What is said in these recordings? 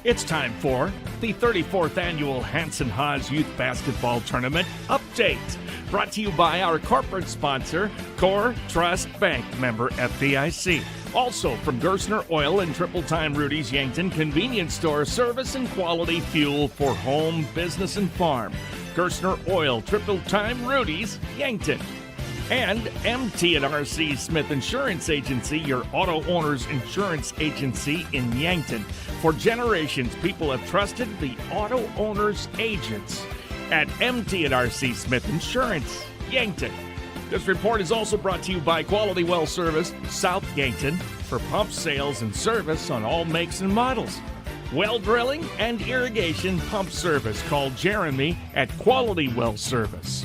It's time for the 34th Annual Hanson Haas Youth Basketball Tournament Update. Brought to you by our corporate sponsor, Core Trust Bank, member FDIC. Also from Gerstner Oil and Triple Time Rudy's Yankton Convenience Store, service and quality fuel for home, business, and farm. Gerstner Oil, Triple Time Rudy's Yankton. And MT&RC Smith Insurance Agency, your auto owner's insurance agency in Yankton. For generations, people have trusted the auto owner's agents at MT&RC Smith Insurance, Yankton. This report is also brought to you by Quality Well Service, South Yankton, for pump sales and service on all makes and models. Well drilling and irrigation pump service. Call Jeremy at Quality Well Service.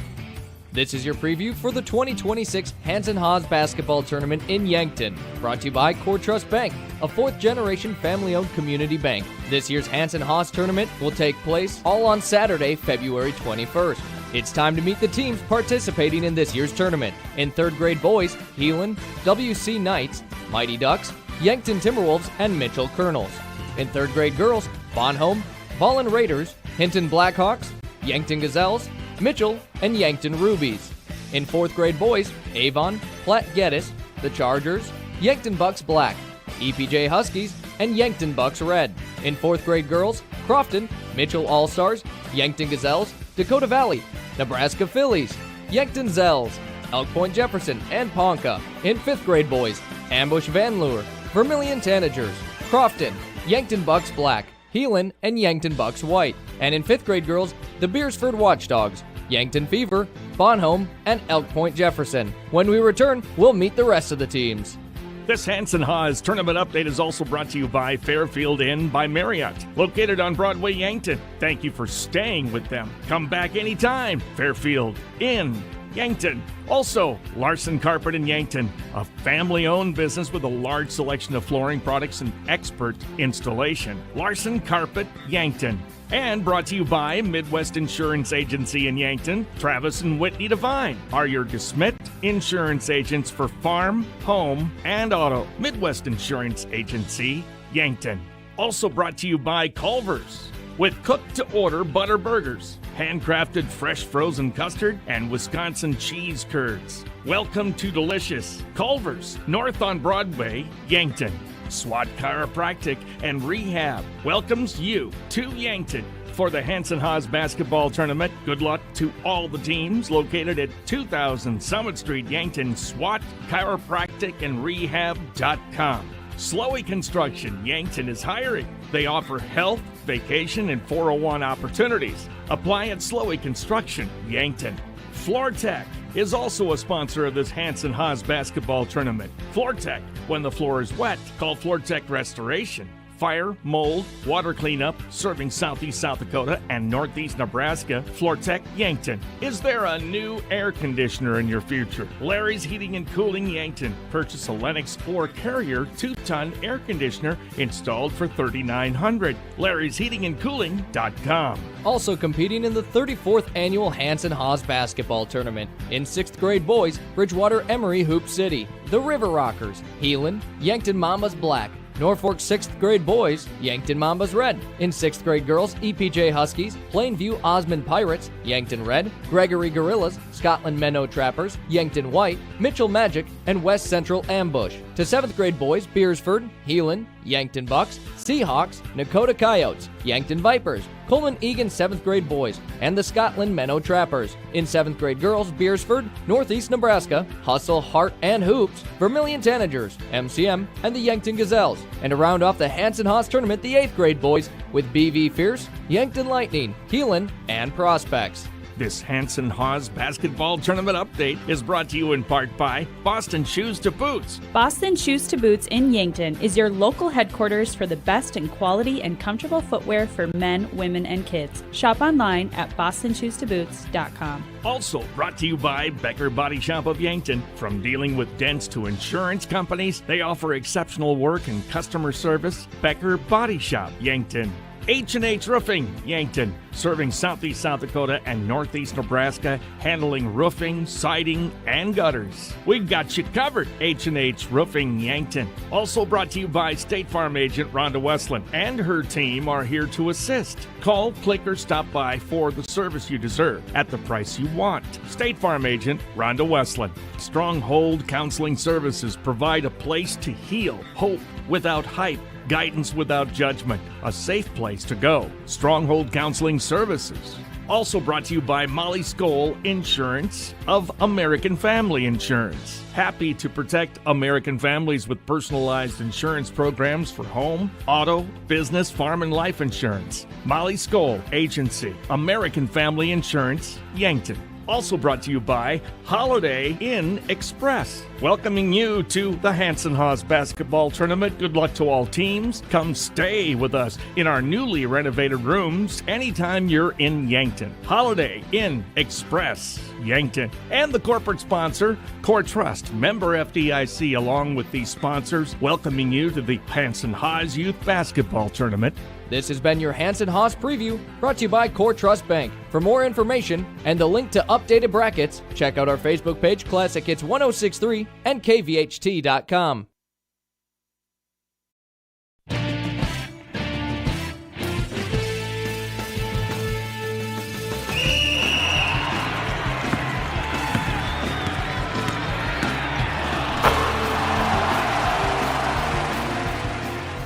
This is your preview for the 2026 Hanson Haas Basketball Tournament in Yankton, brought to you by Core Trust Bank, a fourth-generation family-owned community bank. This year's Hanson Haas Tournament will take place all on Saturday, February 21st. It's time to meet the teams participating in this year's tournament. In third grade boys, Heelan, WC Knights, Mighty Ducks, Yankton Timberwolves, and Mitchell Colonels. In third grade girls, Bonhomme, Ballin Raiders, Hinton Blackhawks, Yankton Gazelles, Mitchell, and Yankton Rubies. In fourth grade boys, Avon, Platte Geddes, the Chargers, Yankton Bucks Black, EPJ Huskies, and Yankton Bucks Red. In fourth grade girls, Crofton, Mitchell All-Stars, Yankton Gazelles, Dakota Valley, Nebraska Phillies, Yankton Zells, Elk Point Jefferson, and Ponca. In fifth grade boys, Ambush Van Leeuwen, Vermilion Tanagers, Crofton, Yankton Bucks Black, Heelan, and Yankton Bucks White. And in fifth grade girls, the Beersford Watchdogs, Yankton Fever, Bonhomme, and Elk Point Jefferson. When we return, we'll meet the rest of the teams. This Hanson Haas Tournament Update is also brought to you by Fairfield Inn by Marriott, located on Broadway, Yankton. Thank you for staying with them. Come back anytime. Fairfield Inn, Yankton. Also, Larson Carpet in Yankton, a family-owned business with a large selection of flooring products and expert installation. Larson Carpet, Yankton. And brought to you by Midwest Insurance Agency in Yankton. Travis and Whitney Devine are your DeSmit insurance agents for farm, home, and auto. Midwest Insurance Agency, Yankton. Also brought to you by Culver's, with cooked-to-order butter burgers, handcrafted fresh frozen custard, and Wisconsin cheese curds. Welcome to delicious Culver's, north on Broadway, Yankton. SWAT Chiropractic and Rehab welcomes you to Yankton for the Hanson Haas Basketball Tournament. Good luck to all the teams located at 2000 Summit Street, Yankton. SWAT Chiropractic and Rehab.com. Slowey Construction, Yankton is hiring. They offer health, vacation, and 401 opportunities. Apply at Slowey Construction, Yankton. FloorTech is also a sponsor of this Hanson Haas Basketball Tournament. FloorTech, when the floor is wet, call FloorTech Restoration. Fire, mold, water cleanup, serving Southeast South Dakota and Northeast Nebraska. FloorTech Yankton. Is there a new air conditioner in your future? Larry's Heating and Cooling Yankton. Purchase a Lennox or Carrier 2-ton air conditioner installed for $3,900. Larry's Heating and Cooling.com. Also competing in the 34th Annual Hanson Haas Basketball Tournament. In 6th grade boys, Bridgewater Emery Hoop City, the River Rockers, Heelan, Yankton Mambas Black, Norfolk 6th grade boys, Yankton Mambas Red. In 6th grade girls, EPJ Huskies, Plainview Osmond Pirates, Yankton Red, Gregory Gorillas, Scotland Menno Trappers, Yankton White, Mitchell Magic, and West Central Ambush. To 7th grade boys, Beersford, Heelan, Yankton Bucks, Seahawks, Nakota Coyotes, Yankton Vipers, Coleman Egan 7th grade boys, and the Scotland Menno Trappers. In 7th grade girls, Beersford, Northeast Nebraska, Hustle, Heart, and Hoops, Vermilion Tanagers, MCM, and the Yankton Gazelles. And to round off the Hanson Haas Tournament, the 8th grade boys with BV Fierce, Yankton Lightning, Heelan, and Prospects. This Hanson Haas Basketball Tournament Update is brought to you in part by Boston Shoes to Boots. Boston Shoes to Boots in Yankton is your local headquarters for the best in quality and comfortable footwear for men, women, and kids. Shop online at bostonshoestoboots.com. Also brought to you by Becker Body Shop of Yankton. From dealing with dents to insurance companies, they offer exceptional work and customer service. Becker Body Shop, Yankton. H&H Roofing, Yankton, serving southeast South Dakota and northeast Nebraska, handling roofing, siding, and gutters. We've got you covered, H&H Roofing, Yankton. Also brought to you by State Farm agent Rhonda Westland, and her team are here to assist. Call, click, or stop by for the service you deserve at the price you want. State Farm agent Rhonda Westland. Stronghold Counseling Services provide a place to heal, hope without hype, guidance without judgment, a safe place to go. Stronghold Counseling Services. Also brought to you by Molly Skoll Insurance of American Family Insurance. Happy to protect American families with personalized insurance programs for home, auto, business, farm, and life insurance. Molly Skoll Agency, American Family Insurance, Yankton. Also brought to you by Holiday Inn Express, welcoming you to the Hanson Haas basketball tournament. Good luck to all teams. Come stay with us in our newly renovated rooms anytime you're in Yankton. Holiday Inn Express, Yankton. And the corporate sponsor, Core Trust, member FDIC, along with these sponsors, welcoming you to the Hanson Haas Youth Basketball Tournament. This has been your Hanson Haas preview, brought to you by Core Trust Bank. For more information and the link to updated brackets, check out our Facebook page, Classic Hits 1063, and kvht.com.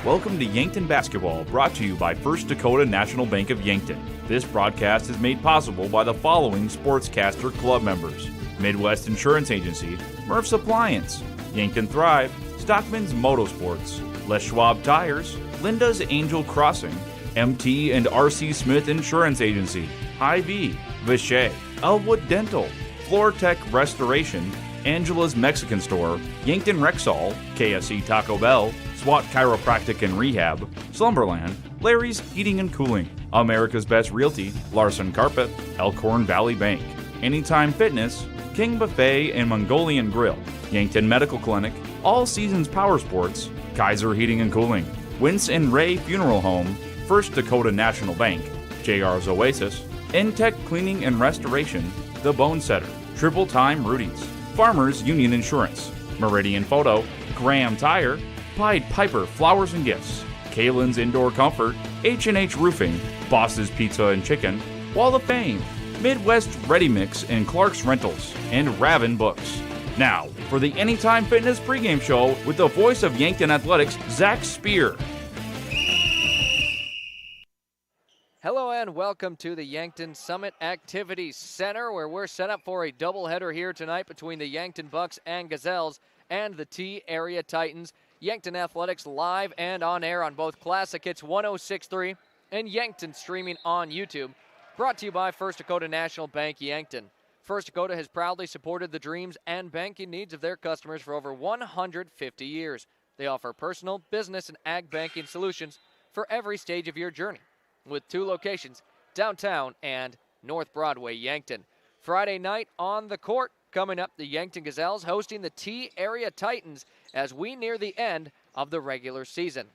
Welcome to Yankton Basketball, brought to you by First Dakota National Bank of Yankton. This broadcast is made possible by the following Sportscaster Club members: Midwest Insurance Agency, Murph's Appliance, Yankton Thrive, Stockman's Motorsports, Les Schwab Tires, Linda's Angel Crossing, MT and RC Smith Insurance Agency, Hy-Vee, Vichy, Elwood Dental, Floortech Restoration, Angela's Mexican Store, Yankton Rexall, KSC Taco Bell, SWAT Chiropractic and Rehab, Slumberland, Larry's Heating and Cooling, America's Best Realty, Larson Carpet, Elkhorn Valley Bank, Anytime Fitness, King Buffet and Mongolian Grill, Yankton Medical Clinic, All Seasons Power Sports, Kaiser Heating and Cooling, Wince and Ray Funeral Home, First Dakota National Bank, JR's Oasis, Intech Cleaning and Restoration, The Bone Setter, Triple Time Rudy's, Farmers Union Insurance, Meridian Photo, Graham Tire, Pied Piper Flowers and Gifts, Kalen's Indoor Comfort, H&H Roofing, Boss's Pizza and Chicken, Wall of Fame, Midwest Ready Mix and Clark's Rentals, and Raven Books. Now, for the Anytime Fitness pregame show with the voice of Yankton Athletics, Zach Spear. Hello and welcome to the Yankton Summit Activities Center, where we're set up for a doubleheader here tonight between the Yankton Bucks and Gazelles and the T-Area Titans. Yankton Athletics live and on air on both Classic Hits 1063 and Yankton streaming on YouTube. Brought to you by First Dakota National Bank Yankton. First Dakota has proudly supported the dreams and banking needs of their customers for over 150 years. They offer personal, business, and ag banking solutions for every stage of your journey, with 2 locations, downtown and North Broadway, Yankton. Friday night on the court, coming up, the Yankton Gazelles hosting the T-Area Titans as we near the end of the regular season.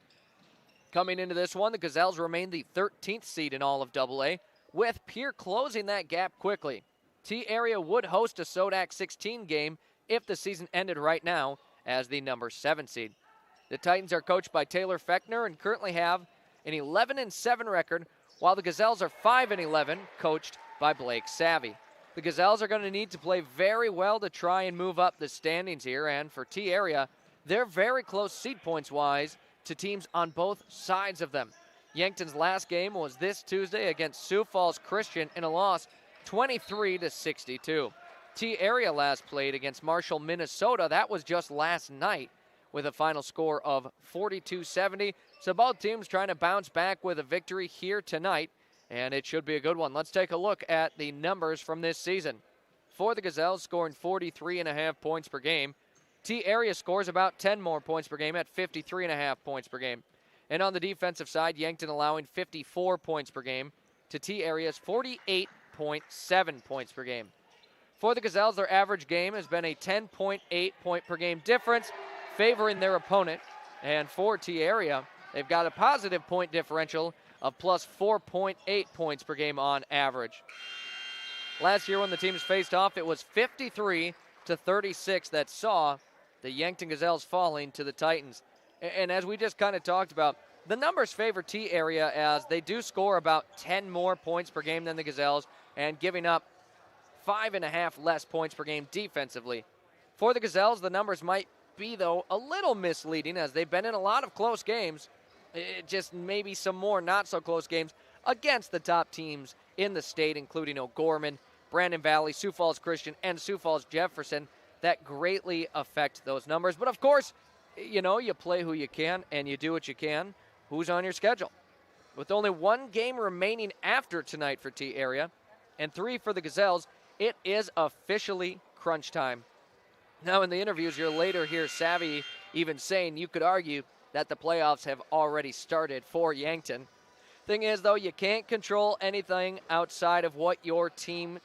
Coming into this one, the Gazelles remain the 13th seed in all of AA, with Pierre closing that gap quickly. T-Area would host a Sodak 16 game if the season ended right now as the number 7 seed. The Titans are coached by Taylor Fechner and currently have an 11-7 record, while the Gazelles are 5-11, coached by Blake Savvy. The Gazelles are going to need to play very well to try and move up the standings here, and for T-Area, they're very close seed points-wise to teams on both sides of them. Yankton's last game was this Tuesday against Sioux Falls Christian in a loss 23-62. T-Area last played against Marshall, Minnesota. That was just last night with a final score of 42-70. So both teams trying to bounce back with a victory here tonight, and it should be a good one. Let's take a look at the numbers from this season. For the Gazelles, scoring 43.5 points per game. T-Area scores about 10 more points per game at 53.5 points per game. And on the defensive side, Yankton allowing 54 points per game to T-Area's 48.7 points per game. For the Gazelles, their average game has been a 10.8 point per game difference, favoring their opponent. And for T-Area, they've got a positive point differential of plus 4.8 points per game on average. Last year when the teams faced off, it was 53-36 that saw the Yankton Gazelles falling to the Titans. And as we just kind of talked about, the numbers favor T-Area as they do score about 10 more points per game than the Gazelles and giving up 5.5 less points per game defensively. For the Gazelles, the numbers might be, though, a little misleading as they've been in a lot of close games, just maybe some more not-so-close games against the top teams in the state, including O'Gorman, Brandon Valley, Sioux Falls Christian, and Sioux Falls Jefferson, that greatly affect those numbers. But, of course, you play who you can and you do what you can. Who's on your schedule? With only one game remaining after tonight for T-Area and 3 for the Gazelles, it is officially crunch time. Now, in the interviews, you'll later hear Savvy even saying you could argue that the playoffs have already started for Yankton. Thing is, though, you can't control anything outside of what your team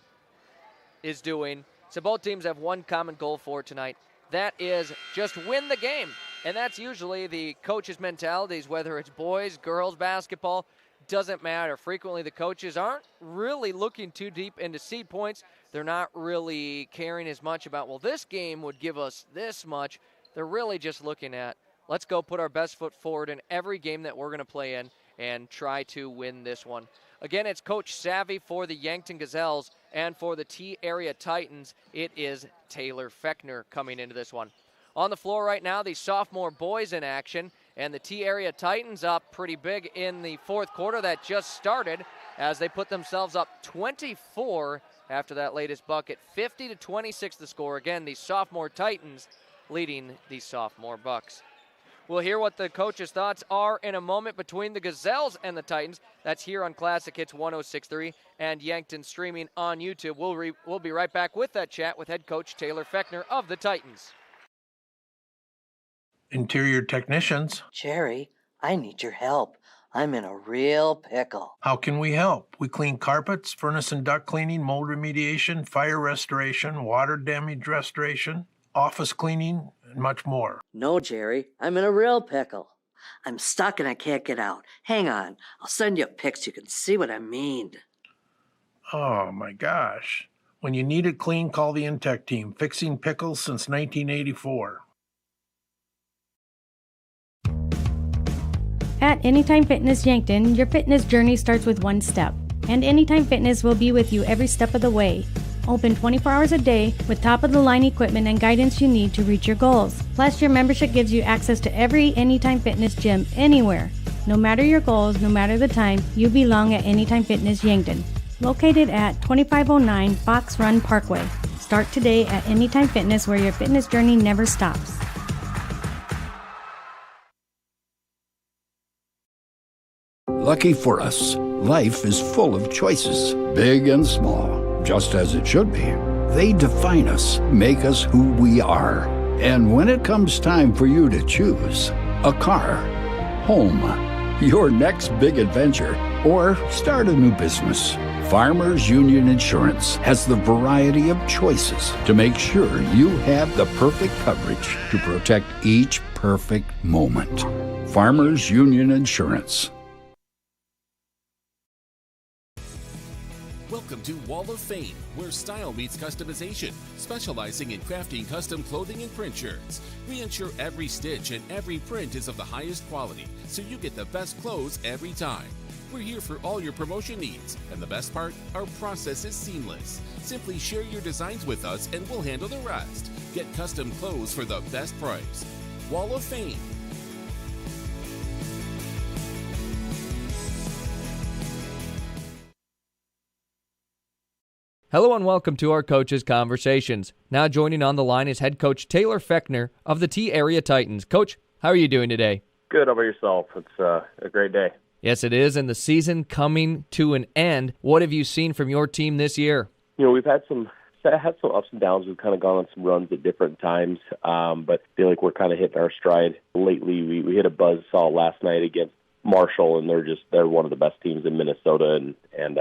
is doing. So both teams have one common goal for tonight. That is just win the game. And that's usually the coaches' mentalities, whether it's boys, girls, basketball, doesn't matter. Frequently, the coaches aren't really looking too deep into seed points. They're not really caring as much about, well, this game would give us this much. They're really just looking at, let's go put our best foot forward in every game that we're going to play in and try to win this one. Again, it's Coach Savvy for the Yankton Gazelles, and for the T-Area Titans, it is Taylor Fechner coming into this one. On the floor right now, the sophomore boys in action, and the T-Area Titans up pretty big in the fourth quarter that just started as they put themselves up 24 after that latest bucket. 50-26 the score. Again, the sophomore Titans leading the sophomore Bucks. We'll hear what the coaches' thoughts are in a moment between the Gazelles and the Titans. That's here on Classic Hits 106.3 and Yankton streaming on YouTube. We'll be right back with that chat with head coach Taylor Fechner of the Titans. Interior technicians. Jerry, I need your help. I'm in a real pickle. How can we help? We clean carpets, furnace and duct cleaning, mold remediation, fire restoration, water damage restoration, office cleaning, and much more. No, Jerry, I'm in a real pickle. I'm stuck and I can't get out. Hang on, I'll send you a pic so you can see what I mean. Oh my gosh. When you need it clean, call the Intech team. Fixing pickles since 1984. At Anytime Fitness Yankton, your fitness journey starts with one step, and Anytime Fitness will be with you every step of the way. Open 24 hours a day with top-of-the-line equipment and guidance you need to reach your goals. Plus, your membership gives you access to every Anytime Fitness gym anywhere. No matter your goals, no matter the time, you belong at Anytime Fitness Yankton. Located at 2509 Fox Run Parkway. Start today at Anytime Fitness, where your fitness journey never stops. Lucky for us, life is full of choices, big and small, just as it should be. They define us, make us who we are. And when it comes time for you to choose, a car, home, your next big adventure, or start a new business, Farmers Union Insurance has the variety of choices to make sure you have the perfect coverage to protect each perfect moment. Farmers Union Insurance. Welcome to Wall of Fame, where style meets customization, specializing in crafting custom clothing and print shirts. We ensure every stitch and every print is of the highest quality, so you get the best clothes every time. We're here for all your promotion needs, and the best part, our process is seamless. Simply share your designs with us and we'll handle the rest. Get custom clothes for the best price. Wall of Fame. Hello and welcome to our Coaches Conversations. Now joining on the line is head coach Taylor Fechner of the T-Area Titans. Coach, how are you doing today? Good. How about yourself? It's a great day. Yes, it is, and the season coming to an end. What have you seen from your team this year? We've had some ups and downs. We've kind of gone on some runs at different times, but I feel like we're kind of hitting our stride lately. We hit a buzzsaw last night against Marshall, and they're one of the best teams in Minnesota, and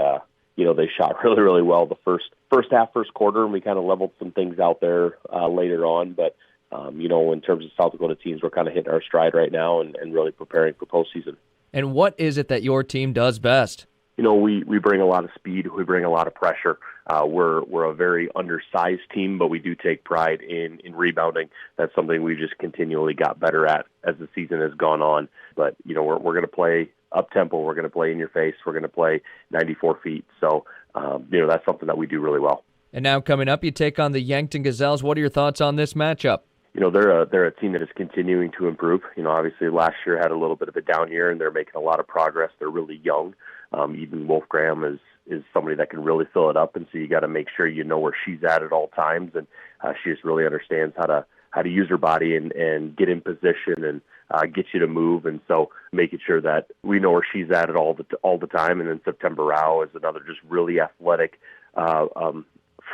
they shot really, really well the first half, first quarter, and we kind of leveled some things out there later on. But, in terms of South Dakota teams, we're kind of hitting our stride right now and really preparing for postseason. And what is it that your team does best? We bring a lot of speed. We bring a lot of pressure. We're a very undersized team, but we do take pride in rebounding. That's something we just continually got better at as the season has gone on. But, we're going to play up-tempo. We're going to play in your face. We're going to play 94 feet. So, that's something that we do really well. And now coming up, you take on the Yankton Gazelles. What are your thoughts on this matchup? They're a team that is continuing to improve. Obviously last year had a little bit of a down year, and they're making a lot of progress. They're really young. Even Wolf Graham is somebody that can really fill it up, and so you got to make sure you know where she's at all times, and she just really understands how to use her body and get in position and get you to move, and so making sure that we know where she's at all the time. And then September Rao is another just really athletic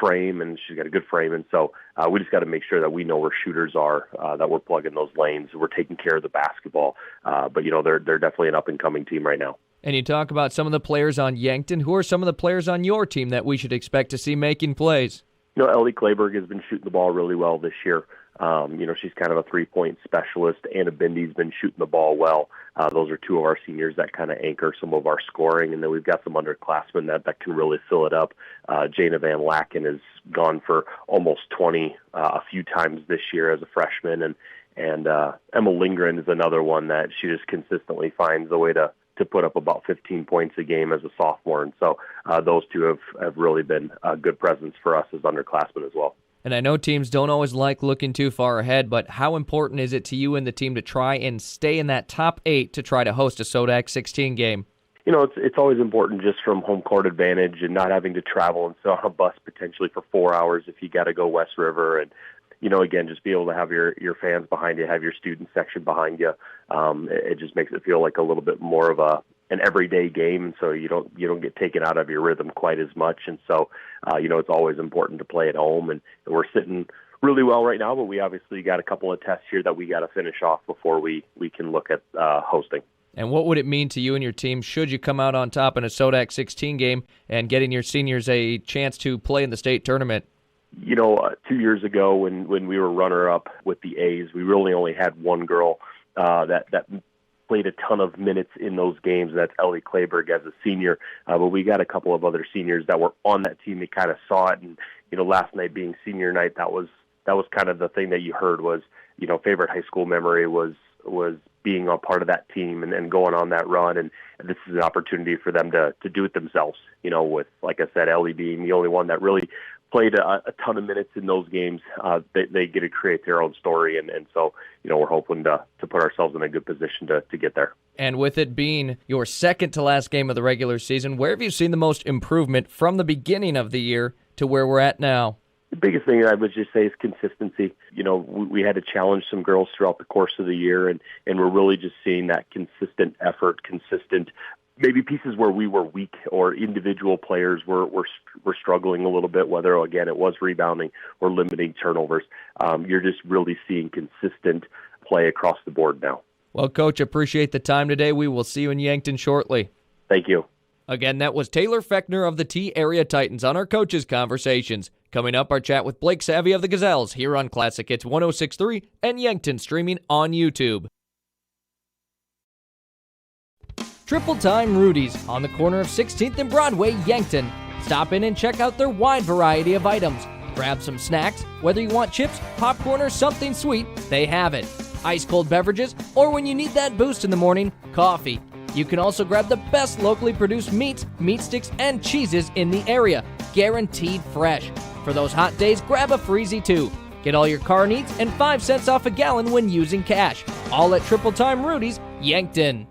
frame, and she's got a good frame, and so we just got to make sure that we know where shooters are, that we're plugging those lanes, we're taking care of the basketball. But they're definitely an up and coming team right now. And you talk about some of the players on Yankton. Who are some of the players on your team that we should expect to see making plays? Ellie Clayberg has been shooting the ball really well this year. She's kind of a three-point specialist. Anna Bindy's been shooting the ball well. Those are two of our seniors that kind of anchor some of our scoring. And then we've got some underclassmen that can really fill it up. Jana Van Laken has gone for almost 20 a few times this year as a freshman. And Emma Lindgren is another one that she just consistently finds a way to put up about 15 points a game as a sophomore. And so those two have really been a good presence for us as underclassmen as well. And I know teams don't always like looking too far ahead, but how important is it to you and the team to try and stay in that top 8 to try to host a SODAC 16 game? It's always important just from home court advantage and not having to travel and sit on a bus potentially for 4 hours if you got to go West River. And, again, just be able to have your fans behind you, have your student section behind you. It just makes it feel like a little bit more of an everyday game, and so you don't get taken out of your rhythm quite as much. And so, it's always important to play at home, and we're sitting really well right now, but we obviously got a couple of tests here that we got to finish off before we can look at hosting. And what would it mean to you and your team should you come out on top in a SODAC 16 game and getting your seniors a chance to play in the state tournament? 2 years ago when we were runner-up with the A's, we really only had one girl that played a ton of minutes in those games. That's Ellie Clayberg as a senior. But we got a couple of other seniors that were on that team that kind of saw it. And, last night being senior night, that was kind of the thing that you heard was, favorite high school memory was being a part of that team and going on that run. And this is an opportunity for them to do it themselves, with, like I said, Ellie being the only one that really played a ton of minutes in those games. They get to create their own story. And so, we're hoping to put ourselves in a good position to get there. And with it being your second to last game of the regular season, where have you seen the most improvement from the beginning of the year to where we're at now? The biggest thing I would just say is consistency. We had to challenge some girls throughout the course of the year, and we're really just seeing that consistent effort, consistent maybe pieces where we were weak or individual players were struggling a little bit, whether, again, it was rebounding or limiting turnovers. You're just really seeing consistent play across the board now. Well, Coach, appreciate the time today. We will see you in Yankton shortly. Thank you. Again, that was Taylor Fechner of the T-Area Titans on our Coaches Conversations. Coming up, our chat with Blake Savvy of the Gazelles here on Classic Hits 106.3 and Yankton streaming on YouTube. Triple Time Rudy's on the corner of 16th and Broadway, Yankton. Stop in and check out their wide variety of items. Grab some snacks, whether you want chips, popcorn, or something sweet, they have it. Ice-cold beverages, or when you need that boost in the morning, coffee. You can also grab the best locally produced meats, meat sticks, and cheeses in the area. Guaranteed fresh. For those hot days, grab a Freezy too. Get all your car needs and 5 cents off a gallon when using cash. All at Triple Time Rudy's, Yankton.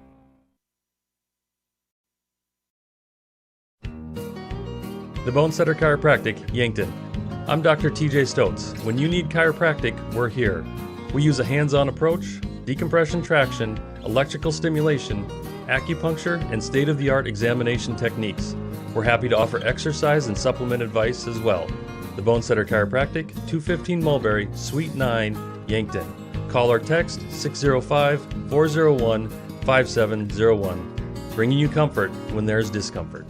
The Bonesetter Chiropractic, Yankton. I'm Dr. TJ Stotz. When you need chiropractic, we're here. We use a hands-on approach, decompression traction, electrical stimulation, acupuncture, and state-of-the-art examination techniques. We're happy to offer exercise and supplement advice as well. The Bonesetter Chiropractic, 215 Mulberry, Suite 9, Yankton. Call or text 605-401-5701. Bringing you comfort when there's discomfort.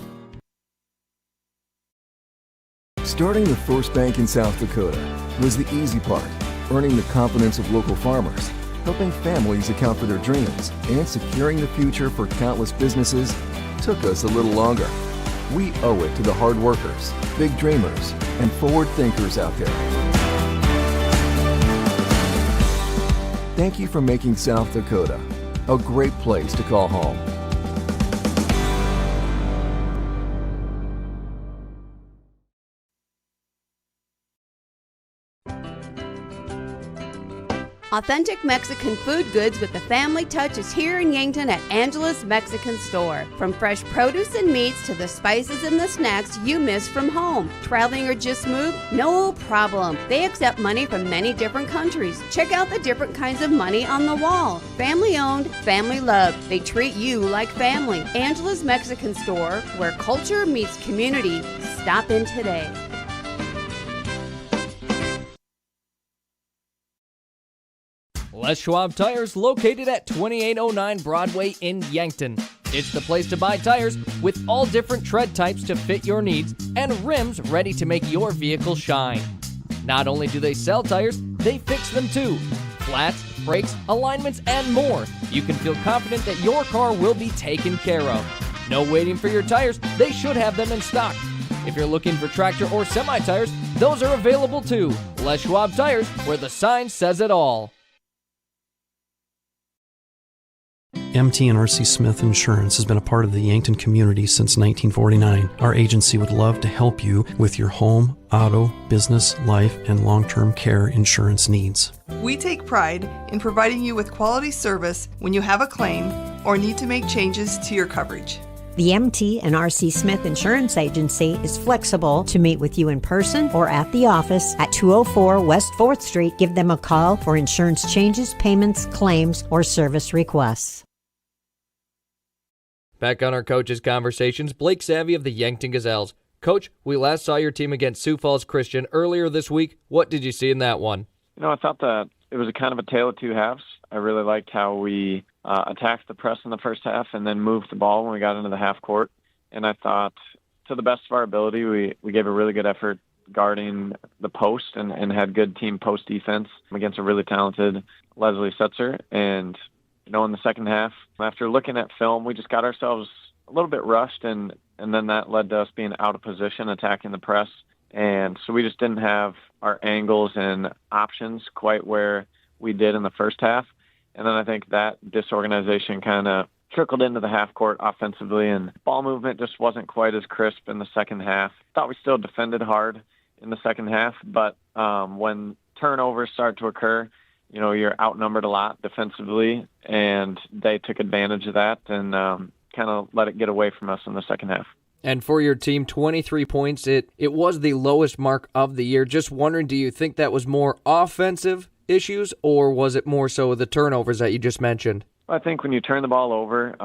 Starting the first bank in South Dakota was the easy part, earning the confidence of local farmers. Helping families account for their dreams and securing the future for countless businesses took us a little longer. We owe it to the hard workers, big dreamers, and forward thinkers out there. Thank you for making South Dakota a great place to call home. Authentic Mexican food goods with the family touch is here in Yankton at Angela's Mexican Store. From fresh produce and meats to the spices and the snacks you miss from home. Traveling or just moved? No problem. They accept money from many different countries. Check out the different kinds of money on the wall. Family owned, family loved. They treat you like family. Angela's Mexican Store, where culture meets community. Stop in today. Les Schwab Tires, located at 2809 Broadway in Yankton. It's the place to buy tires with all different tread types to fit your needs and rims ready to make your vehicle shine. Not only do they sell tires, they fix them too. Flats, brakes, alignments, and more. You can feel confident that your car will be taken care of. No waiting for your tires, they should have them in stock. If you're looking for tractor or semi-tires, those are available too. Les Schwab Tires, where the sign says it all. MT and RC Smith Insurance has been a part of the Yankton community since 1949. Our agency would love to help you with your home, auto, business, life, and long-term care insurance needs. We take pride in providing you with quality service when you have a claim or need to make changes to your coverage. The MT and RC Smith Insurance Agency is flexible to meet with you in person or at the office at 204 West 4th Street. Give them a call for insurance changes, payments, claims, or service requests. Back on our coaches' conversations, Blake Savvy of the Yankton Gazelles. Coach, we last saw your team against Sioux Falls Christian earlier this week. What did you see in that one? I thought that it was a kind of a tale of two halves. I really liked how we attacked the press in the first half and then moved the ball when we got into the half court. And I thought, to the best of our ability, we gave a really good effort guarding the post and had good team post defense against a really talented Leslie Setzer. And in the second half, after looking at film, we just got ourselves a little bit rushed, and then that led to us being out of position, attacking the press. And so we just didn't have our angles and options quite where we did in the first half. And then I think that disorganization kind of trickled into the half court offensively, and ball movement just wasn't quite as crisp in the second half. Thought we still defended hard in the second half, but when turnovers start to occur, you're outnumbered a lot defensively, and they took advantage of that and kind of let it get away from us in the second half. And for your team, 23 points. It was the lowest mark of the year. Just wondering, do you think that was more offensive issues, or was it more so the turnovers that you just mentioned? I think when you turn the ball over,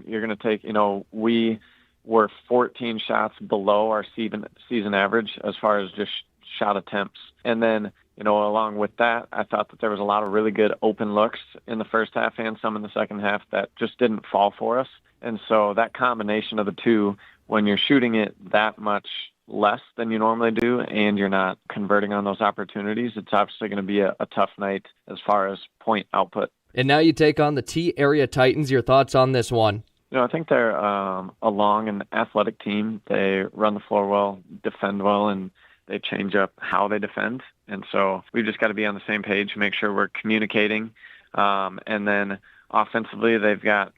you're going to take, we were 14 shots below our season average as far as just shot attempts. And then, along with that, I thought that there was a lot of really good open looks in the first half and some in the second half that just didn't fall for us. And so that combination of the two, when you're shooting it that much less than you normally do and you're not converting on those opportunities, it's obviously going to be a tough night as far as point output. And now you take on the T-Area Titans. Your thoughts on this one? I think they're a long and athletic team. They run the floor well, defend well, and they change up how they defend. And so we've just got to be on the same page, make sure we're communicating. And then offensively, they've got,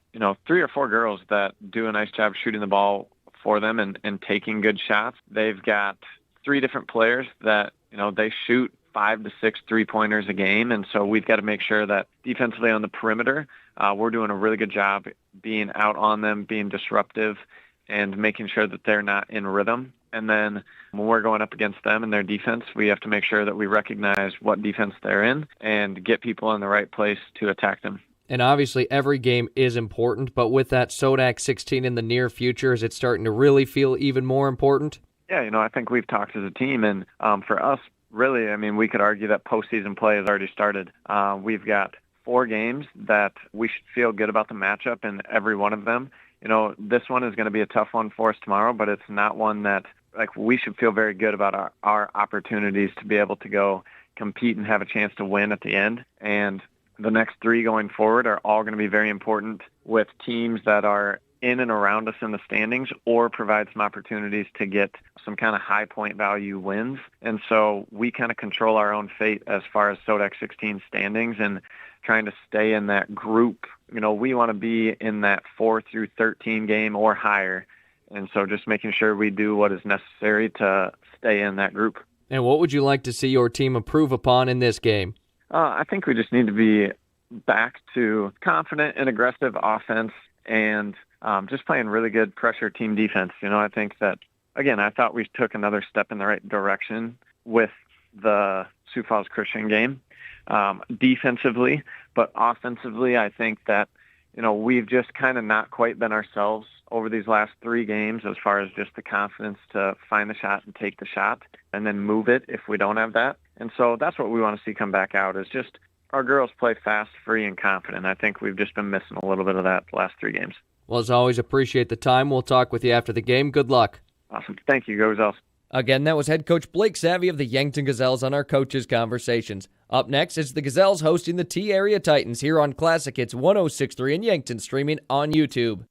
3 or 4 girls that do a nice job shooting the ball for them and taking good shots. They've got 3 different players that, they shoot 5 to 6 3-pointers a game. And so we've got to make sure that defensively on the perimeter, we're doing a really good job being out on them, being disruptive, and making sure that they're not in rhythm. And then when we're going up against them in their defense, we have to make sure that we recognize what defense they're in and get people in the right place to attack them. And obviously every game is important, but with that Sodak 16 in the near future, is it starting to really feel even more important? Yeah, I think we've talked as a team, and for us, really, we could argue that postseason play has already started. We've got 4 games that we should feel good about the matchup in every one of them. This one is going to be a tough one for us tomorrow, but it's not one that we should feel very good about our opportunities to be able to go compete and have a chance to win at the end. And the next 3 going forward are all going to be very important with teams that are in and around us in the standings or provide some opportunities to get some kind of high point value wins. And so we kind of control our own fate as far as SODAC 16 standings and trying to stay in that group. We want to be in that 4 through 13 game or higher. And so just making sure we do what is necessary to stay in that group. And what would you like to see your team improve upon in this game? I think we just need to be back to confident and aggressive offense and just playing really good pressure team defense. I think that, again, I thought we took another step in the right direction with the Sioux Falls Christian game defensively, but offensively, I think that, we've just kind of not quite been ourselves over these last 3 games as far as just the confidence to find the shot and take the shot and then move it if we don't have that. And so that's what we want to see come back out is just our girls play fast, free, and confident. I think we've just been missing a little bit of that the last 3 games. Well, as always, appreciate the time. We'll talk with you after the game. Good luck. Awesome. Thank you, Go Gazelles. Again, that was head coach Blake Savvy of the Yankton Gazelles on our Coaches Conversations. Up next is the Gazelles hosting the T-Area Titans here on Classic Hits 106.3 in Yankton, streaming on YouTube.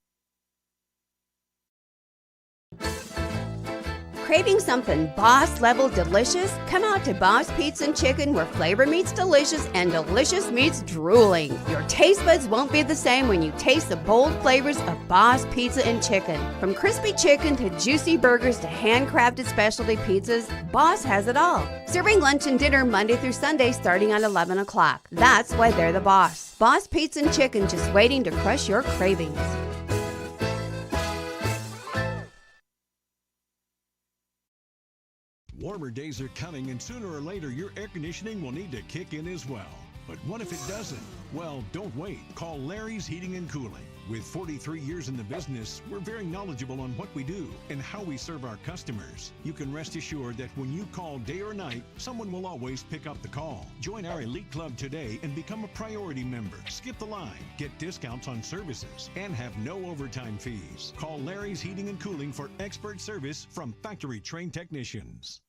Craving something boss-level delicious? Come out to Boss Pizza and Chicken, where flavor meets delicious and delicious meets drooling. Your taste buds won't be the same when you taste the bold flavors of Boss Pizza and Chicken. From crispy chicken to juicy burgers to handcrafted specialty pizzas, Boss has it all. Serving lunch and dinner Monday through Sunday starting at 11 o'clock. That's why they're the boss. Boss Pizza and Chicken, just waiting to crush your cravings. Warmer days are coming, and sooner or later your air conditioning will need to kick in as well. But what if it doesn't? Well, don't wait. Call Larry's Heating and Cooling. With 43 years in the business, we're very knowledgeable on what we do and how we serve our customers. You can rest assured that when you call day or night, someone will always pick up the call. Join our elite club today and become a priority member. Skip the line, get discounts on services, and have no overtime fees. Call Larry's Heating and Cooling for expert service from factory-trained technicians.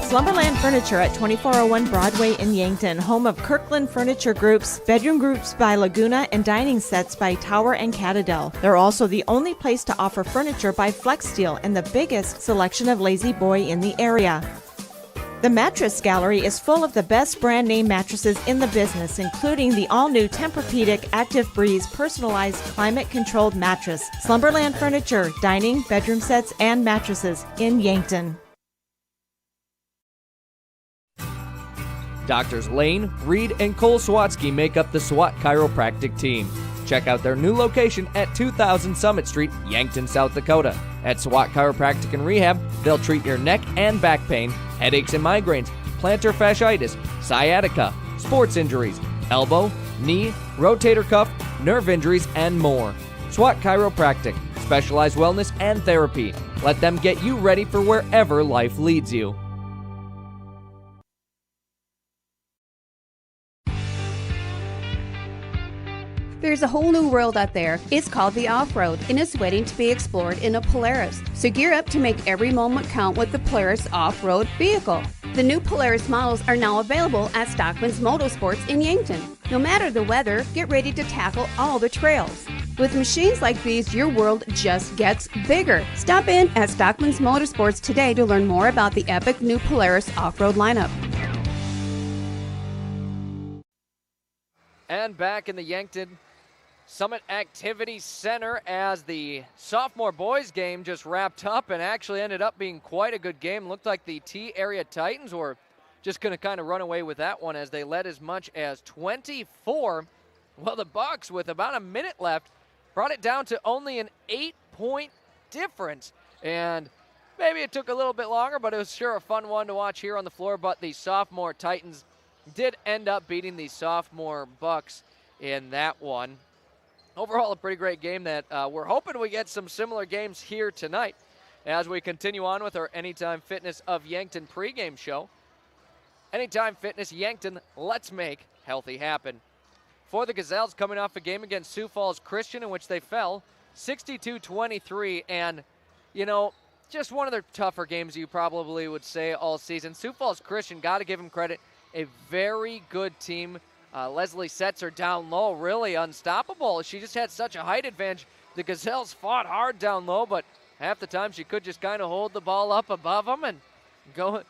Slumberland Furniture at 2401 Broadway in Yankton, home of Kirkland Furniture Group's, bedroom groups by Laguna, and dining sets by Tower and Catadel. They're also the only place to offer furniture by Flex Steel and the biggest selection of Lazy Boy in the area. The Mattress Gallery is full of the best brand name mattresses in the business, including the all-new Tempur-Pedic Active Breeze personalized climate-controlled mattress. Slumberland Furniture, dining, bedroom sets, and mattresses in Yankton. Doctors Lane, Reed, and Cole Swatsky make up the SWAT Chiropractic team. Check out their new location at 2000 Summit Street, Yankton, South Dakota. At SWAT Chiropractic and Rehab, they'll treat your neck and back pain, headaches and migraines, plantar fasciitis, sciatica, sports injuries, elbow, knee, rotator cuff, nerve injuries, and more. SWAT Chiropractic, specialized wellness and therapy. Let them get you ready for wherever life leads you. There's a whole new world out there. It's called the off-road, and it's waiting to be explored in a Polaris. So gear up to make every moment count with the Polaris off-road vehicle. The new Polaris models are now available at Stockman's Motorsports in Yankton. No matter the weather, get ready to tackle all the trails. With machines like these, your world just gets bigger. Stop in at Stockman's Motorsports today to learn more about the epic new Polaris off-road lineup. And back in the Yankton Summit Activity Center as the sophomore boys game just wrapped up and actually ended up being quite a good game. Looked like the T-Area Titans were just going to kind of run away with that one as they led as much as 24. Well, the Bucks, with about a minute left, brought it down to only an 8-point difference. And maybe it took a little bit longer, but it was sure a fun one to watch here on the floor. But the sophomore Titans did end up beating the sophomore Bucks in that one. Overall, a pretty great game that we're hoping we get some similar games here tonight as we continue on with our Anytime Fitness of Yankton pregame show. Anytime Fitness Yankton, let's make healthy happen. For the Gazelles, coming off a game against Sioux Falls Christian in which they fell 62-23, and, you know, just one of their tougher games you probably would say all season. Sioux Falls Christian, got to give them credit. a very good team. Leslie Setzer down low, really unstoppable. She just had such a height advantage. The Gazelles fought hard down low, but half the time she could just kind of hold the ball up above them and go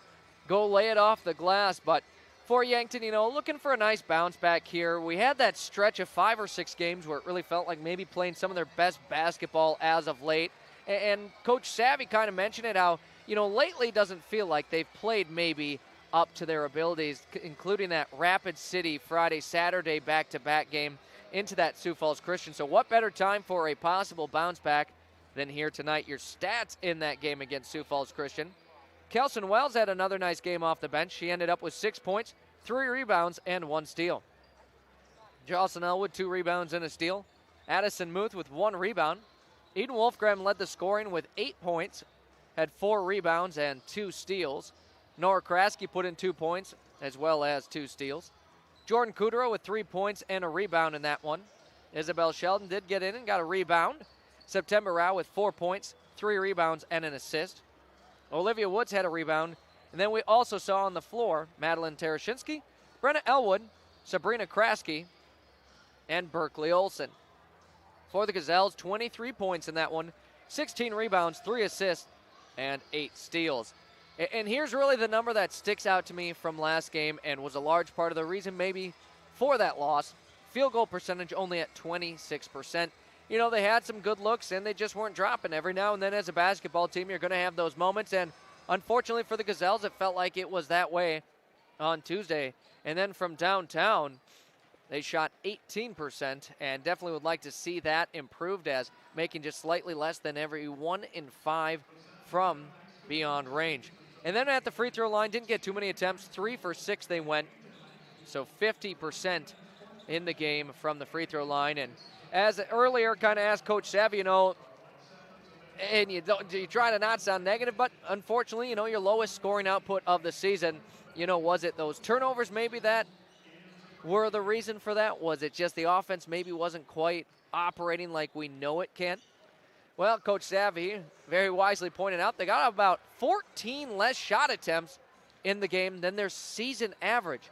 lay it off the glass. But for Yankton, looking for a nice bounce back here. We had that stretch of 5 or 6 games where it really felt like maybe playing some of their best basketball as of late. And Coach Savvy kind of mentioned it, how, lately doesn't feel like they've played maybe up to their abilities, including that Rapid City Friday-Saturday back-to-back game into that Sioux Falls Christian. So what better time for a possible bounce back than here tonight? Your stats in that game against Sioux Falls Christian. Kelson Wells had another nice game off the bench. She ended up with 6 points, 3 rebounds, and 1 steal. Jocelyn Elwood, 2 rebounds and a steal. Addison Muth with 1 rebound. Eden Wolfgram led the scoring with 8 points, had 4 rebounds and 2 steals. Nora Kraske put in 2 points as well as 2 steals. Jordan Kudrow with 3 points and a rebound in that one. Isabel Sheldon did get in and got a rebound. September Rao with 4 points, 3 rebounds, and an assist. Olivia Woods had a rebound. And then we also saw on the floor Madeline Tarashinsky, Brenna Elwood, Sabrina Kraske, and Berkeley Olson. For the Gazelles, 23 points in that one, 16 rebounds, 3 assists, and 8 steals. And here's really the number that sticks out to me from last game and was a large part of the reason maybe for that loss. Field goal percentage only at 26%. They had some good looks and they just weren't dropping. Every now and then as a basketball team, you're going to have those moments. And unfortunately for the Gazelles, it felt like it was that way on Tuesday. And then from downtown, they shot 18% and definitely would like to see that improved, as making just slightly less than every 1 in 5 from beyond range. And then at the free throw line, didn't get too many attempts. 3 for 6 they went. So 50% in the game from the free throw line. And as earlier kind of asked Coach Savvy, and you try to not sound negative, but unfortunately, your lowest scoring output of the season, was it those turnovers maybe that were the reason for that? Was it just the offense maybe wasn't quite operating like we know it can? Well, Coach Savvy very wisely pointed out they got about 14 less shot attempts in the game than their season average.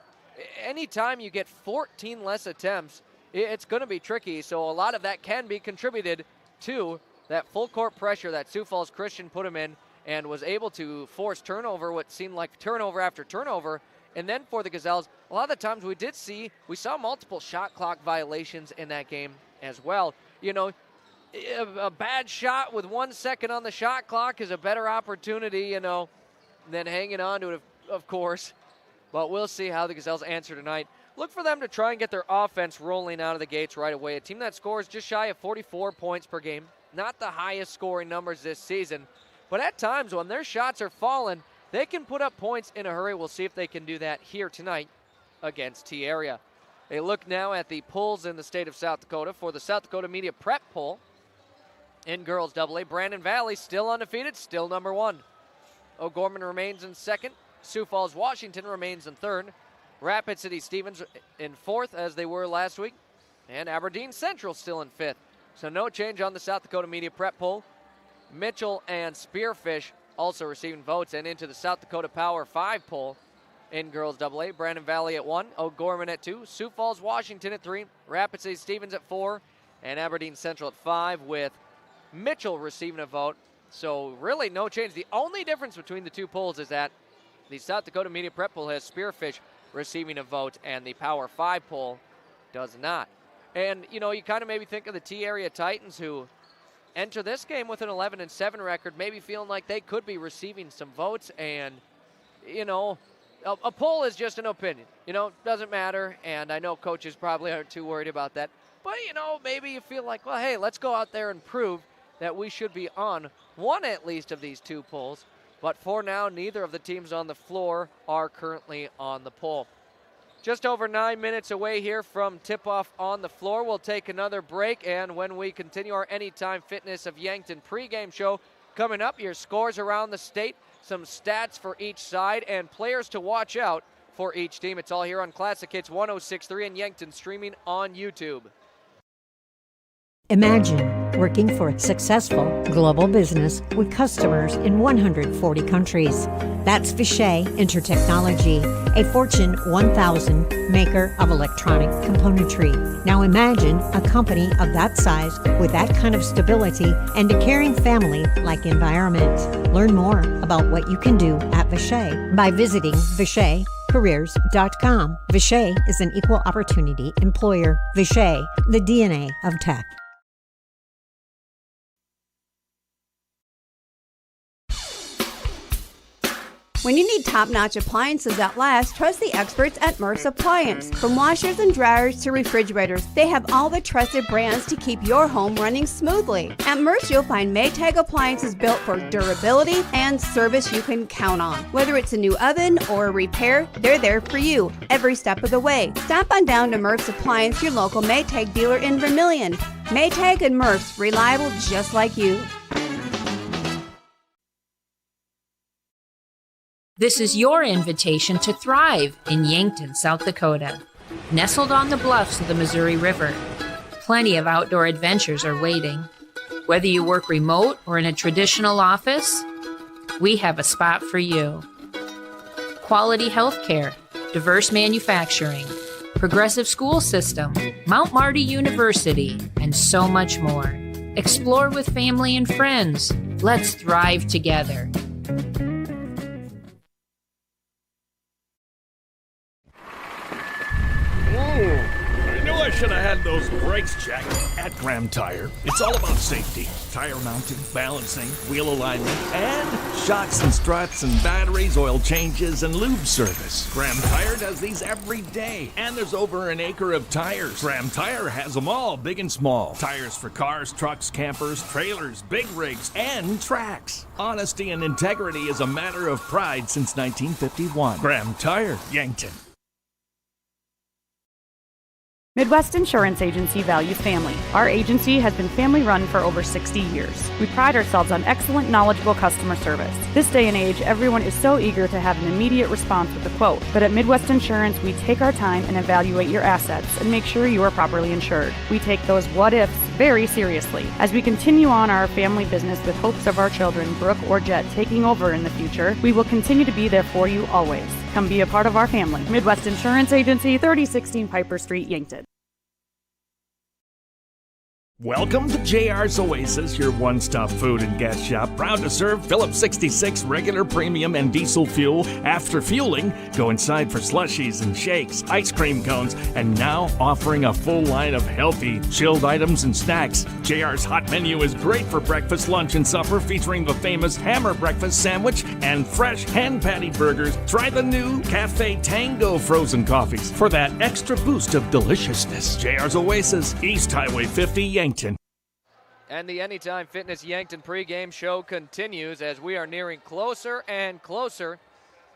Anytime you get 14 less attempts, it's going to be tricky. So a lot of that can be contributed to that full court pressure that Sioux Falls Christian put them in and was able to force turnover, what seemed like turnover after turnover. And then for the Gazelles, a lot of the times we saw multiple shot clock violations in that game as well. A bad shot with 1 second on the shot clock is a better opportunity, than hanging on to it, of course. But we'll see how the Gazelles answer tonight. Look for them to try and get their offense rolling out of the gates right away. A team that scores just shy of 44 points per game. Not the highest scoring numbers this season. But at times when their shots are falling, they can put up points in a hurry. We'll see if they can do that here tonight against T-Area. A look now at the polls in the state of South Dakota for the South Dakota Media Prep Poll. In girls AA, Brandon Valley still undefeated, still number 1. O'Gorman remains in 2nd. Sioux Falls, Washington remains in 3rd. Rapid City Stevens in 4th, as they were last week. And Aberdeen Central still in 5th. So no change on the South Dakota Media Prep Poll. Mitchell and Spearfish also receiving votes. And into the South Dakota Power 5 poll in girls AA, Brandon Valley at 1, O'Gorman at 2, Sioux Falls, Washington at 3, Rapid City Stevens at 4, and Aberdeen Central at 5, with Mitchell receiving a vote. So really no change. The only difference between the two polls is that the South Dakota Media Prep Poll has Spearfish receiving a vote and the Power 5 poll does not. And, you kind of maybe think of the T-Area Titans, who enter this game with an 11-7 record, maybe feeling like they could be receiving some votes. And, a poll is just an opinion. Doesn't matter. And I know coaches probably aren't too worried about that. But, maybe you feel like, well, hey, let's go out there and prove that we should be on one at least of these two polls. But for now, neither of the teams on the floor are currently on the poll. Just over 9 minutes away here from tip-off on the floor. We'll take another break, and when we continue our Anytime Fitness of Yankton pregame show, coming up, your scores around the state, some stats for each side, and players to watch out for each team. It's all here on Classic Hits 106.3 and Yankton, streaming on YouTube. Imagine working for a successful global business with customers in 140 countries. That's Vishay Intertechnology, a Fortune 1000 maker of electronic componentry. Now imagine a company of that size with that kind of stability and a caring family-like environment. Learn more about what you can do at Vishay by visiting VishayCareers.com. Vishay is an equal opportunity employer. Vishay, the DNA of tech. When you need top-notch appliances that last, trust the experts at Murph's Appliance. From washers and dryers to refrigerators, they have all the trusted brands to keep your home running smoothly. At Murph's, you'll find Maytag appliances built for durability and service you can count on. Whether it's a new oven or a repair, they're there for you every step of the way. Stop on down to Murph's Appliance, your local Maytag dealer in Vermilion. Maytag and Murph's, reliable just like you. This is your invitation to thrive in Yankton, South Dakota. Nestled on the bluffs of the Missouri River, plenty of outdoor adventures are waiting. Whether you work remote or in a traditional office, we have a spot for you. Quality health care, diverse manufacturing, progressive school system, Mount Marty University, and so much more. Explore with family and friends. Let's thrive together. I knew I should have had those brakes checked at Graham Tire. It's all about safety. Tire mounting, balancing, wheel alignment, and shocks and struts and batteries, oil changes, and lube service. Graham Tire does these every day. And there's over an acre of tires. Graham Tire has them all, big and small. Tires for cars, trucks, campers, trailers, big rigs, and tracks. Honesty and integrity is a matter of pride since 1951. Graham Tire, Yankton. Midwest Insurance Agency values family. Our agency has been family-run for over 60 years. We pride ourselves on excellent, knowledgeable customer service. This day and age, everyone is so eager to have an immediate response with a quote. But at Midwest Insurance, we take our time and evaluate your assets and make sure you are properly insured. We take those what-ifs very seriously. As we continue on our family business with hopes of our children, Brooke or Jet, taking over in the future, we will continue to be there for you always. Come be a part of our family. Midwest Insurance Agency, 3016 Piper Street, Yankton. Welcome to JR's Oasis, your one-stop food and gas shop. Proud to serve Phillips 66 regular, premium, and diesel fuel. After fueling, go inside for slushies and shakes, ice cream cones, and now offering a full line of healthy, chilled items and snacks. JR's hot menu is great for breakfast, lunch, and supper, featuring the famous Hammer Breakfast Sandwich and fresh hand patty burgers. Try the new Cafe Tango frozen coffees for that extra boost of deliciousness. JR's Oasis, East Highway 50, Yankton. And the Anytime Fitness Yankton pregame show continues as we are nearing closer and closer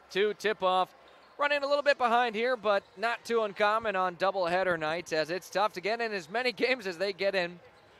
to tip-off. Running a little bit behind here, but not too uncommon on doubleheader nights, as it's tough to get in as many games as they get in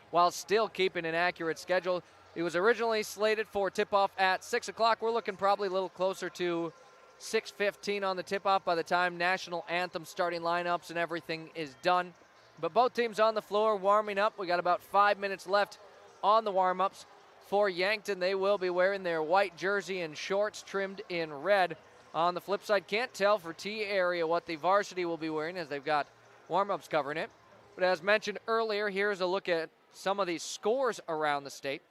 while still keeping an accurate schedule. It was originally slated for tip-off at 6 o'clock. We're looking probably a little closer to 6:15 on the tip-off by the time national anthem starting lineups and everything is done. But both teams on the floor warming up. We got about 5 minutes left on the warm-ups. For Yankton, they will be wearing their white jersey and shorts trimmed in red. On the flip side, can't tell for T area what the varsity will be wearing, as they've got warm-ups covering it. But as mentioned earlier, here's a look at some of these scores around the state.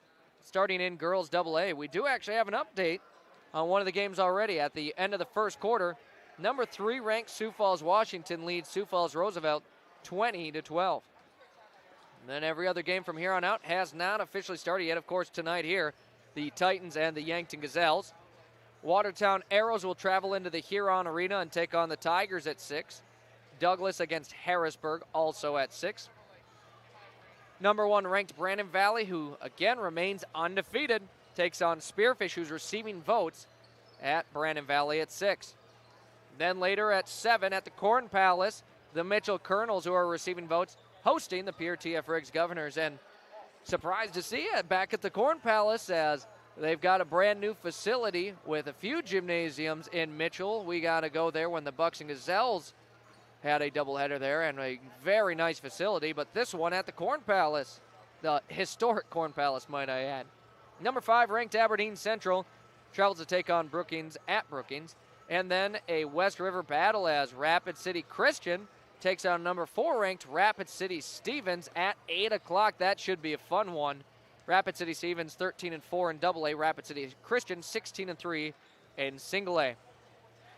Starting in girls AA, we do actually have an update on one of the games already. At the end of the first quarter, number 3 ranked Sioux Falls, Washington leads Sioux Falls Roosevelt 20-12. And then every other game from here on out has not officially started yet. Of course, tonight here, the Titans and the Yankton Gazelles. Watertown Arrows will travel into the Huron Arena and take on the Tigers at 6. Douglas against Harrisburg also at 6. Number 1 ranked Brandon Valley, who again remains undefeated, takes on Spearfish, who's receiving votes at Brandon Valley at 6. Then later at 7 at the Corn Palace, the Mitchell Colonels, who are receiving votes, hosting the Pierre T.F. Riggs Governors. And surprised to see it back at the Corn Palace, as they've got a brand new facility with a few gymnasiums in Mitchell. We got to go there when the Bucks and Gazelles had a doubleheader there, and a very nice facility. But this one at the Corn Palace, The historic Corn Palace, might I add. Number 5 ranked Aberdeen Central travels to take on Brookings at Brookings. And then a West River battle as Rapid City Christian takes on number 4 ranked Rapid City Stevens at 8 o'clock. That should be a fun one. Rapid City Stevens 13-4 in AA. Rapid City Christian 16-3 in single A.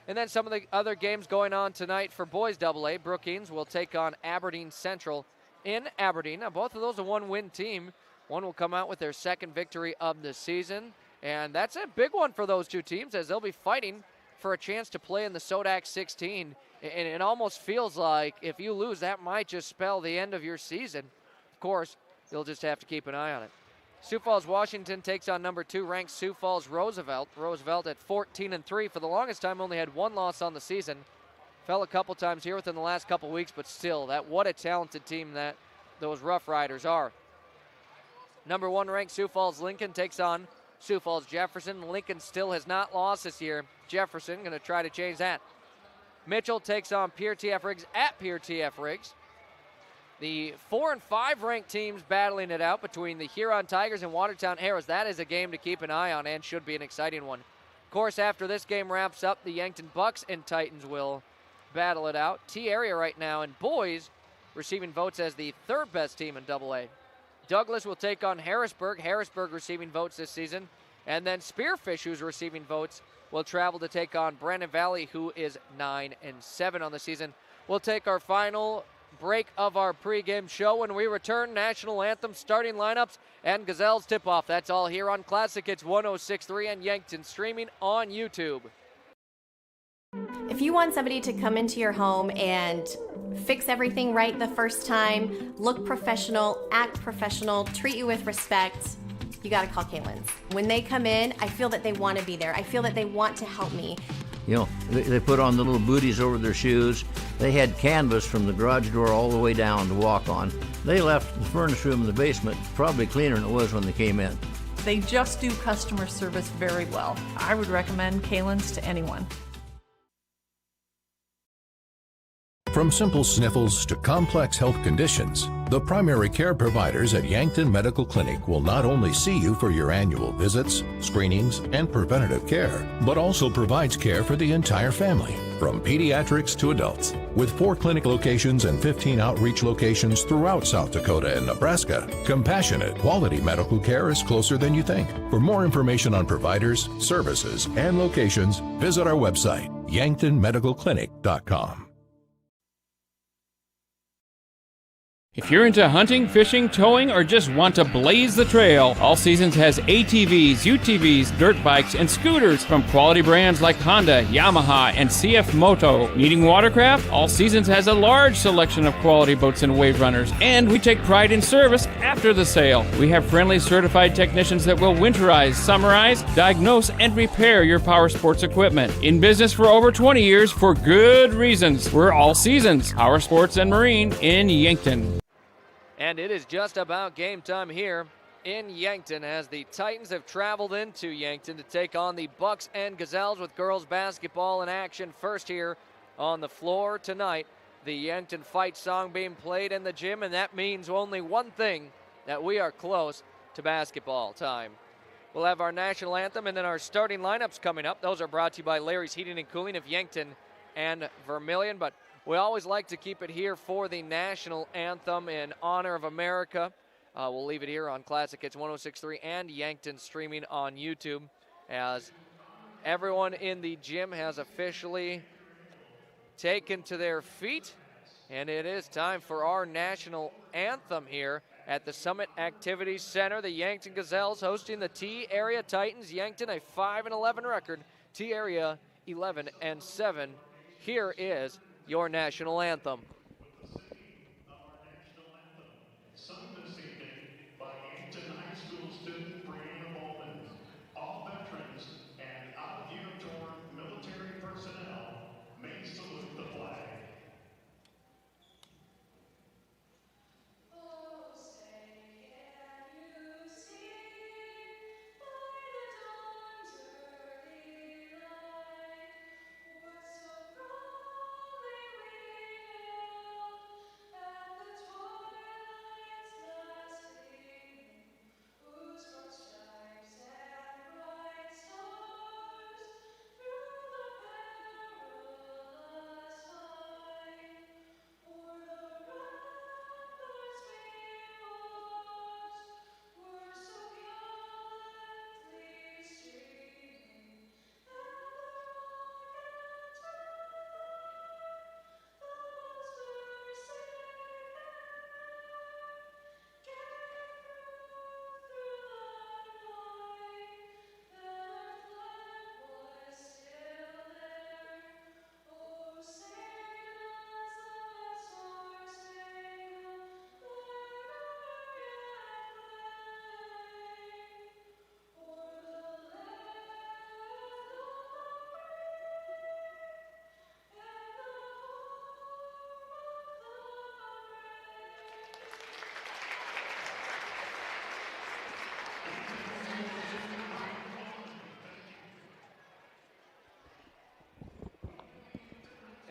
And then some of the other games going on tonight for boys AA. Brookings will take on Aberdeen Central in Aberdeen. Now, both of those are one-win team. One will come out with their second victory of the season. And that's a big one for those two teams as they'll be fighting for a chance to play in the Sodak 16. And it almost feels like if you lose, that might just spell the end of your season. Of course, you'll just have to keep an eye on it. Sioux Falls, Washington takes on number 2 ranked Sioux Falls, Roosevelt. Roosevelt at 14-3. For the longest time, only had one loss on the season. Fell a couple times here within the last couple weeks, but still, what a talented team that those Rough Riders are. Number 1 ranked Sioux Falls, Lincoln takes on Sioux Falls, Jefferson. Lincoln still has not lost this year. Jefferson going to try to change that. Mitchell takes on Pierre TF Riggs at Pierre TF Riggs. The 4 and 5 ranked teams battling it out between the Huron Tigers and Watertown Harrows. That is a game to keep an eye on and should be an exciting one. Of course, after this game wraps up, the Yankton Bucks and Titans will battle it out. T-Area right now in boys receiving votes as the 3rd best team in AA. Douglas will take on Harrisburg. Harrisburg receiving votes this season. And then Spearfish, who's receiving votes, will travel to take on Brandon Valley, who is 9-7 on the season. We'll take our final break of our pregame show. When we return, national anthem, starting lineups, and Gazelles tip-off. That's all here on Classic Hits 106.3 and Yankton, streaming on YouTube. If you want somebody to come into your home and fix everything right the first time, look professional, act professional, treat you with respect, you gotta call Kaylin's. When they come in, I feel that they want to be there. I feel that they want to help me. You know, they put on the little booties over their shoes. They had canvas from the garage door all the way down to walk on. They left the furnace room in the basement probably cleaner than it was when they came in. They just do customer service very well. I would recommend Kaylin's to anyone. From simple sniffles to complex health conditions, the primary care providers at Yankton Medical Clinic will not only see you for your annual visits, screenings, and preventative care, but also provides care for the entire family, from pediatrics to adults. With 4 clinic locations and 15 outreach locations throughout South Dakota and Nebraska, compassionate, quality medical care is closer than you think. For more information on providers, services, and locations, visit our website, yanktonmedicalclinic.com. If you're into hunting, fishing, towing, or just want to blaze the trail, All Seasons has ATVs, UTVs, dirt bikes, and scooters from quality brands like Honda, Yamaha, and CF Moto. Needing watercraft? All Seasons has a large selection of quality boats and wave runners, and we take pride in service after the sale. We have friendly certified technicians that will winterize, summarize, diagnose, and repair your power sports equipment. In business for over 20 years for good reasons. We're All Seasons, Power Sports and Marine in Yankton. And it is just about game time here in Yankton as the Titans have traveled into Yankton to take on the Bucks and Gazelles with girls basketball in action first here on the floor tonight. The Yankton fight song being played in the gym, and that means only one thing, that we are close to basketball time. We'll have our national anthem and then our starting lineups coming up. Those are brought to you by Larry's Heating and Cooling of Yankton and Vermilion, but we always like to keep it here for the national anthem in honor of America. We'll leave it here on Classic Hits 106.3 and Yankton, streaming on YouTube, as everyone in the gym has officially taken to their feet. And it is time for our national anthem here at the Summit Activities Center. The Yankton Gazelles hosting the T-Area Titans. Yankton a 5-11 record. T-Area 11-7. Here is your national anthem. Sung this evening by Yankton High School student Brianna Bowman. All veterans and out-of-uniform military personnel may salute the flag.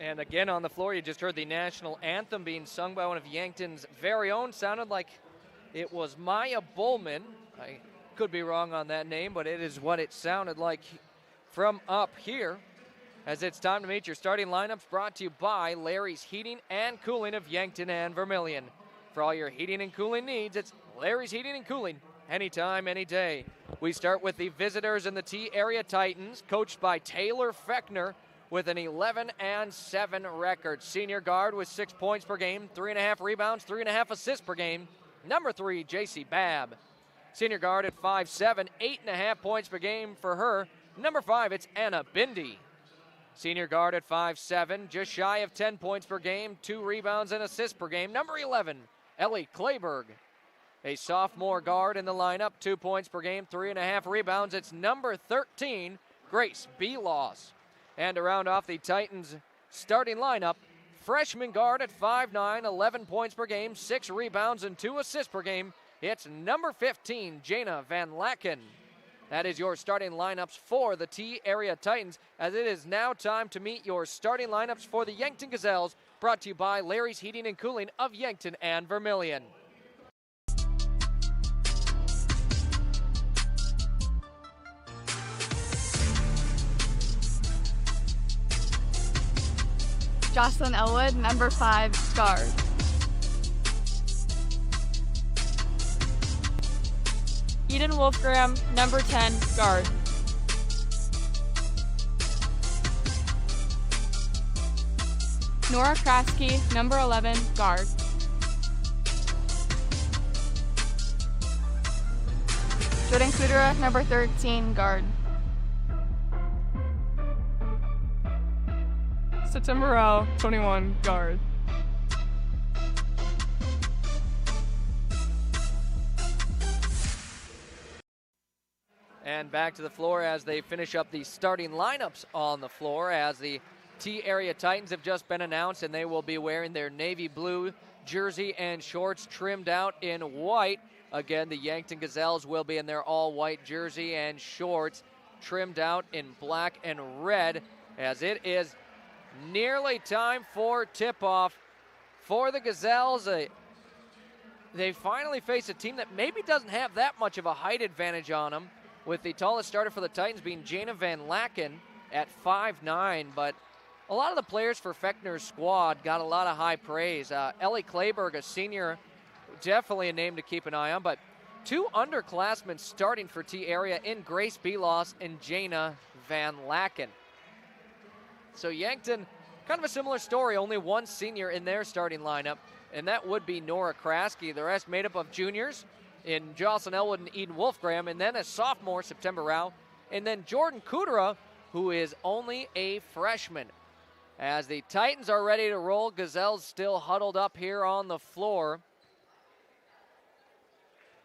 And again on the floor, you just heard the national anthem being sung by one of Yankton's very own. Sounded like it was Maya Bullman. I could be wrong on that name, but it is what it sounded like from up here. As it's time to meet your starting lineups, brought to you by Larry's Heating and Cooling of Yankton and Vermilion. For all your heating and cooling needs, it's Larry's Heating and Cooling, anytime, any day. We start with the visitors in the T-Area Titans, coached by Taylor Fechner, with an 11-7 record. Senior guard with 6 points per game, 3.5 rebounds, 3.5 assists per game. Number 3, J.C. Babb. Senior guard at 5'7", 8.5 points per game for her. Number 5, it's Anna Bindi. Senior guard at 5'7", just shy of 10 points per game, 2 rebounds and assists per game. Number 11, Ellie Kleberg. A sophomore guard in the lineup, 2 points per game, 3.5 rebounds. It's number 13, Grace Belos. And to round off the Titans' starting lineup, freshman guard at 5'9", 11 points per game, 6 rebounds and 2 assists per game. It's number 15, Jana Van Laken. That is your starting lineups for the T-Area Titans, as it is now time to meet your starting lineups for the Yankton Gazelles, brought to you by Larry's Heating and Cooling of Yankton and Vermilion. Jocelyn Elwood, number 5, guard. Eden Wolfgram, number 10, guard. Nora Krasky, number 11, guard. Jordan Kudera, number 13, guard. September Rao, 21, guard. And back to the floor as they finish up the starting lineups on the floor, as the T-Area Titans have just been announced, and they will be wearing their navy blue jersey and shorts trimmed out in white. Again, the Yankton Gazelles will be in their all-white jersey and shorts trimmed out in black and red, as it is nearly time for tip-off for the Gazelles. They finally face a team that maybe doesn't have that much of a height advantage on them, with the tallest starter for the Titans being Jana Van Laken at 5'9", but a lot of the players for Fechner's squad got a lot of high praise. Ellie Kleberg, a senior, definitely a name to keep an eye on, but 2 underclassmen starting for T-Area in Grace Belos and Jana Van Laken. So Yankton, kind of a similar story, only 1 senior in their starting lineup, and that would be Nora Krasky. The rest made up of juniors in Jocelyn Elwood and Eden Wolfgram, and then a sophomore, September Rao, and then Jordan Kudera, who is only a freshman. As the Titans are ready to roll, Gazelles still huddled up here on the floor.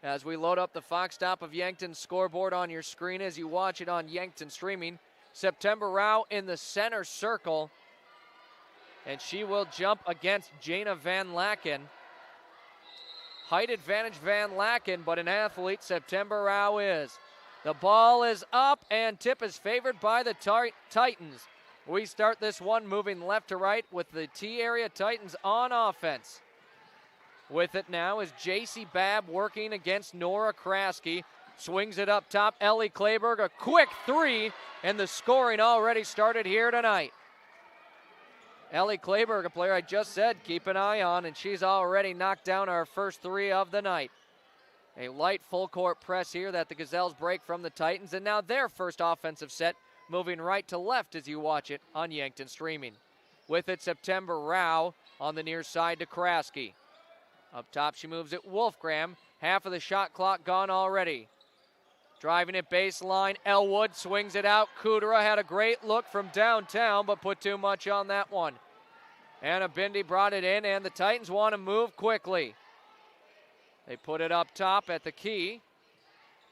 As we load up the Fox Stop of Yankton scoreboard on your screen as you watch it on Yankton streaming, September Rao in the center circle, and she will jump against Jana Van Laken. Height advantage Van Laken, but an athlete September Rao is. The ball is up, and tip is favored by the Titans. We start this one moving left to right with the T-Area Titans on offense. With it now is J.C. Babb working against Nora Krasky. Swings it up top, Ellie Kleberg, a quick 3, and the scoring already started here tonight. Ellie Kleberg, a player I just said keep an eye on, and she's already knocked down our first 3 of the night. A light full court press here that the Gazelles break from the Titans, and now their first offensive set, moving right to left as you watch it on Yankton streaming. With it, September Rao on the near side to Krasky. Up top, she moves it Wolfgram. Half of the shot clock gone already. Driving it baseline, Elwood swings it out. Kudera had a great look from downtown, but put too much on that one. Anna Bindi brought it in, and the Titans want to move quickly. They put it up top at the key.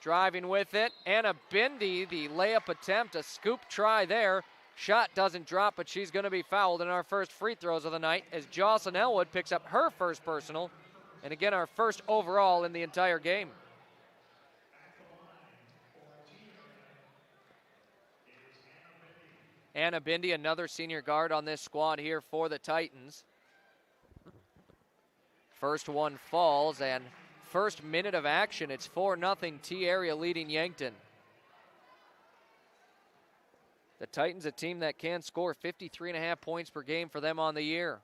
Driving with it, Anna Bindi, the layup attempt, a scoop try there. Shot doesn't drop, but she's going to be fouled in our first free throws of the night as Jocelyn Elwood picks up her first personal, and again, our first overall in the entire game. Anna Bindi, another senior guard on this squad here for the Titans. First one falls, and first minute of action, it's 4-0 T-Area leading Yankton. The Titans, a team that can score 53.5 points per game for them on the year.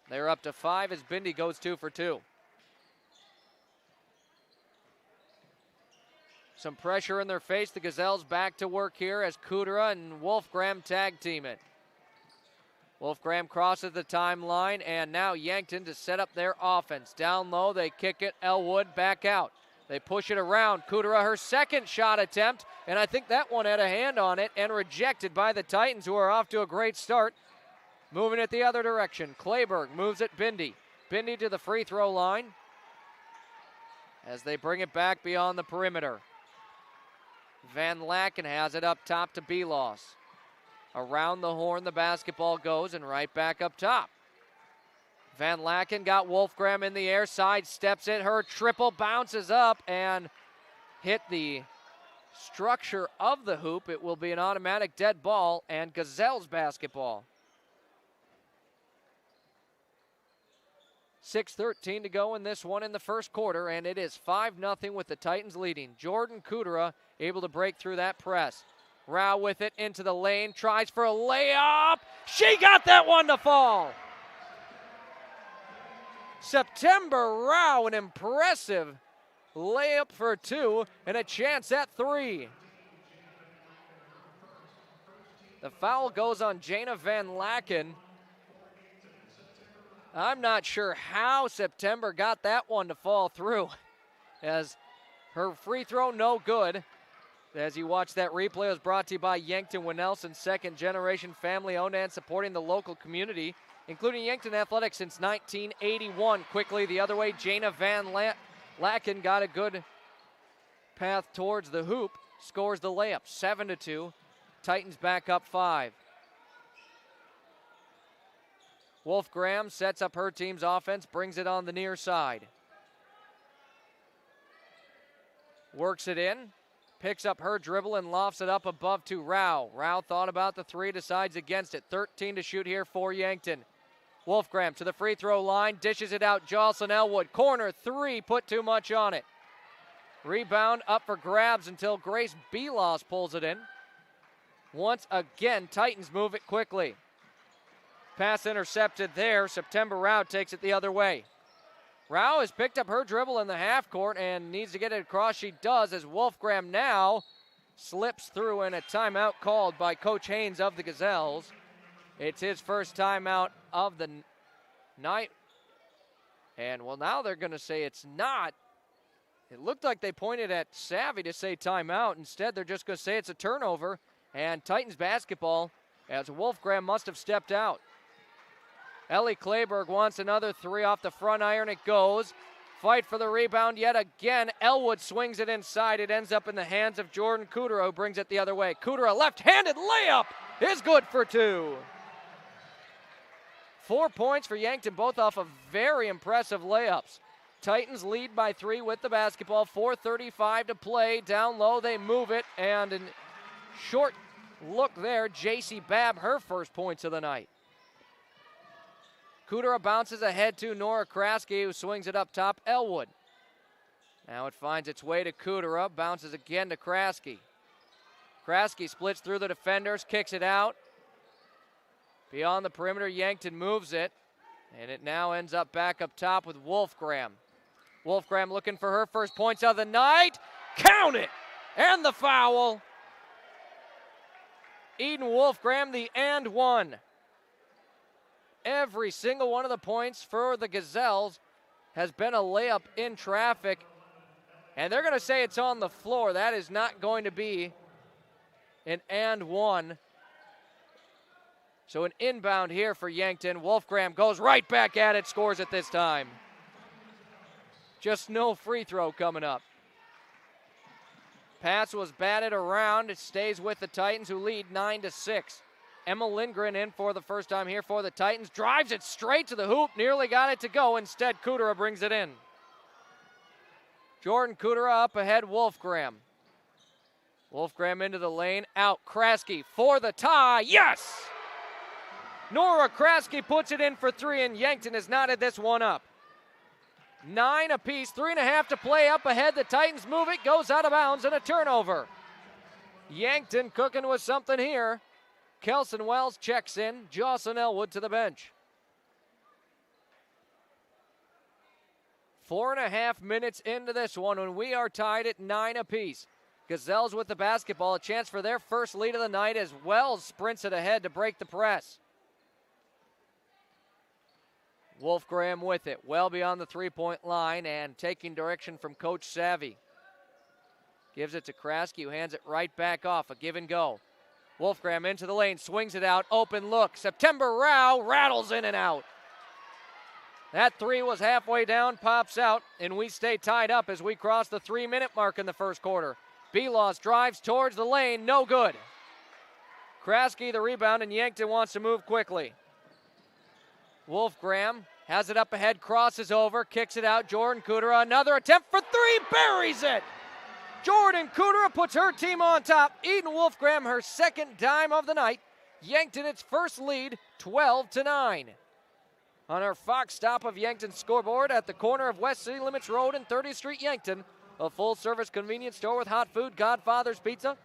They're up to 5 as Bindi goes 2 for 2. Some pressure in their face. The Gazelles back to work here as Kudera and Wolfgram tag team it. Wolfgram crosses the timeline, and now Yankton to set up their offense. Down low, they kick it. Elwood back out. They push it around. Kudera, her second shot attempt, and I think that one had a hand on it and rejected by the Titans, who are off to a great start. Moving it the other direction. Clayberg moves it Bindi. Bindi to the free throw line as they bring it back beyond the perimeter. Van Laken has it up top to Belos. Around the horn the basketball goes and right back up top. Van Laken got Wolfgram in the air, sidesteps it. Her triple bounces up and hit the structure of the hoop. It will be an automatic dead ball and Gazelles basketball. 6:13 to go in this one in the first quarter, and it is 5-0 with the Titans leading. Jordan Kudera able to break through that press. Rao with it into the lane, tries for a layup. She got that one to fall. September Rao, an impressive layup for 2 and a chance at 3. The foul goes on Jana Van Laken. I'm not sure how September got that one to fall through, as her free throw no good. As you watch that replay, it was brought to you by Yankton Winnelson, second generation family owned and supporting the local community, including Yankton Athletics since 1981. Quickly the other way, Jana Van Laken got a good path towards the hoop, scores the layup, 7-2. Titans back up 5. Wolfgram sets up her team's offense, brings it on the near side. Works it in, picks up her dribble and lofts it up above to Rao. Rao thought about the 3, decides against it. 13 to shoot here for Yankton. Wolfgram to the free throw line, dishes it out. Jocelyn Elwood, corner 3, put too much on it. Rebound up for grabs until Grace Belos pulls it in. Once again, Titans move it quickly. Pass intercepted there. September Rao takes it the other way. Rao has picked up her dribble in the half court and needs to get it across. She does, as Wolfgram now slips through, and a timeout called by Coach Haynes of the Gazelles. It's his first timeout of the night. And well, now they're going to say it's not. It looked like they pointed at Savvy to say timeout. Instead, they're just going to say it's a turnover. And Titans basketball, as Wolfgram must have stepped out. Ellie Clayberg wants another 3 off the front iron. It goes. Fight for the rebound yet again. Elwood swings it inside. It ends up in the hands of Jordan Kudera, who brings it the other way. Kudera, left-handed layup is good for 2. 4 points for Yankton, both off of very impressive layups. Titans lead by 3 with the basketball. 4:35 to play. Down low, they move it, and a short look there. J.C. Babb, her first points of the night. Kudera bounces ahead to Nora Kraske, who swings it up top. Elwood. Now it finds its way to Kudera, bounces again to Kraske. Kraske splits through the defenders, kicks it out. Beyond the perimeter, Yankton moves it, and it now ends up back up top with Wolfgram. Wolfgram looking for her first points of the night. Count it! And the foul. Eden Wolfgram, the and 1. Every single one of the points for the Gazelles has been a layup in traffic. And they're going to say it's on the floor. That is not going to be an and 1. So an inbound here for Yankton. Wolfgram goes right back at it, scores it this time. Just no free throw coming up. Pass was batted around. It stays with the Titans, who lead 9-6. Emma Lindgren in for the first time here for the Titans. Drives it straight to the hoop. Nearly got it to go. Instead, Kudera brings it in. Jordan Kudera up ahead, Wolfgram. Wolfgram into the lane, out. Kraske for the tie. Yes! Nora Kraske puts it in for 3, and Yankton has knotted this one up. 9 apiece, 3.5 to play up ahead. The Titans move it, goes out of bounds, and a turnover. Yankton cooking with something here. Kelson Wells checks in. Jocelyn Elwood to the bench. 4.5 minutes into this one when we are tied at 9 apiece. Gazelles with the basketball, a chance for their first lead of the night as Wells sprints it ahead to break the press. Wolfgram with it, well beyond the three-point line and taking direction from Coach Savvy. Gives it to Kraske, who hands it right back off, a give and go. Wolfgram into the lane, swings it out, open look. September Rao rattles in and out. That 3 was halfway down, pops out, and we stay tied up as we cross the 3-minute mark in the first quarter. Belos drives towards the lane, no good. Kraske the rebound, and Yankton wants to move quickly. Wolfgram has it up ahead, crosses over, kicks it out. Jordan Kudera, another attempt for 3, buries it! Jordan Kudera puts her team on top. Eden Wolfgram, her second dime of the night. Yankton its first lead, 12-9. On our Fox stop of Yankton scoreboard at the corner of West City Limits Road and 30th Street, Yankton, a full-service convenience store with hot food, Godfather's Pizza,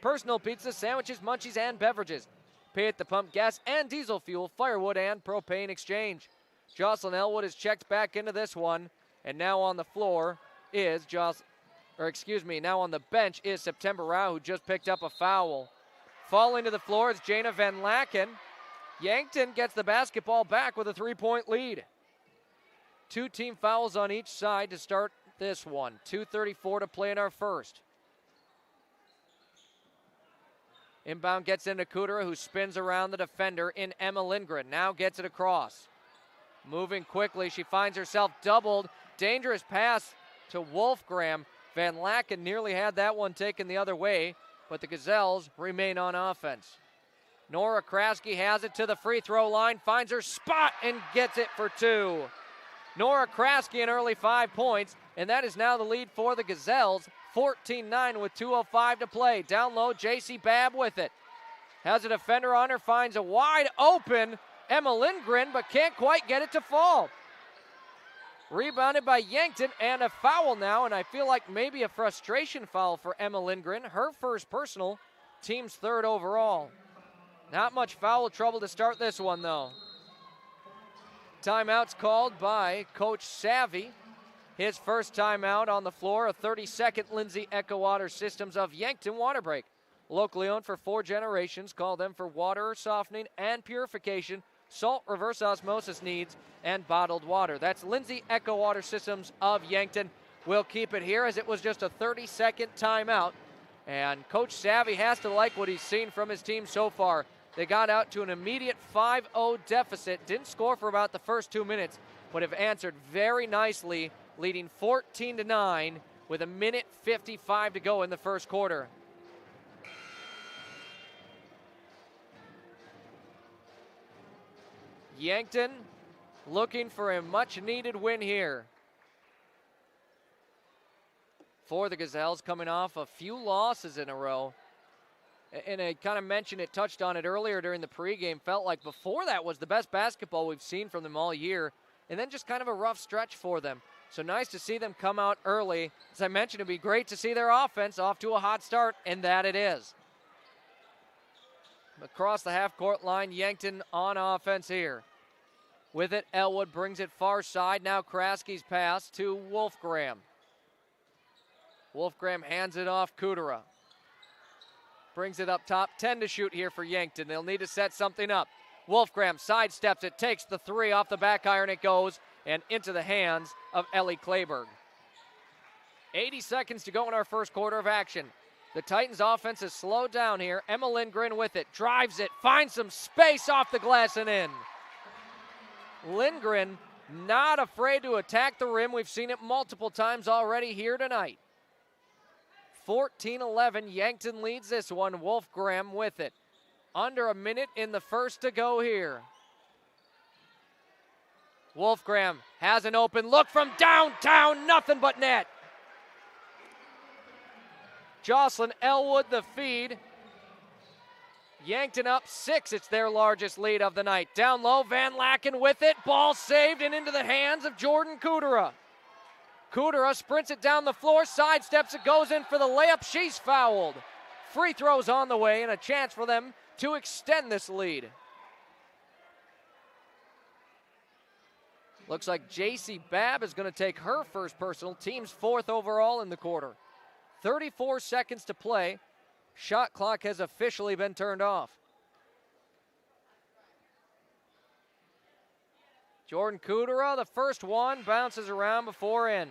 personal pizza, sandwiches, munchies, and beverages. Pay at the pump, gas and diesel fuel, firewood, and propane exchange. Jocelyn Elwood is checked back into this one, and now on the floor is now on the bench is September Rao, who just picked up a foul. Falling to the floor is Jana Van Laken. Yankton gets the basketball back with a 3-point lead. 2 team fouls on each side to start this one. 2:34 to play in our first. Inbound gets into Kudera, who spins around the defender in Emma Lindgren. Now gets it across. Moving quickly, she finds herself doubled. Dangerous pass to Wolfgram. Van Laken nearly had that one taken the other way, but the Gazelles remain on offense. Nora Kraske has it to the free throw line, finds her spot and gets it for 2. Nora Kraske an early 5 points, and that is now the lead for the Gazelles. 14-9 with 2:05 to play. Down low, J.C. Babb with it. Has a defender on her, finds a wide open Emma Lindgren, but can't quite get it to fall. Rebounded by Yankton, and a foul now, and I feel like maybe a frustration foul for Emma Lindgren. Her first personal, team's 3rd overall. Not much foul trouble to start this one, though. Timeout's called by Coach Savvy. His first timeout on the floor, a 30-second Lindsay Echo Water Systems of Yankton water break. Locally owned for 4 generations, call them for water softening and purification, salt reverse osmosis needs, and bottled water. That's Lindsay Echo Water Systems of Yankton. We'll keep it here as it was just a 30-second timeout. And Coach Savvy has to like what he's seen from his team so far. They got out to an immediate 5-0 deficit, didn't score for about the first 2 minutes, but have answered very nicely, leading 14-9 with 1:55 to go in the first quarter. Yankton looking for a much-needed win here. For the Gazelles, coming off a few losses in a row. And I kind of mentioned it, touched on it earlier during the pregame. Felt like before that was the best basketball we've seen from them all year. And then just kind of a rough stretch for them. So nice to see them come out early. As I mentioned, it'd be great to see their offense off to a hot start, and that it is. Across the half-court line, Yankton on offense here. With it, Elwood brings it far side. Now Kraske's pass to Wolfgram. Wolfgram hands it off Kudera. Brings it up top. 10 to shoot here for Yankton. They'll need to set something up. Wolfgram sidesteps it, takes the 3 off the back iron. It goes and into the hands of Ellie Clayberg. 80 seconds to go in our first quarter of action. The Titans offense is slowed down here. Emma Lindgren with it, drives it, finds some space off the glass and in. Lindgren not afraid to attack the rim. We've seen it multiple times already here tonight. 14-11, Yankton leads this one. Wolfgram with it. Under a minute in the first to go here. Wolfgram has an open look from downtown, nothing but net. Jocelyn Elwood the feed. Yankton up 6. It's their largest lead of the night. Down low, Van Laken with it. Ball saved and into the hands of Jordan Kudera. Kudera sprints it down the floor, sidesteps it, goes in for the layup. She's fouled. Free throws on the way and a chance for them to extend this lead. Looks like J.C. Babb is going to take her first personal, team's 4th overall in the quarter. 34 seconds to play. Shot clock has officially been turned off. Jordan Kudera, the first one, bounces around before in.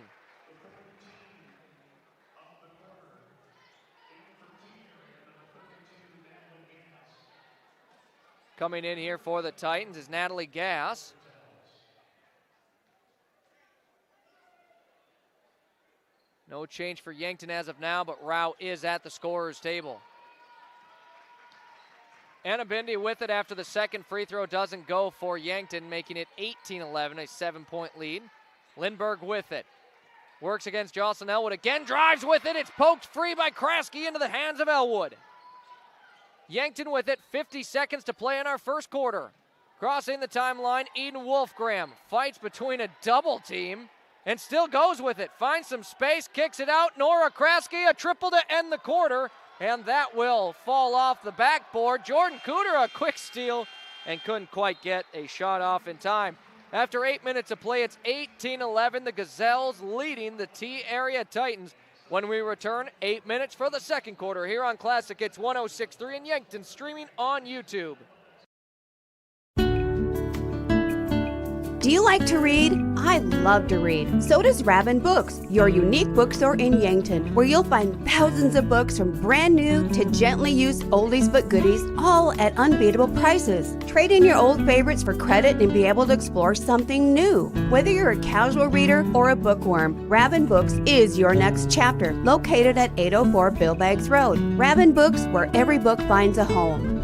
Coming in here for the Titans is Natalie Gass. No change for Yankton as of now, but Rao is at the scorer's table. Anna Bindi with it after the second free throw doesn't go for Yankton, making it 18-11, a 7-point lead. Lindbergh with it. Works against Jocelyn Elwood again, drives with it. It's poked free by Kraske into the hands of Elwood. Yankton with it, 50 seconds to play in our first quarter. Crossing the timeline, Eden Wolfgram fights between a double team and still goes with it. Finds some space, kicks it out. Nora Kraske, a triple to end the quarter, and that will fall off the backboard. Jordan Kudera, a quick steal, and couldn't quite get a shot off in time. After 8 minutes of play, it's 18-11. The Gazelles leading the T-Area Titans. When we return, 8 minutes for the second quarter here on Classic. It's 106.3 in Yankton, streaming on YouTube. Do you like to read? I love to read. So does Raven Books, your unique bookstore in Yankton, where you'll find thousands of books from brand new to gently used oldies but goodies, all at unbeatable prices. Trade in your old favorites for credit and be able to explore something new. Whether you're a casual reader or a bookworm, Raven Books is your next chapter, located at 804 Bill Baggs Road. Raven Books, where every book finds a home.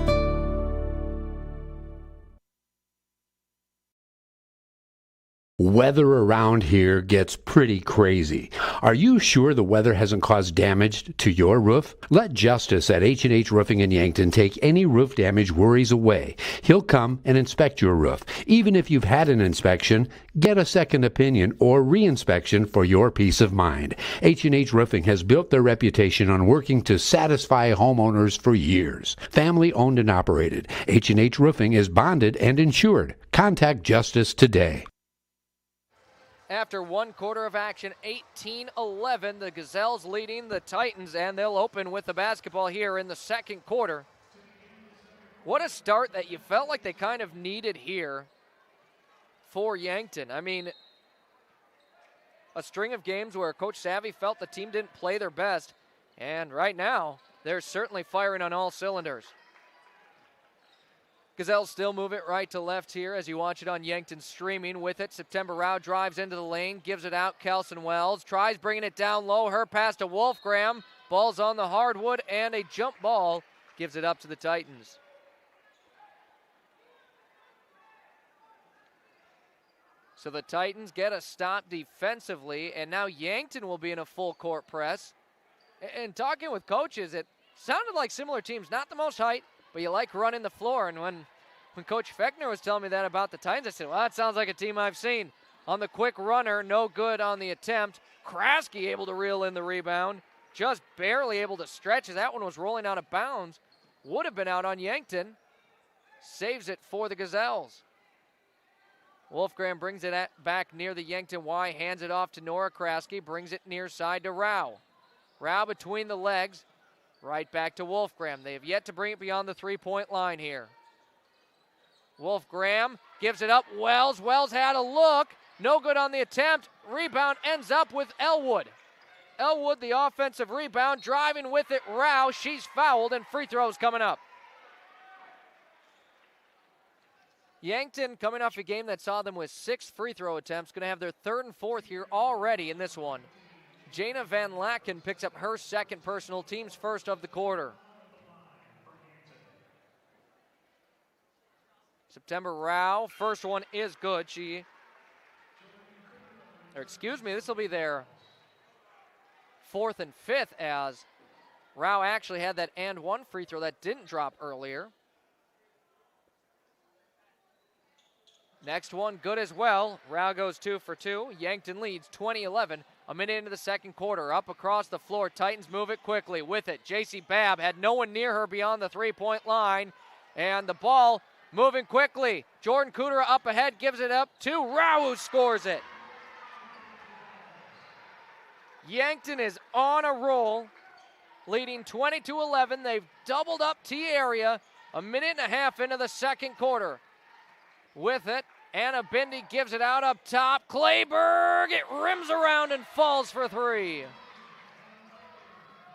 Weather around here gets pretty crazy. Are you sure the weather hasn't caused damage to your roof? Let Justice at H&H Roofing in Yankton take any roof damage worries away. He'll come and inspect your roof. Even if you've had an inspection, get a second opinion or re-inspection for your peace of mind. H&H Roofing has built their reputation on working to satisfy homeowners for years. Family owned and operated. H&H Roofing is bonded and insured. Contact Justice today. After one quarter of action, 18-11, the Gazelles leading the Titans, and they'll open with the basketball here in the second quarter. What a start that you felt like they kind of needed here for Yankton. I mean, a string of games where Coach Savvy felt the team didn't play their best, and right now, they're certainly firing on all cylinders. Gazelles still move it right to left here as you watch it on Yankton streaming. With it, September Rao drives into the lane, gives it out. Kelson Wells tries bringing it down low. Her pass to Wolfgram. Ball's on the hardwood, and a jump ball gives it up to the Titans. So the Titans get a stop defensively, and now Yankton will be in a full court press. And talking with coaches, it sounded like similar teams, not the most height, but you like running the floor. And when Coach Fechner was telling me that about the Titans, I said, well, that sounds like a team I've seen. On the quick runner, no good on the attempt. Kraske able to reel in the rebound. Just barely able to stretch as that one was rolling out of bounds. Would have been out on Yankton. Saves it for the Gazelles. Wolfgram brings it back near the Yankton Y, hands it off to Nora Kraske, brings it near side to Rao. Rao between the legs. Right back to Wolfgram. They have yet to bring it beyond the three-point line here. Wolfgram gives it up. Wells had a look. No good on the attempt. Rebound ends up with Elwood. Elwood, the offensive rebound, driving with it. Rao, she's fouled, and free throws coming up. Yankton coming off a game that saw them with 6 free throw attempts. Going to have their third and fourth here already in this one. Jana Van Laken picks up her second personal, team's first of the quarter. September Rao, first one is good. This will be their fourth and fifth as Rao actually had that and one free throw that didn't drop earlier. Next one good as well. Rao goes 2 for 2. Yankton leads 20-11. A minute into the second quarter. Up across the floor. Titans move it quickly. With it, J.C. Babb had no one near her beyond the three-point line. And the ball moving quickly. Jordan Kudera up ahead, gives it up to Rao, who scores it. Yankton is on a roll, leading 20-11. They've doubled up T area a minute and a half into the second quarter. With it, Anna Bindi gives it out up top. Clayberg, it rims around and falls for 3.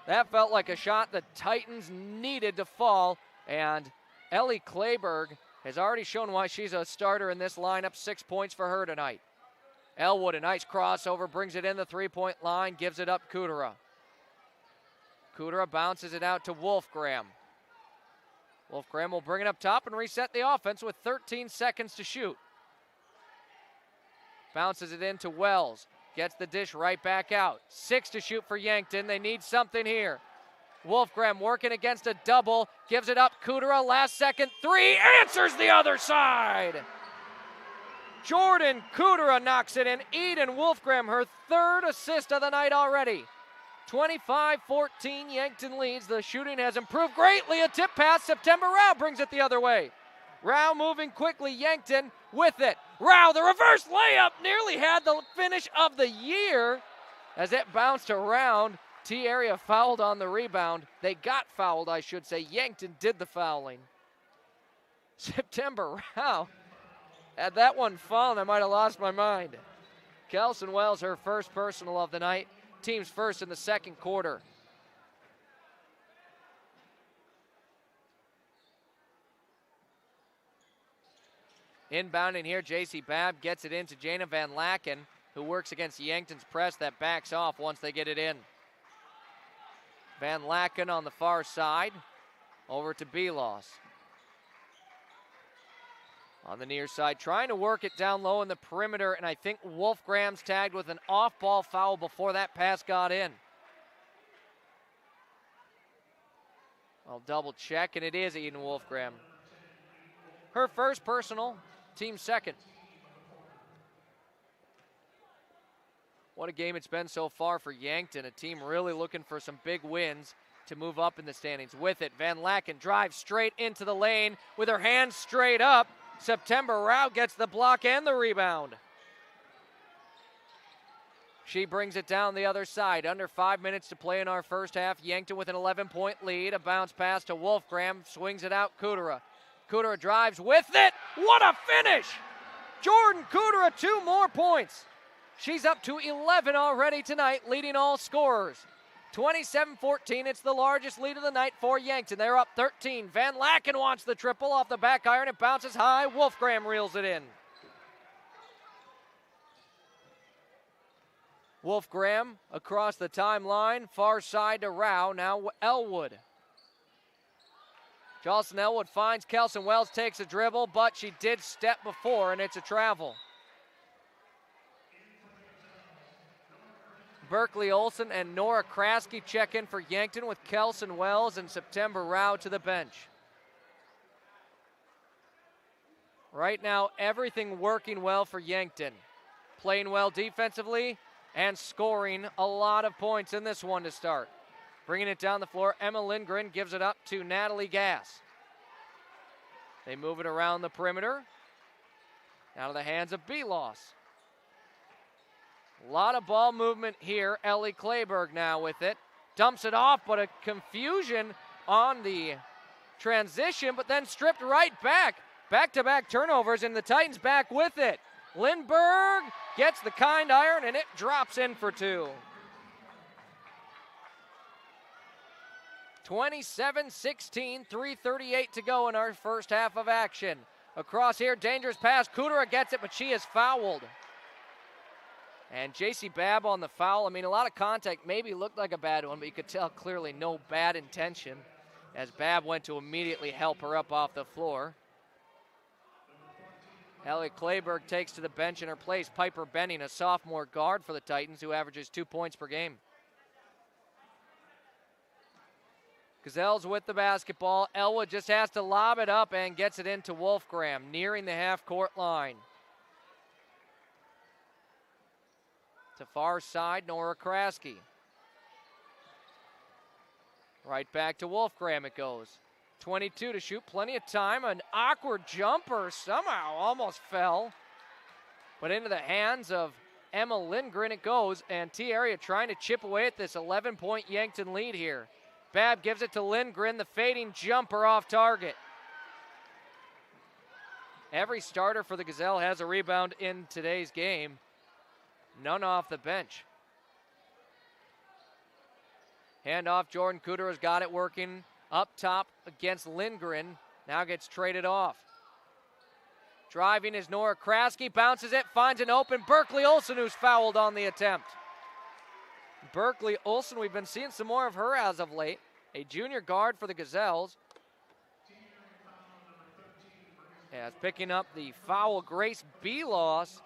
That felt like a shot the Titans needed to fall, and Ellie Clayberg has already shown why she's a starter in this lineup. 6 points for her tonight. Elwood, a nice crossover, brings it in the three-point line, gives it up Kudera. Kudera bounces it out to Wolfgram. Wolfgram will bring it up top and reset the offense with 13 seconds to shoot. Bounces it into Wells. Gets the dish right back out. 6 to shoot for Yankton. They need something here. Wolfgram working against a double. Gives it up. Kudera, last second 3. Answers the other side. Jordan Kudera knocks it in. Eden Wolfgram, her 3rd assist of the night already. 25-14, Yankton leads. The shooting has improved greatly. A tip pass. September Rao brings it the other way. Rao moving quickly. Yankton with it. Rao, the reverse layup, nearly had the finish of the year as it bounced around. T area fouled on the rebound. They got fouled, I should say. Yankton did the fouling. September Rao. Had that one fallen, I might have lost my mind. Kelson Wells, her first personal of the night. Team's first in the second quarter. Inbounding here, J.C. Babb gets it into Jana Van Laken, who works against Yankton's press that backs off once they get it in. Van Laken on the far side, over to Belos. On the near side, trying to work it down low in the perimeter, and I think Wolfgram's tagged with an off-ball foul before that pass got in. I'll double check, and it is Eden Wolfgram. Her first personal, team second. What a game it's been so far for Yankton, a team really looking for some big wins to move up in the standings. With it, Van Laken drives straight into the lane with her hands straight up. September Rao gets the block and the rebound. She brings it down the other side. Under 5 minutes to play in our first half. Yankton with an 11-point lead. A bounce pass to Wolfgram. Swings it out, Kudera. Kudera drives with it. What a finish! Jordan Kudera, 2 more points. She's up to 11 already tonight, leading all scorers. 27-14, it's the largest lead of the night for Yankton. They're up 13. Van Laken wants the triple off the back iron. It bounces high. Wolfgram reels it in. Wolfgram across the timeline, far side to Rao. Now Elwood. Jocelyn Elwood finds Kelson Wells, takes a dribble, but she did step before, and it's a travel. Berkeley Olson and Nora Kraske check in for Yankton with Kelson Wells and September Rao to the bench. Right now, everything working well for Yankton. Playing well defensively and scoring a lot of points in this one to start. Bringing it down the floor, Emma Lindgren gives it up to Natalie Gass. They move it around the perimeter. Out of the hands of Belos. A lot of ball movement here. Ellie Clayberg now with it. Dumps it off, but a confusion on the transition, but then stripped right back. Back-to-back turnovers, and the Titans back with it. Lindberg gets the kind iron, and it drops in for 2. 27-16, 3:38 to go in our first half of action. Across here, dangerous pass. Kudera gets it, but she is fouled. And J.C. Babb on the foul. I mean, a lot of contact, maybe looked like a bad one, but you could tell clearly no bad intention as Babb went to immediately help her up off the floor. Ellie Clayberg takes to the bench in her place. Piper Benning, a sophomore guard for the Titans who averages 2 points per game. Gazelles with the basketball. Elwood just has to lob it up and gets it into Wolfgram, nearing the half-court line. To far side, Nora Kraske. Right back to Wolfgram it goes. 22 to shoot, plenty of time. An awkward jumper somehow almost fell. But into the hands of Emma Lindgren it goes, and T-Area trying to chip away at this 11-point Yankton lead here. Babb gives it to Lindgren, the fading jumper off target. Every starter for the Gazelle has a rebound in today's game. None off the bench. Handoff, Jordan Cooter has got it working up top against Lindgren. Now gets traded off. Driving is Nora Kraske, bounces it, finds an open Berkeley Olsen, who's fouled on the attempt. Berkeley Olsen, we've been seeing some more of her as of late. A junior guard for the Gazelles. As picking up the foul, Grace Belos.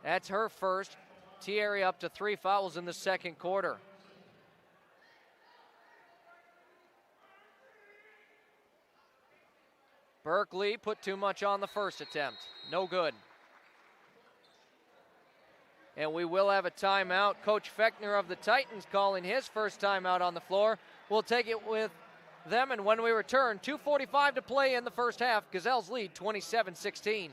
That's her first. T-Area up to 3 fouls in the second quarter. Berkeley put too much on the first attempt. No good. And we will have a timeout. Coach Fechner of the Titans calling his first timeout on the floor. We'll take it with them, and when we return, 2:45 to play in the first half. Gazelles lead 27-16.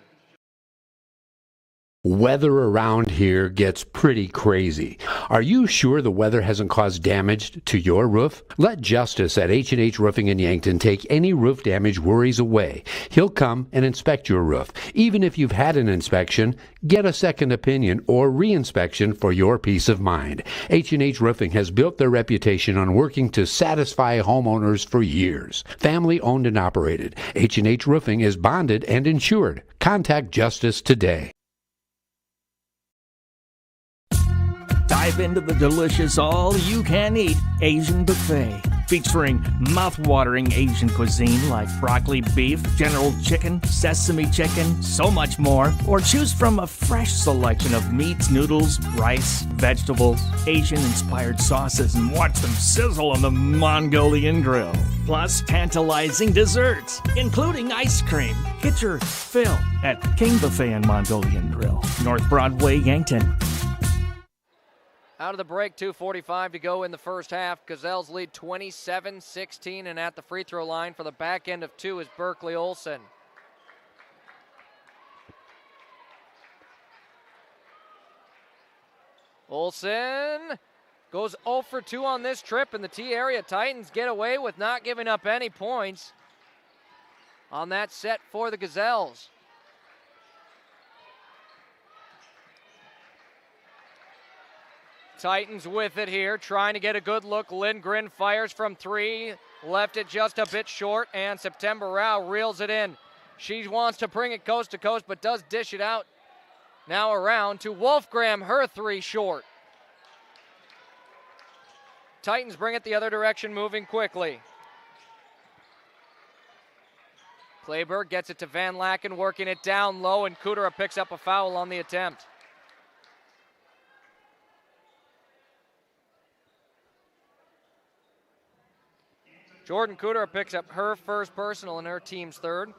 Weather around here gets pretty crazy. Are you sure the weather hasn't caused damage to your roof? Let Justice at H&H Roofing in Yankton take any roof damage worries away. He'll come and inspect your roof. Even if you've had an inspection, get a second opinion or re-inspection for your peace of mind. H&H Roofing has built their reputation on working to satisfy homeowners for years. Family owned and operated. H&H Roofing is bonded and insured. Contact Justice today. Dive into the delicious all-you-can-eat Asian buffet, featuring mouth-watering Asian cuisine like broccoli beef, General Chicken, sesame chicken, so much more. Or choose from a fresh selection of meats, noodles, rice, vegetables, Asian-inspired sauces, and watch them sizzle on the Mongolian grill. Plus tantalizing desserts, including ice cream. Get your fill at King Buffet and Mongolian Grill, North Broadway, Yankton. Out of the break, 2:45 to go in the first half. Gazelles lead 27-16, and at the free throw line for the back end of 2 is Berkeley Olsen. Olsen goes 0 for 2 on this trip, and the T-Area Titans get away with not giving up any points on that set for the Gazelles. Titans with it here, trying to get a good look. Lindgren fires from 3, left it just a bit short, and September Rao reels it in. She wants to bring it coast to coast, but does dish it out. Now around to Wolfgram, her 3 short. Titans bring it the other direction, moving quickly. Kleberg gets it to Van Laken, working it down low, and Kudera picks up a foul on the attempt. Jordan Kudera picks up her first personal and her team's third.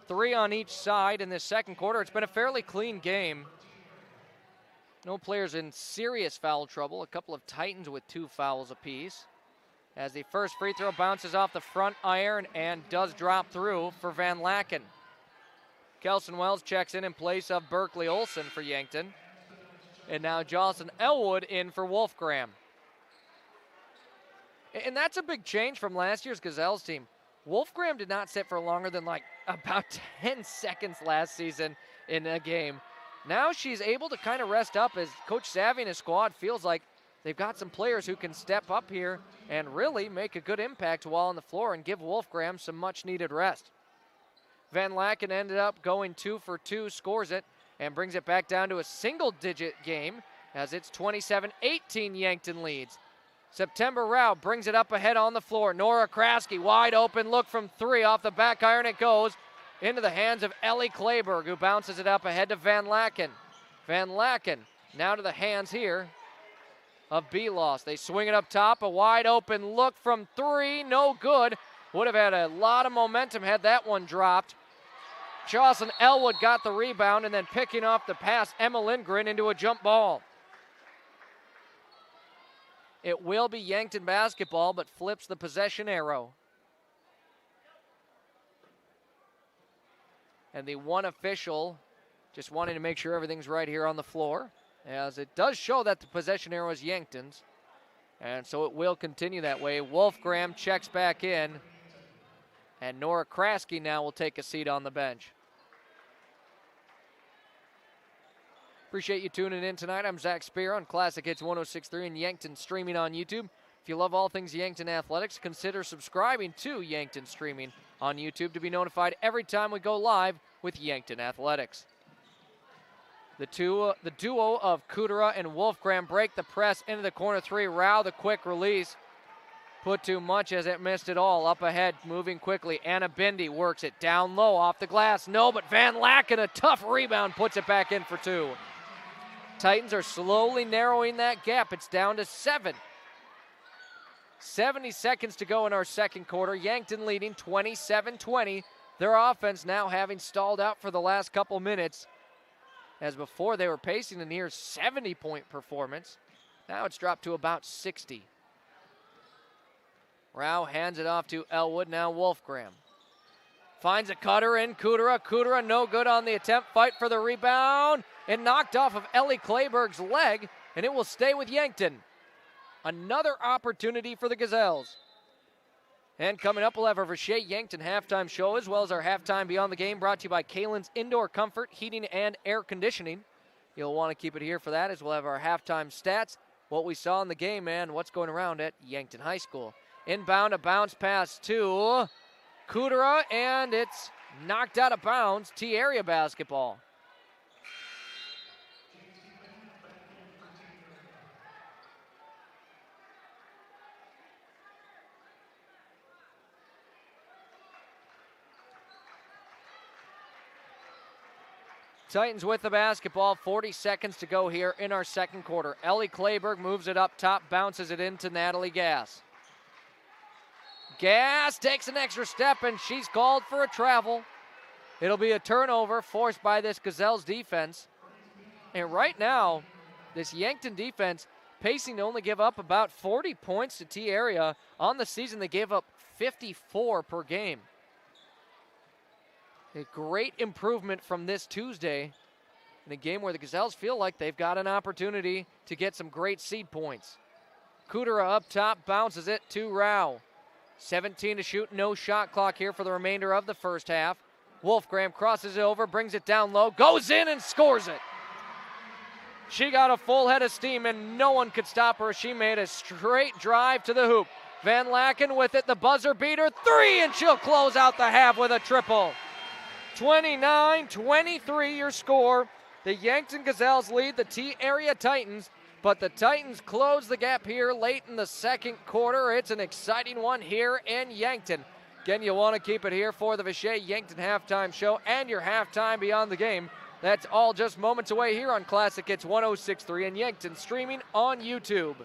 3 on each side in this second quarter. It's been a fairly clean game. No players in serious foul trouble. A couple of Titans with 2 fouls apiece. As the first free throw bounces off the front iron and does drop through for Van Laken. Kelson Wells checks in place of Berkeley Olsen for Yankton. And now Jocelyn Elwood in for Wolfgram. And that's a big change from last year's Gazelles team. Wolfgram did not sit for longer than about 10 seconds last season in a game. Now she's able to kind of rest up as Coach Savvy and his squad feels like they've got some players who can step up here and really make a good impact while on the floor and give Wolfgram some much needed rest. Van Laken ended up going 2 for 2, scores it, and brings it back down to a single-digit game as it's 27-18 Yankton leads. September Rao brings it up ahead on the floor. Nora Kraske, wide open look from 3 off the back iron. It goes into the hands of Ellie Kleberg, who bounces it up ahead to Van Laken. Van Laken now to the hands here of Belos. They swing it up top, a wide open look from 3, no good. Would have had a lot of momentum had that one dropped. Jocelyn Elwood got the rebound and then picking off the pass, Emma Lindgren into a jump ball. It will be Yankton basketball, but flips the possession arrow. And the one official just wanting to make sure everything's right here on the floor, as it does show that the possession arrow is Yankton's. And so it will continue that way. Wolfgram checks back in, and Nora Kraske now will take a seat on the bench. Appreciate you tuning in tonight. I'm Zach Spear on Classic Hits 106.3 and Yankton streaming on YouTube. If you love all things Yankton athletics, consider subscribing to Yankton streaming on YouTube to be notified every time we go live with Yankton athletics. The duo of Kudera and Wolfgram break the press into the corner 3. Rao, the quick release. Put too much as it missed it all. Up ahead, moving quickly. Anna Bindi works it down low off the glass. No, but Van Laken, a tough rebound, puts it back in for 2. Titans are slowly narrowing that gap. It's down to 7. 70 seconds to go in our second quarter. Yankton leading 27-20. Their offense now having stalled out for the last couple minutes, as before they were pacing a near 70-point performance. Now it's dropped to about 60. Rao hands it off to Elwood. Now Wolfgram finds a cutter in Kudera. Kudera no good on the attempt. Fight for the rebound. And knocked off of Ellie Clayberg's leg, and it will stay with Yankton. Another opportunity for the Gazelles. And coming up, we'll have our Vacher Yankton halftime show, as well as our halftime Beyond the Game, brought to you by Kalen's Indoor Comfort, Heating, and Air Conditioning. You'll want to keep it here for that, as we'll have our halftime stats, what we saw in the game, and what's going around at Yankton High School. Inbound, a bounce pass to Kudera, and it's knocked out of bounds. T-area basketball. Titans with the basketball, 40 seconds to go here in our second quarter. Ellie Clayberg moves it up top, bounces it into Natalie Gass. Gass takes an extra step, and she's called for a travel. It'll be a turnover forced by this Gazelles defense. And right now, this Yankton defense pacing to only give up about 40 points to T-area. On the season, they gave up 54 per game. A great improvement from this Tuesday in a game where the Gazelles feel like they've got an opportunity to get some great seed points. Kudera up top, bounces it to Rao. 17 to shoot, no shot clock here for the remainder of the first half. Wolfgram crosses it over, brings it down low, goes in and scores it. She got a full head of steam and no one could stop her. She made a straight drive to the hoop. Van Laken with it, the buzzer beater, 3, and she'll close out the half with a triple. 29-23 your score. The Yankton Gazelles lead the T-area Titans, but the Titans close the gap here late in the second quarter. It's an exciting one here in Yankton. Again, you want to keep it here for the Vacher Yankton halftime show and your halftime Beyond the Game. That's all just moments away here on Classic Hits 106.3 and Yankton, streaming on YouTube.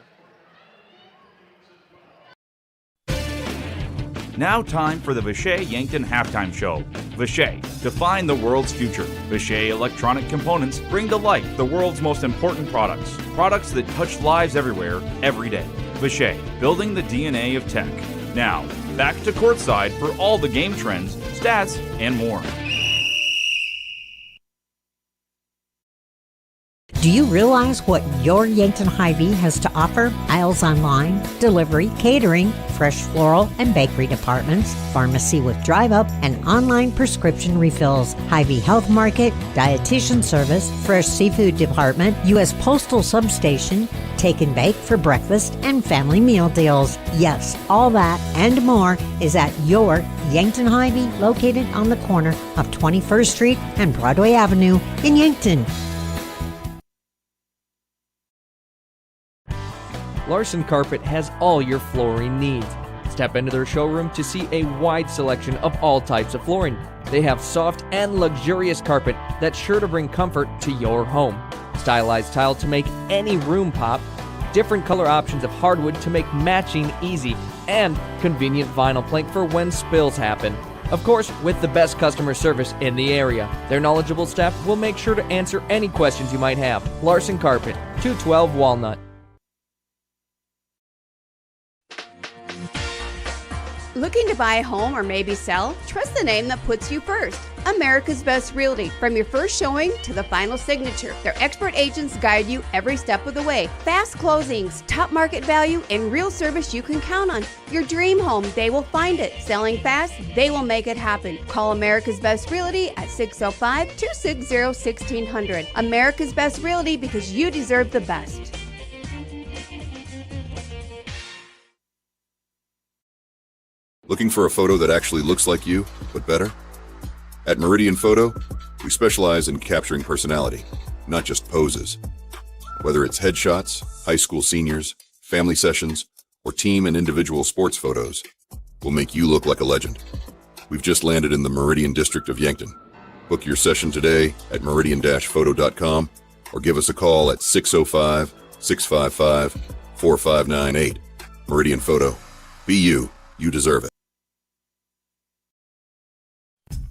Now time for the Vacher Yankton halftime show. Vacher, define the world's future. Vacher electronic components bring to life the world's most important products. Products that touch lives everywhere, every day. Vacher, building the DNA of tech. Now, back to courtside for all the game trends, stats, and more. Do you realize what your Yankton Hy-Vee has to offer? Aisles online, delivery, catering, fresh floral and bakery departments, pharmacy with drive-up, and online prescription refills, Hy-Vee Health Market, dietitian service, fresh seafood department, U.S. Postal Substation, take and bake for breakfast, and family meal deals. Yes, all that and more is at your Yankton Hy-Vee, located on the corner of 21st Street and Broadway Avenue in Yankton. Larson Carpet has all your flooring needs. Step into their showroom to see a wide selection of all types of flooring. They have soft and luxurious carpet that's sure to bring comfort to your home. Stylized tile to make any room pop. different color options of hardwood to make matching easy, and convenient vinyl plank for when spills happen. Of course, with the best customer service in the area. Their knowledgeable staff will make sure to answer any questions you might have. Larson Carpet, 212 Walnut. Looking to buy a home or maybe sell? Trust the name that puts you first. America's Best Realty. From your first showing to the final signature, their expert agents guide you every step of the way. Fast closings, top market value, and real service you can count on. Your dream home, they will find it. Selling fast, they will make it happen. Call America's Best Realty at 605-260-1600. America's Best Realty, because you deserve the best. Looking for a photo that actually looks like you, but better? At Meridian Photo, we specialize in capturing personality, not just poses. Whether it's headshots, high school seniors, family sessions, or team and individual sports photos, we'll make you look like a legend. We've just landed in the Meridian district of Yankton. Book your session today at meridian-photo.com or give us a call at 605-655-4598. Meridian Photo. Be you. You deserve it.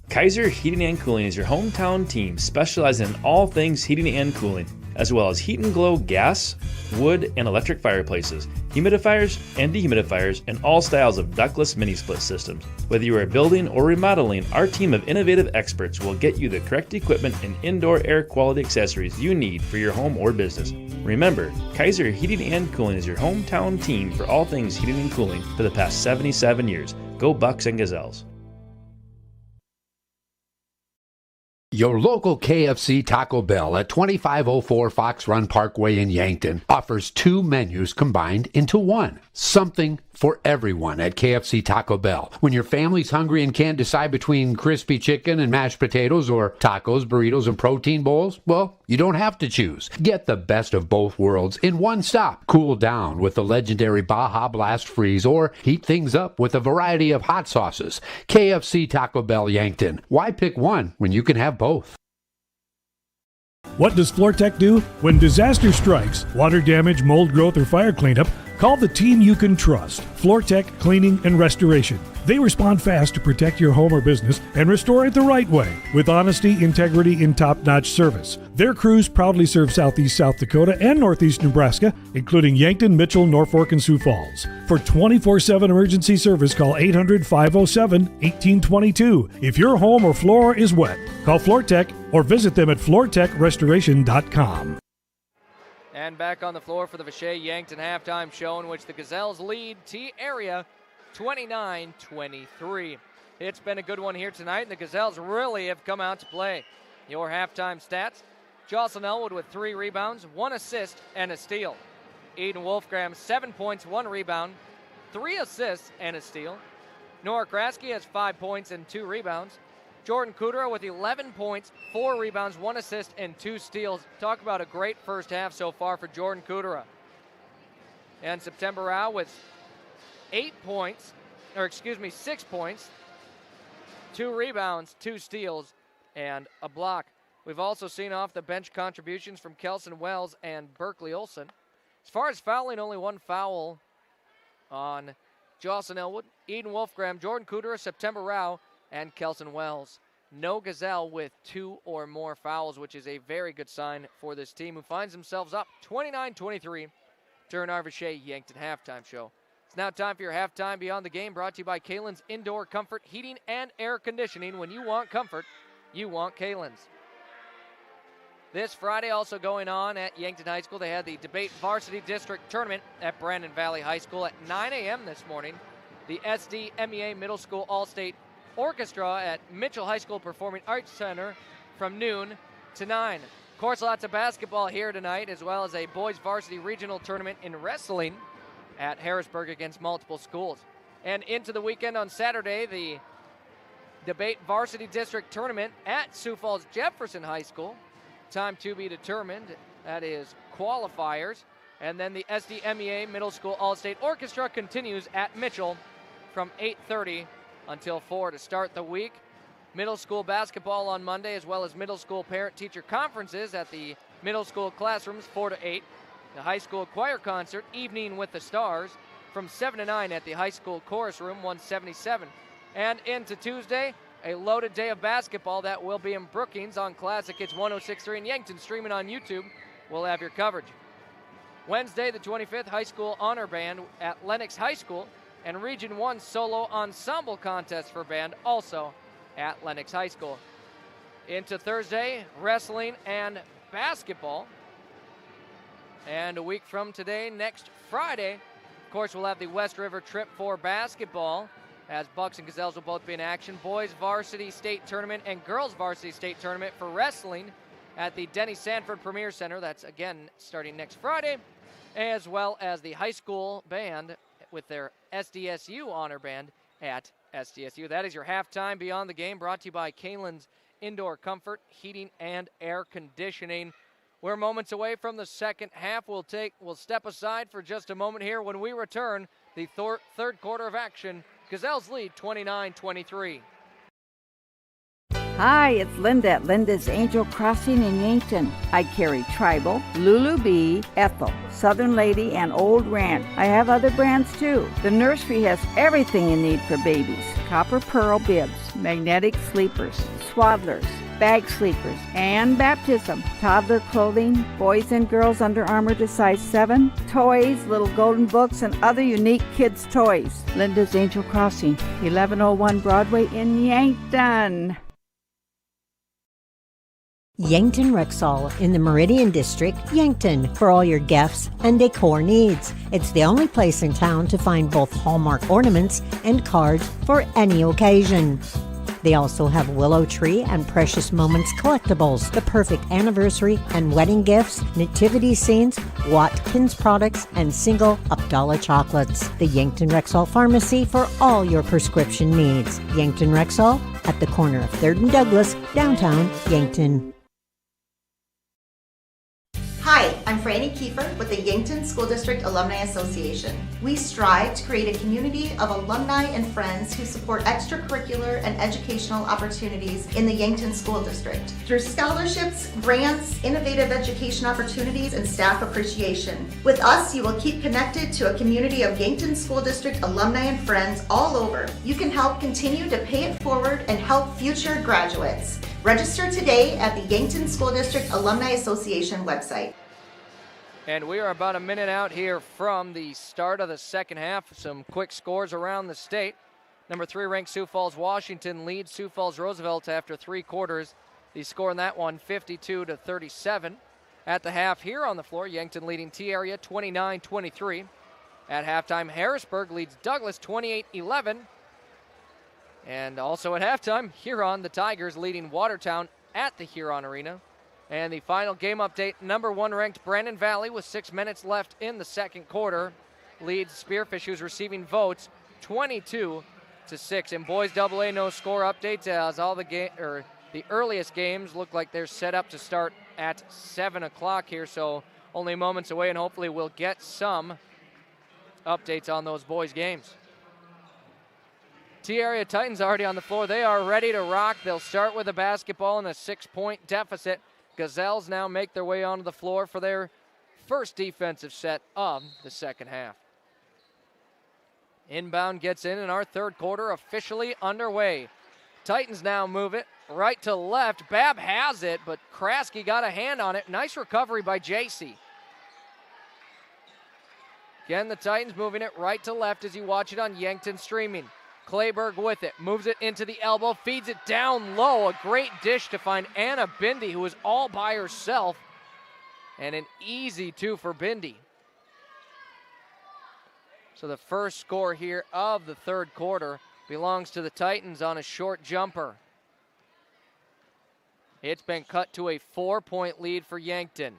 Kaiser Heating and Cooling is your hometown team specializing in all things heating and cooling, as well as heat and glow gas, wood, and electric fireplaces, humidifiers and dehumidifiers, and all styles of ductless mini-split systems. Whether you are building or remodeling, our team of innovative experts will get you the correct equipment and indoor air quality accessories you need for your home or business. Remember, Kaiser Heating and Cooling is your hometown team for all things heating and cooling for the past 77 years. Go Bucks and Gazelles. Your local KFC Taco Bell at 2504 Fox Run Parkway in Yankton offers two menus combined into one. Something for everyone at KFC Taco Bell. When your family's hungry and can't decide between crispy chicken and mashed potatoes or tacos, burritos, and protein bowls, well, you don't have to choose. Get the best of both worlds in one stop. Cool down with the legendary Baja Blast Freeze or heat things up with a variety of hot sauces. KFC Taco Bell Yankton. Why pick one when you can have both? What does FloorTech do? When disaster strikes, water damage, mold growth, or fire cleanup, call the team you can trust. FloorTech Cleaning and Restoration. They respond fast to protect your home or business and restore it the right way with honesty, integrity, and top-notch service. Their crews proudly serve southeast South Dakota and northeast Nebraska, including Yankton, Mitchell, Norfolk, and Sioux Falls. For 24/7 emergency service, call 800-507-1822. If your home or floor is wet, call FloorTech or visit them at floortechrestoration.com. And back on the floor for the Vichay Yankton halftime show, in which the Gazelles lead T-Area 29-23. It's been a good one here tonight, and the Gazelles really have come out to play. Your halftime stats: Jocelyn Elwood with 3 rebounds, 1 assist, and a steal. Eden Wolfgram, 7 points, 1 rebound, 3 assists, and a steal. Nora Kraske has 5 points and 2 rebounds. Jordan Kudera with 11 points, 4 rebounds, 1 assist, and 2 steals. Talk about a great first half so far for Jordan Kudera. And September Rao with 6 points, 2 rebounds, 2 steals, and a block. We've also seen off the bench contributions from Kelson Wells and Berkeley Olson. As far as fouling, only 1 foul on Jocelyn Elwood, Eden Wolfgram, Jordan Kudera, September Rao, and Kelson Wells. No Gazelle with 2 or more fouls, which is a very good sign for this team, who finds themselves up 29-23 during our Vichay Yankton halftime show. It's now time for your halftime Beyond the Game, brought to you by Kalen's Indoor Comfort Heating and Air Conditioning. When you want comfort, you want Kalen's. This Friday also going on at Yankton High School, they had the Debate Varsity District Tournament at Brandon Valley High School at 9 a.m. this morning. The SDMEA Middle School All-State Orchestra at Mitchell High School Performing Arts Center from noon to 9. Of course, lots of basketball here tonight, as well as a boys varsity regional tournament in wrestling at Harrisburg against multiple schools. And into the weekend on Saturday, the Debate Varsity District Tournament at Sioux Falls Jefferson High School. Time to be determined. That is qualifiers. And then the SDMEA Middle School All-State Orchestra continues at Mitchell from 8:30 until 4 to start the week. Middle school basketball on Monday, as well as middle school parent-teacher conferences at the middle school classrooms, 4 to 8. The high school choir concert, Evening with the Stars, from 7 to 9 at the high school chorus room, 177. And into Tuesday, a loaded day of basketball that will be in Brookings on Classic Hits 106.3 in Yankton, streaming on YouTube. We'll have your coverage. Wednesday, the 25th, high school honor band at Lenox High School, and Region 1 solo ensemble contest for band also at Lenox High School. Into Thursday, wrestling and basketball. And a week from today, next Friday, of course, we'll have the West River trip for basketball, as Bucks and Gazelles will both be in action. Boys varsity state tournament and girls varsity state tournament for wrestling at the Denny Sanford Premier Center. That's, again, starting next Friday, as well as the high school band with their SDSU honor band at SDSU. That is your halftime Beyond the Game, brought to you by Kanelin's Indoor Comfort, Heating, and Air Conditioning. We're moments away from the second half. We'll step aside for just a moment here. When we return, the third quarter of action, Gazelles lead 29-23. Hi, it's Linda at Linda's Angel Crossing in Yankton. I carry Tribal, Lulu Bee, Ethel, Southern Lady, and Old Ranch. I have other brands too. The nursery has everything you need for babies. Copper pearl bibs, magnetic sleepers, swaddlers, bag sleepers, and baptism, toddler clothing, boys and girls Under Armour to size 7, toys, little golden books, and other unique kids' toys. Linda's Angel Crossing, 1101 Broadway in Yankton. Yankton Rexall in the Meridian District, Yankton, for all your gifts and decor needs. It's the only place in town to find both Hallmark ornaments and cards for any occasion. They also have Willow Tree and Precious Moments collectibles, the perfect anniversary and wedding gifts, nativity scenes, Watkins products, and single Abdallah chocolates. The Yankton Rexall Pharmacy for all your prescription needs. Yankton Rexall at the corner of 3rd and Douglas, downtown Yankton. Hi, I'm Franny Kiefer with the Yankton School District Alumni Association. We strive to create a community of alumni and friends who support extracurricular and educational opportunities in the Yankton School District. Through scholarships, grants, innovative education opportunities, and staff appreciation. With us, you will keep connected to a community of Yankton School District alumni and friends all over. You can help continue to pay it forward and help future graduates. Register today at the Yankton School District Alumni Association website. And we are about a minute out here from the start of the second half. Some quick scores around the state. Number 3 ranked Sioux Falls, Washington leads Sioux Falls Roosevelt after 3 quarters. The score in that one, 52-37. At the half here on the floor, Yankton leading T-Area 29-23. At halftime, Harrisburg leads Douglas 28-11. And also at halftime, Huron, the Tigers, leading Watertown at the Huron Arena. And the final game update, number 1 ranked Brandon Valley with 6 minutes left in the second quarter leads Spearfish, who's receiving votes, 22-6. In boys AA, no score updates as all the earliest games look like they're set up to start at 7 o'clock here, so only moments away, and hopefully we'll get some updates on those boys' games. T-Area Titans already on the floor. They are ready to rock. They'll start with a basketball in a 6-point deficit. Gazelles now make their way onto the floor for their first defensive set of the second half. Inbound gets in, and our third quarter officially underway. Titans now move it right to left. Babb has it, but Kraske got a hand on it. Nice recovery by JC. Again, the Titans moving it right to left as you watch it on Yankton streaming. Clayberg with it, moves it into the elbow, feeds it down low. A great dish to find Anna Bindi, who is all by herself. And an easy 2 for Bindi. So the first score here of the third quarter belongs to the Titans on a short jumper. It's been cut to a 4-point lead for Yankton.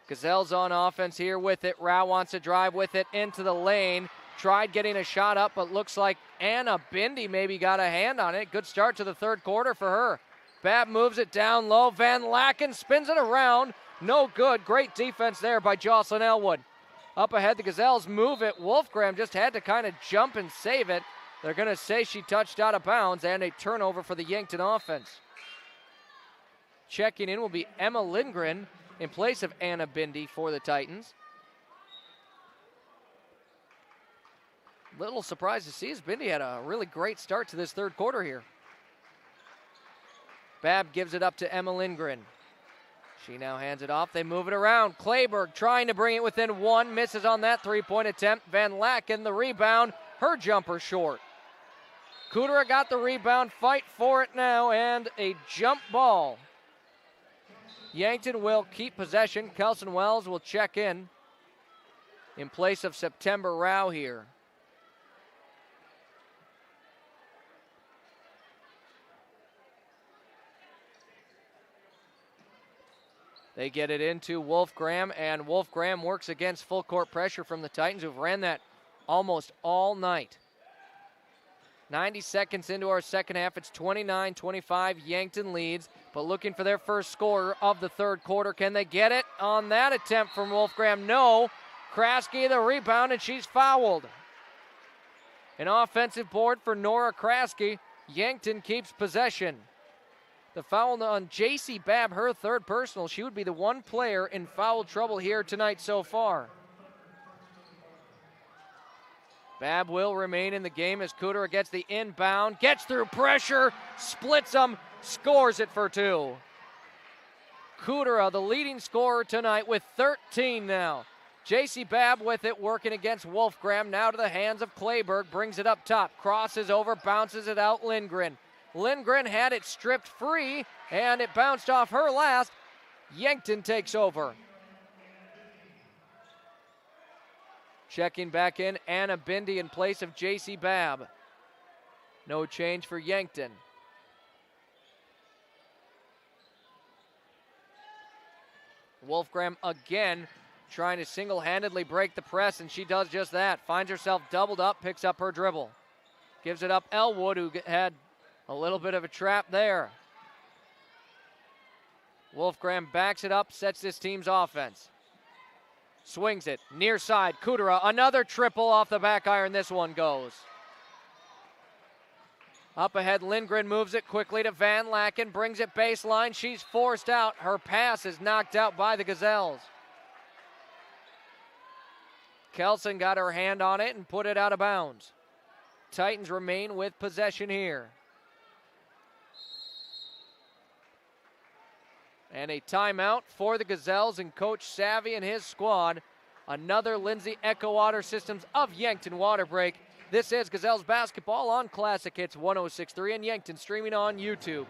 Gazelles on offense here with it. Rao wants to drive with it into the lane. Tried getting a shot up, but looks like Anna Bindi maybe got a hand on it. Good start to the third quarter for her. Babb moves it down low. Van Laken spins it around. No good. Great defense there by Jocelyn Elwood. Up ahead, the Gazelles move it. Wolfgram just had to kind of jump and save it. They're going to say she touched out of bounds, and a turnover for the Yankton offense. Checking in will be Emma Lindgren in place of Anna Bindi for the Titans. little surprised to see as Bindi had a really great start to this third quarter here. Babb gives it up to Emma Lindgren. She now hands it off. They move it around. Kleberg trying to bring it within one. Misses on that three-point attempt. Van Laken the rebound. Her jumper short. Kudera got the rebound. Fight for it now. And a jump ball. Yankton will keep possession. Kelson Wells will check in place of September Rao here. They get it into Wolfgram, and Wolfgram works against full court pressure from the Titans, who've ran that almost all night. 90 seconds into our second half, it's 29-25, Yankton leads, but looking for their first score of the third quarter. Can they get it on that attempt from Wolfgram? No. Kraske the rebound, and she's fouled. An offensive board for Nora Kraske. Yankton keeps possession. The foul on J.C. Babb, her third personal. She would be the one player in foul trouble here tonight so far. Babb will remain in the game as Kudera gets the inbound, gets through pressure, splits them, scores it for two. Kudera, the leading scorer tonight with 13 now. J.C. Babb with it, working against Wolfgram. Now to the hands of Kleberg, brings it up top, crosses over, bounces it out, Lindgren. Lindgren had it stripped free, and it bounced off her last. Yankton takes over. Checking back in, Anna Bindi in place of J.C. Babb. No change for Yankton. Wolfgram again trying to single-handedly break the press, and she does just that. Finds herself doubled up, picks up her dribble. Gives it up Elwood, who had a little bit of a trap there. Wolfgram backs it up, sets this team's offense. Swings it, near side, Kudera, another triple off the back iron, this one goes. Up ahead, Lindgren moves it quickly to Van Laken, brings it baseline, she's forced out. Her pass is knocked out by the Gazelles. Kelson got her hand on it and put it out of bounds. Titans remain with possession here. And a timeout for the Gazelles and Coach Savvy and his squad. Another Lindsay Echo Water Systems of Yankton water break. This is Gazelles basketball on Classic Hits 106.3 and Yankton, streaming on YouTube.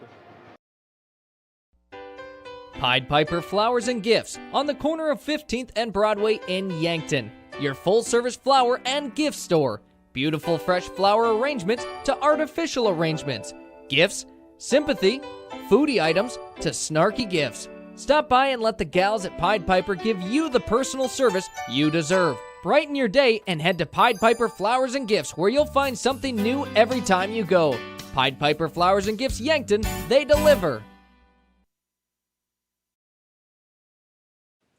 Pied Piper Flowers and Gifts on the corner of 15th and Broadway in Yankton. Your full-service flower and gift store. Beautiful fresh flower arrangements to artificial arrangements. Gifts, sympathy, foodie items to snarky gifts. Stop by and let the gals at Pied Piper give you the personal service you deserve. Brighten your day and head to Pied Piper Flowers and Gifts, where you'll find something new every time you go. Pied Piper Flowers and Gifts Yankton, they deliver.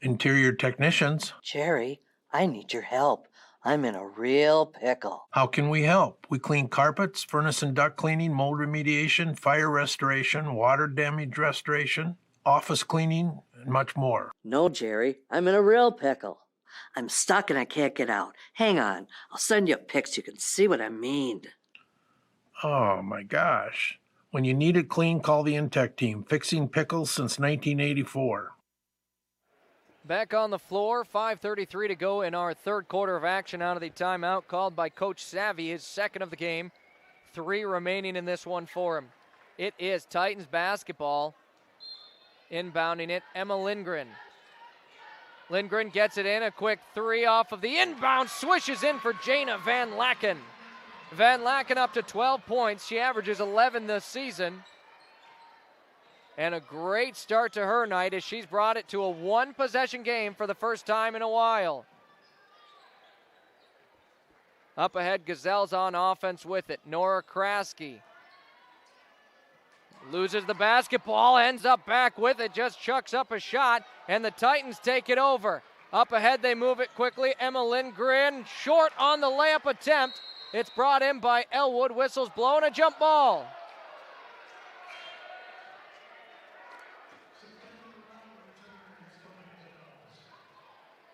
Interior technicians. Jerry, I need your help. I'm in a real pickle. How can we help? We clean carpets, furnace and duct cleaning, mold remediation, fire restoration, water damage restoration, office cleaning, and much more. No, Jerry, I'm in a real pickle. I'm stuck and I can't get out. Hang on, I'll send you a pic so you can see what I mean. Oh my gosh. When you need it clean, call the Intech team, fixing pickles since 1984. Back on the floor, 5:33 to go in our third quarter of action out of the timeout called by Coach Savvy, his second of the game. 3 remaining in this one for him. It is Titans basketball. Inbounding it, Emma Lindgren. Lindgren gets it in, a quick 3 off of the inbound, swishes in for Jana Van Laken. Van Laken up to 12 points. She averages 11 this season. And a great start to her night as she's brought it to a one-possession game for the first time in a while. Up ahead, Gazelles on offense with it. Nora Kraske loses the basketball, ends up back with it, just chucks up a shot, and the Titans take it over. Up ahead, they move it quickly. Emma Lindgren short on the layup attempt. It's brought in by Elwood. Whistles blown, a jump ball.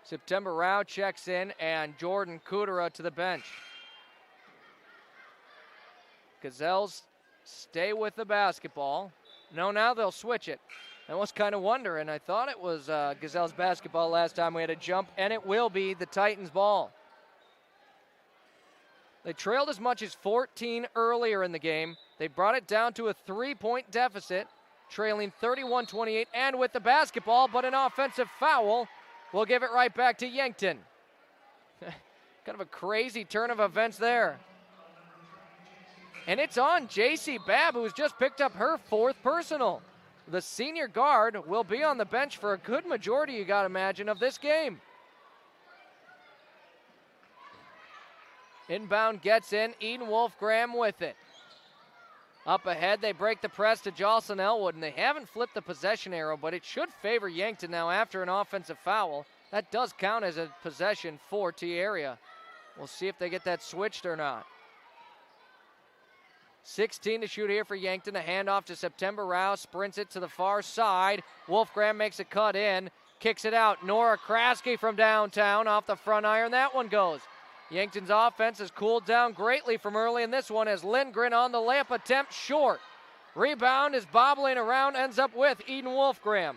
September Rao checks in, and Jordan Kudera to the bench. Gazelles stay with the basketball. No, now they'll switch it. I was kind of wondering. I thought it was Gazelles basketball last time we had a jump, and it will be the Titans ball. They trailed as much as 14 earlier in the game. They brought it down to a 3-point deficit, trailing 31-28 and with the basketball, but an offensive foul will give it right back to Yankton. Kind of a crazy turn of events there. And it's on J.C. Babb, who's just picked up her 4th personal. The senior guard will be on the bench for a good majority, you got to imagine, of this game. Inbound gets in, Eden Wolfgram with it. Up ahead, they break the press to Jocelyn Elwood, and they haven't flipped the possession arrow, but it should favor Yankton now after an offensive foul. That does count as a possession for T-Area. We'll see if they get that switched or not. 16 to shoot here for Yankton. A handoff to September Rao, sprints it to the far side. Wolfgram makes a cut in, kicks it out. Nora Kraske from downtown off the front iron. That one goes. Yankton's offense has cooled down greatly from early in this one as Lindgren on the layup attempt short. Rebound is bobbling around, ends up with Eden Wolfgram.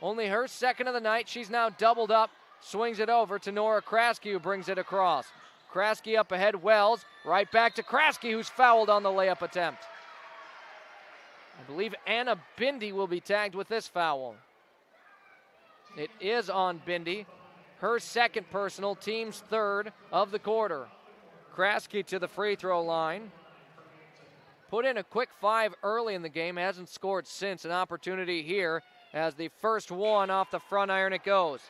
Only her 2nd of the night. She's now doubled up, swings it over to Nora Kraske, who brings it across. Kraske up ahead, Wells, right back to Kraske, who's fouled on the layup attempt. I believe Anna Bindi will be tagged with this foul. It is on Bindi. Her 2nd personal, team's 3rd of the quarter. Kraske to the free throw line. Put in a quick 5 early in the game, hasn't scored since. An opportunity here as the first one off the front iron it goes.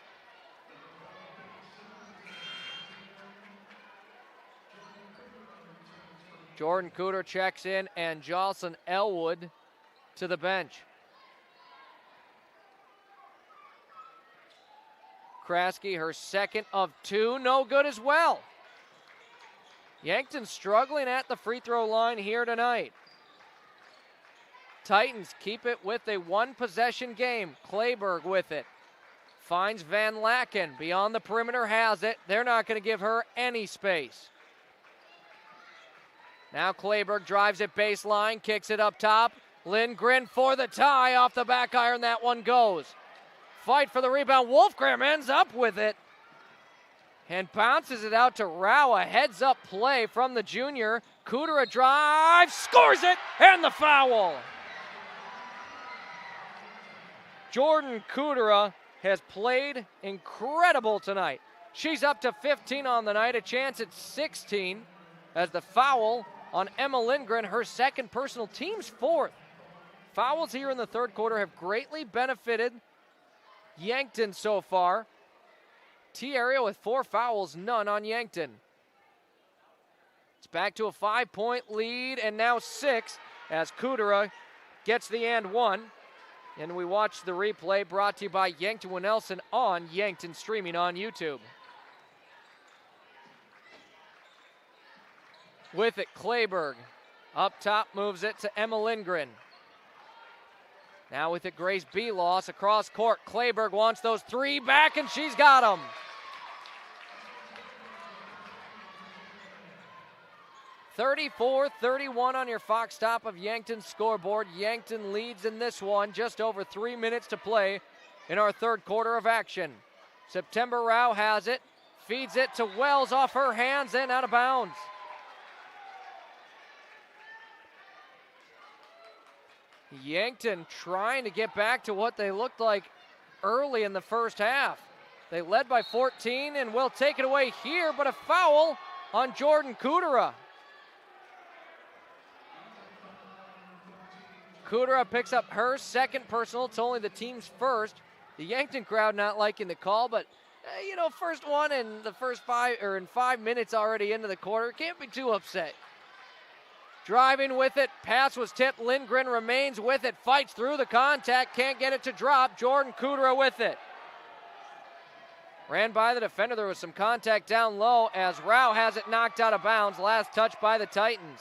Jordan Cooter checks in and Jocelyn Elwood to the bench. Kraske, her 2nd of 2, no good as well. Yankton struggling at the free throw line here tonight. Titans keep it with a 1-possession game. Kleberg with it. Finds Van Laken. Beyond the perimeter, has it. They're not going to give her any space. Now Kleberg drives it baseline, kicks it up top. Lindgren for the tie off the back iron. That one goes. Fight for the rebound. Wolfgram ends up with it and bounces it out to Rao. A heads-up play from the junior. Kudera drives, scores it, and the foul. Jordan Kudera has played incredible tonight. She's up to 15 on the night, a chance at 16 as the foul on Emma Lindgren, her 2nd personal, team's 4th. Fouls here in the 3rd quarter have greatly benefited Yankton so far. T-Area with 4 fouls, none on Yankton. It's back to a 5-point lead and now 6 as Kudera gets the and 1. And we watch the replay brought to you by Yankton Winnelson on Yankton, streaming on YouTube. With it, Kleberg. Up top, moves it to Emma Lindgren. Now with it, Grace Beloss across court. Kleberg wants those 3 back, and she's got them. (34-31) on your Fox Top of Yankton scoreboard. Yankton leads in this one, just over 3 minutes to play in our 3rd quarter of action. September Rao has it, feeds it to Wells off her hands and out of bounds. Yankton trying to get back to what they looked like early in the first half. They led by 14 and will take it away here, but a foul on Jordan Kudera. Kudera picks up her 2nd personal. It's only the team's 1st. The Yankton crowd not liking the call, but first one in the first 5 minutes already into the quarter. Can't be too upset. Driving with it, pass was tipped. Lindgren remains with it, fights through the contact, can't get it to drop. Jordan Kudera with it. Ran by the defender, there was some contact down low as Rao has it knocked out of bounds. Last touch by the Titans.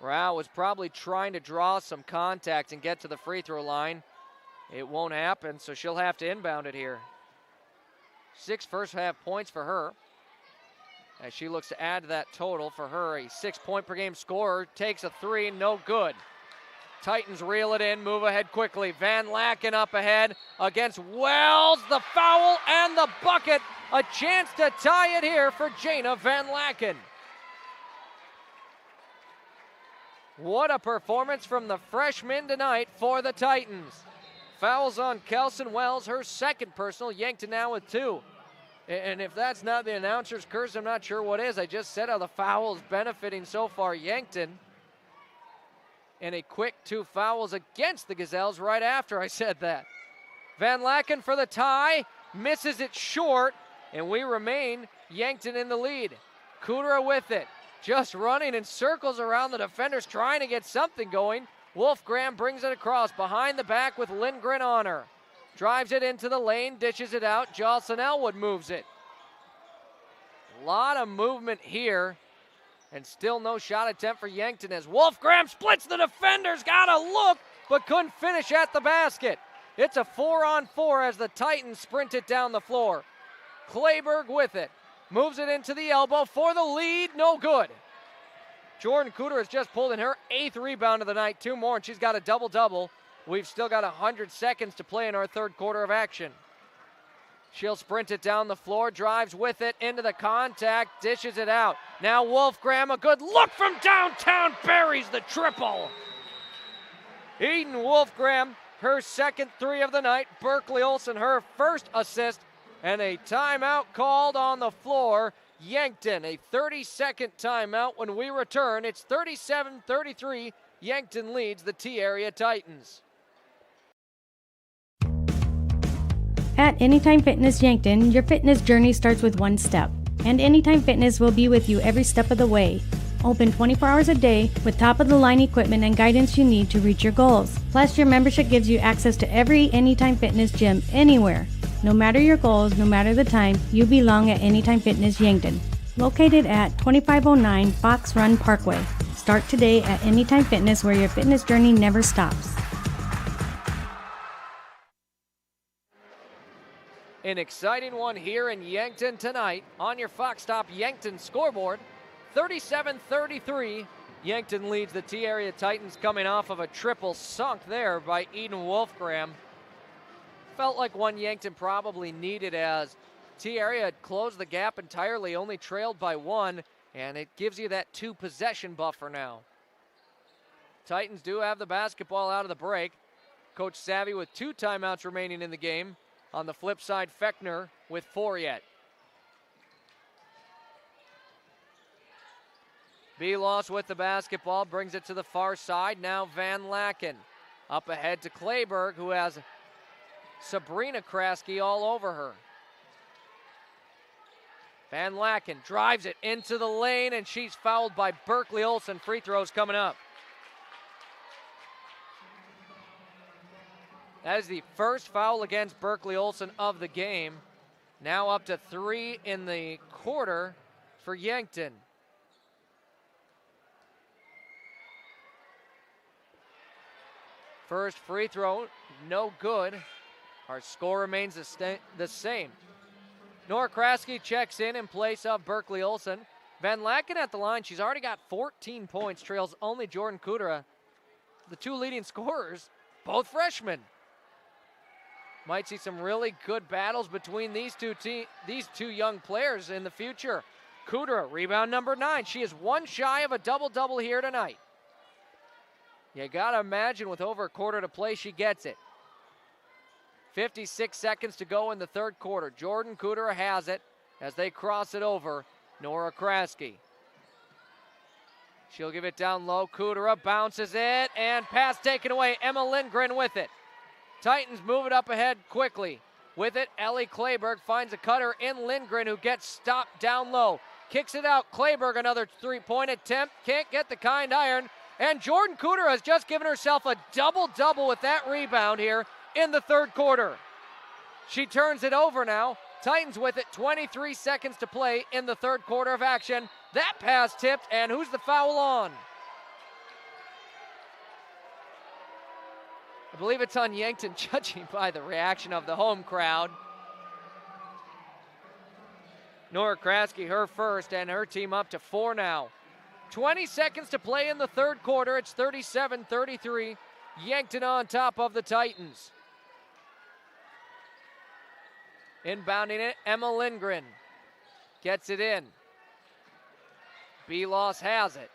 Rao was probably trying to draw some contact and get to the free throw line. It won't happen, so she'll have to inbound it here. 6 first half points for her. as she looks to add to that total. For her, a 6-point per game scorer, takes a three, no good. Titans reel it in, move ahead quickly. Van Laken up ahead against Wells. The foul and the bucket. A chance to tie it here for Jana Van Laken. What a performance from the freshman tonight for the Titans. Fouls on Kelson Wells, her second personal. Yankton now with 2. And if that's not the announcer's curse, I'm not sure what is. I just said how the foul is benefiting so far Yankton. And a quick 2 fouls against the Gazelles right after I said that. Van Laken for the tie, misses it short, and we remain Yankton in the lead. Kudra with it, just running in circles around the defenders, trying to get something going. Wolfgram brings it across behind the back with Lindgren on her. Drives it into the lane, dishes it out. Jocelyn Elwood moves it. A lot of movement here. And still no shot attempt for Yankton as Wolfgram splits the defenders. Got a look, but couldn't finish at the basket. It's a 4-on-4 as the Titans sprint it down the floor. Clayberg with it. Moves it into the elbow for the lead. No good. Jordan Cooter has just pulled in her 8th rebound of the night. 2 more, and she's got a double-double. We've still got 100 seconds to play in our third quarter of action. She'll sprint it down the floor, drives with it into the contact, dishes it out. Now Wolfgram, a good look from downtown, buries the triple. Eden Wolfgram, her second 3 of the night. Berkeley Olsen, her first assist, and a timeout called on the floor. Yankton, a 30-second timeout. When we return, it's 37-33. Yankton leads the T-Area Titans. At Anytime Fitness Yankton, your fitness journey starts with one step, and Anytime Fitness will be with you every step of the way. Open 24 hours a day with top-of-the-line equipment and guidance you need to reach your goals. Plus, your membership gives you access to every Anytime Fitness gym anywhere. No matter your goals, no matter the time, you belong at Anytime Fitness Yankton. Located at 2509 Fox Run Parkway. Start today at Anytime Fitness, where your fitness journey never stops. An exciting one here in Yankton tonight on your Fox Stop Yankton scoreboard. 37-33. Yankton leads the T-Area Titans, coming off of a triple sunk there by Eden Wolfgram. Felt like one Yankton probably needed, as T-Area had closed the gap entirely, only trailed by 1, and it gives you that 2-possession buffer now. Titans do have the basketball out of the break. Coach Savvy with 2 timeouts remaining in the game. On the flip side, Fechner with 4 yet. Belos with the basketball, brings it to the far side. Now Van Laken up ahead to Clayberg, who has Sabrina Kraske all over her. Van Laken drives it into the lane, and she's fouled by Berkeley Olsen. Free throws coming up. That is the first foul against Berkeley Olsen of the game. Now up to 3 in the quarter for Yankton. First free throw, no good. Our score remains the same. Nora Kraske checks in place of Berkeley Olsen. Van Laken at the line, she's already got 14 points, trails only Jordan Kudra. The 2 leading scorers, both freshmen. Might see some really good battles between these two young players in the future. Kudra, rebound number 9. She is 1 shy of a double-double here tonight. You gotta imagine with over a quarter to play, she gets it. 56 seconds to go in the third quarter. Jordan Kudra has it as they cross it over. Nora Kraske. She'll give it down low. Kudra bounces it, and pass taken away. Emma Lindgren with it. Titans move it up ahead quickly. With it, Ellie Clayberg finds a cutter in Lindgren, who gets stopped down low. Kicks it out. Clayberg, another 3-point attempt. Can't get the kind iron. And Jordan Cooter has just given herself a double-double with that rebound here in the third quarter. She turns it over now. Titans with it, 23 seconds to play in the third quarter of action. That pass tipped, and who's the foul on? I believe it's on Yankton, judging by the reaction of the home crowd. Nora Kraske, her first, and her team up to 4 now. 20 seconds to play in the third quarter. It's 37-33. Yankton on top of the Titans. Inbounding it, Emma Lindgren. Gets it in. Belos has it.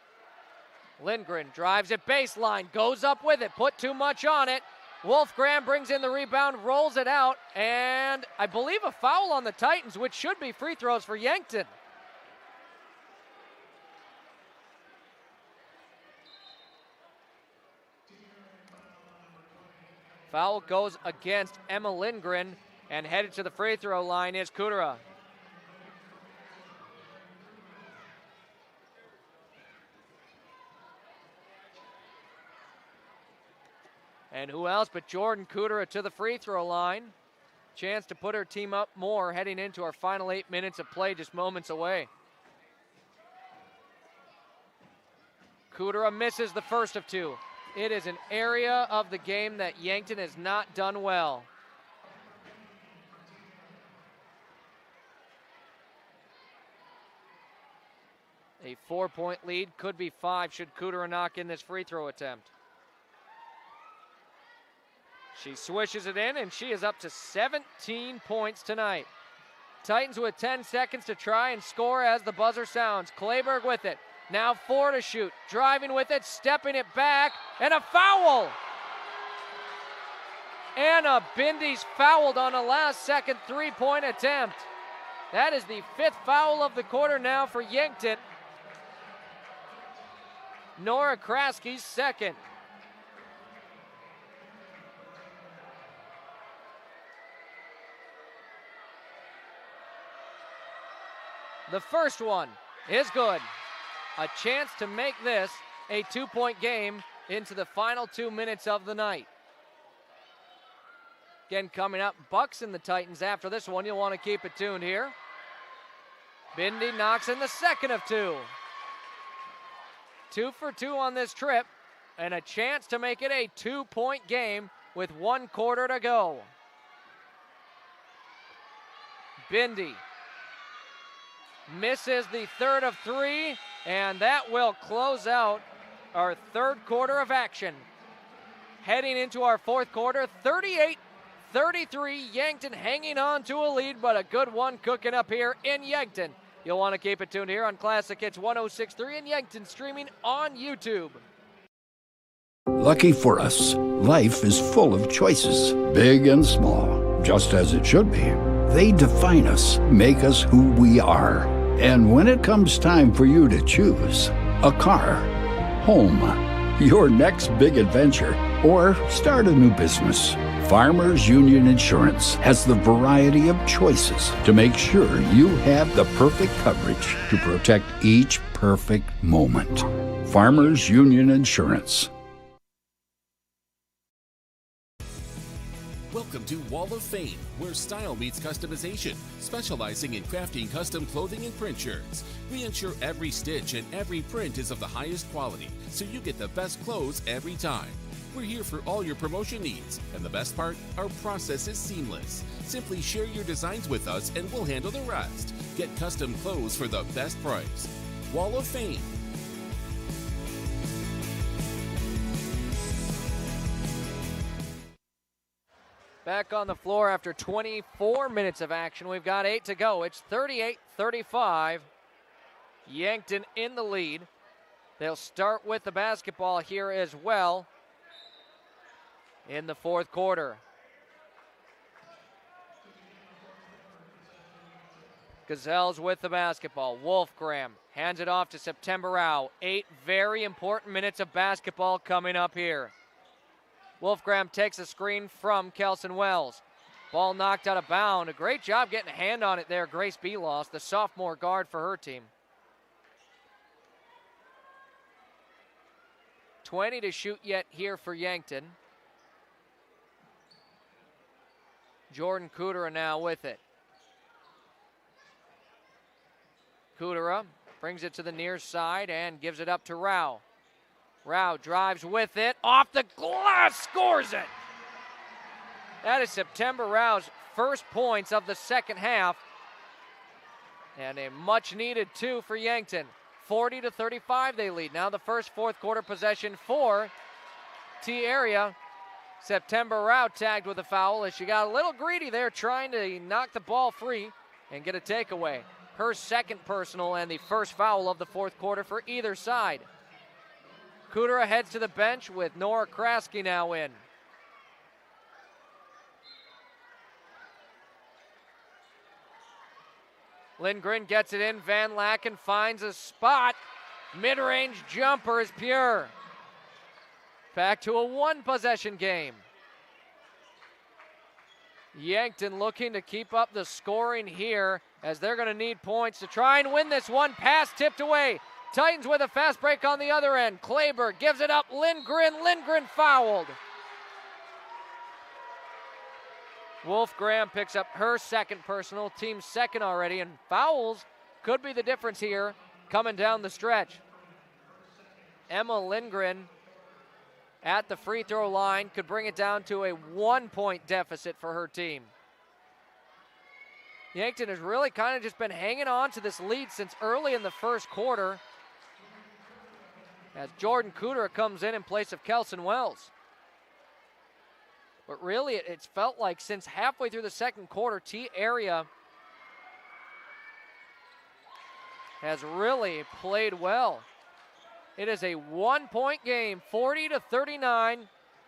Lindgren drives it baseline, goes up with it, put too much on it. Wolfgram brings in the rebound, rolls it out, and I believe a foul on the Titans, which should be free throws for Yankton. Foul goes against Emma Lindgren, and headed to the free throw line is Kudera. And who else but Jordan Kudera to the free throw line. Chance to put her team up more heading into our final 8 minutes of play, just moments away. Kudera misses the first of 2. It is an area of the game that Yankton has not done well. A 4-point lead, could be 5 should Kudera knock in this free throw attempt. She swishes it in, and she is up to 17 points tonight. Titans with 10 seconds to try and score as the buzzer sounds. Clayberg with it. Now 4 to shoot. Driving with it, stepping it back, and a foul! Anna Bindy's fouled on a last-second three-point attempt. That is the 5th foul of the quarter now for Yankton. Nora Kraske's second. The first one is good. A chance to make this a 2-point game into the final 2 minutes of the night. Again, coming up, Bucks and the Titans after this one. You'll want to keep it tuned here. Bindi knocks in the second of 2. 2 for 2 on this trip, and a chance to make it a 2-point game with 1 quarter to go. Bindi misses the third of 3, and that will close out our third quarter of action. Heading into our fourth quarter, 38-33, Yankton hanging on to a lead, but a good one cooking up here in Yankton. You'll want to keep it tuned here on Classic Hits 106.3 and Yankton, streaming on YouTube. Lucky for us, life is full of choices, big and small, just as it should be. They define us, make us who we are. And when it comes time for you to choose, a car, home, your next big adventure, or start a new business, Farmers Union Insurance has the variety of choices to make sure you have the perfect coverage to protect each perfect moment. Farmers Union Insurance. Welcome to Wall of Fame, where style meets customization, specializing in crafting custom clothing and print shirts. We ensure every stitch and every print is of the highest quality, so you get the best clothes every time. We're here for all your promotion needs, and the best part, our process is seamless. Simply share your designs with us and we'll handle the rest. Get custom clothes for the best price. Wall of Fame. Back on the floor after 24 minutes of action. We've got 8 to go. It's 38-35. Yankton in the lead. They'll start with the basketball here as well in the fourth quarter. Gazelles with the basketball. Wolfgram hands it off to September Rao. 8 very important minutes of basketball coming up here. Wolfgram takes a screen from Kelson Wells. Ball knocked out of bounds. A great job getting a hand on it there, Grace Belos, the sophomore guard for her team. 20 to shoot yet here for Yankton. Jordan Kudera now with it. Kudera brings it to the near side and gives it up to Rao. Rao drives with it, off the glass, scores it. That is September Rao's first points of the second half. And a much-needed 2 for Yankton. 40-35 they lead. Now the first fourth quarter possession for T-Area. September Rao tagged with a foul as she got a little greedy there trying to knock the ball free and get a takeaway. Her second personal and the first foul of the fourth quarter for either side. Kudera heads to the bench with Nora Kraske now in. Lindgren gets it in. Van Laken finds a spot. Mid-range jumper is pure. Back to a one-possession game. Yankton looking to keep up the scoring here as they're going to need points to try and win this one. Pass tipped away. Titans with a fast break on the other end. Kleber gives it up. Lindgren fouled. Wolfgram picks up her second personal, team second already, and fouls could be the difference here coming down the stretch. Emma Lindgren at the free throw line could bring it down to a 1-point deficit for her team. Yankton has really kind of just been hanging on to this lead since early in the first quarter as Jordan Kudera comes in place of Kelson Wells. But really, it's felt like since halfway through the second quarter, T-Area has really played well. It is a 1-point game, 40-39,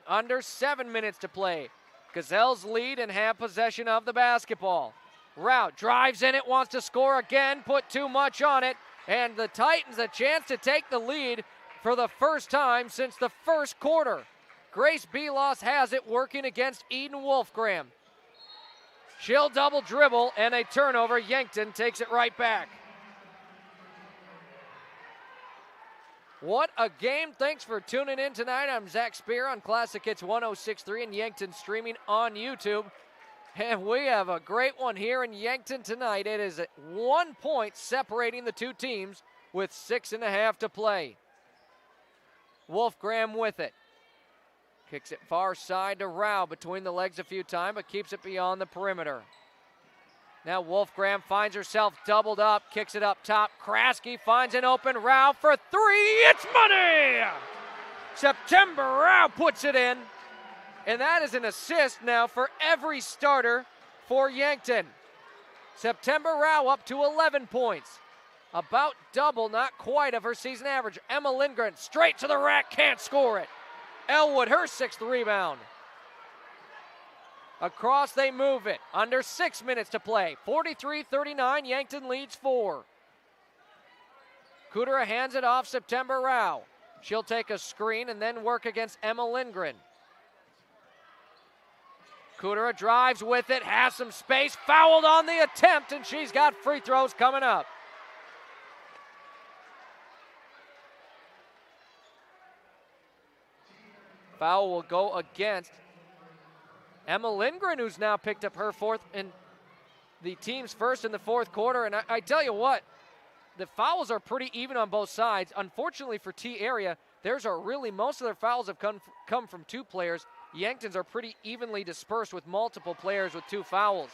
under 7 minutes to play. Gazelles lead and have possession of the basketball. Rout drives in it, wants to score again, put too much on it, and the Titans a chance to take the lead for the first time since the first quarter. Grace Belos has it working against Eden Wolfgram. She'll double dribble and a turnover. Yankton takes it right back. What a game. Thanks for tuning in tonight. I'm Zach Spear on Classic Hits 106.3 and Yankton streaming on YouTube. And we have a great one here in Yankton tonight. It is 1 point separating the two teams with 6.5 to play. Wolfgram with it. Kicks it far side to Rao between the legs a few times, but keeps it beyond the perimeter. Now Wolfgram finds herself doubled up, kicks it up top. Kraske finds an open Rao for three. It's money! September Rao puts it in. And that is an assist now for every starter for Yankton. September Rao up to 11 points. About double, not quite, of her season average. Emma Lindgren straight to the rack, can't score it. Elwood, her sixth rebound. Across they move it. Under 6 minutes to play. 43-39, Yankton leads 4. Kudera hands it off September Rao. She'll take a screen and then work against Emma Lindgren. Kudera drives with it, has some space, fouled on the attempt, and she's got free throws coming up. Foul will go against Emma Lindgren, who's now picked up her fourth and the team's first in the fourth quarter. And I tell you what, the fouls are pretty even on both sides. Unfortunately for T-Area, most of their fouls have come from two players. Yankton's are pretty evenly dispersed with multiple players with 2 fouls.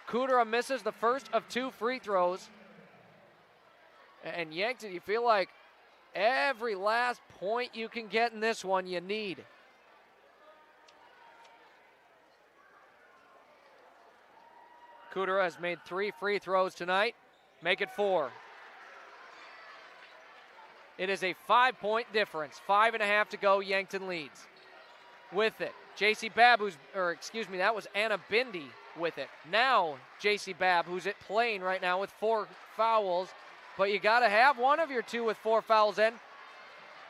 Kudera misses the first of 2 free throws. And Yankton, you feel like every last point you can get in this one, you need. Kudera has made 3 free throws tonight. Make it 4. It is a 5-point difference. 5.5 to go. Yankton leads. With it, that was Anna Bindi with it. Now, J.C. Babb, who's playing right now with 4 fouls, but you got to have one of your 2 with 4 fouls in.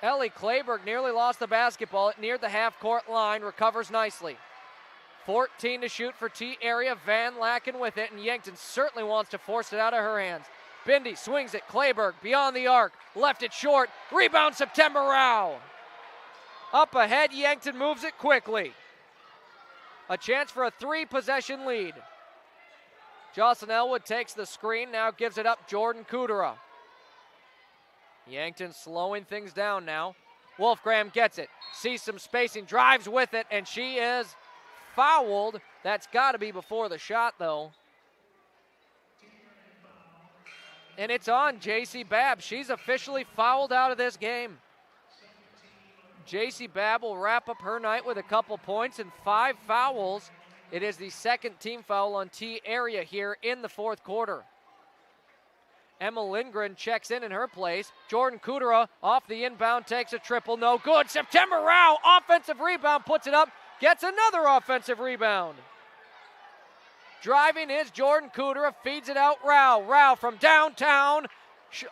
Ellie Kleberg nearly lost the basketball. It neared the half-court line, recovers nicely. 14 to shoot for T-Area. Van Laken with it, and Yankton certainly wants to force it out of her hands. Bindi swings it. Kleberg beyond the arc. Left it short. Rebound September Rao. Up ahead, Yankton moves it quickly. A chance for a 3-possession lead. Jocelyn Elwood takes the screen, now gives it up Jordan Kudera. Yankton slowing things down now. Wolfgram gets it, sees some spacing, drives with it, and she is fouled. That's got to be before the shot, though. and it's on JC Babb. She's officially fouled out of this game. JC Babb will wrap up her night with a couple points and 5 fouls. It is the second team foul on T Area here in the fourth quarter. Emma Lindgren checks in her place. Jordan Kudera off the inbound takes a triple, no good. September Rao, offensive rebound, puts it up, gets another offensive rebound. Driving is Jordan Kudera, feeds it out Rao. Rao from downtown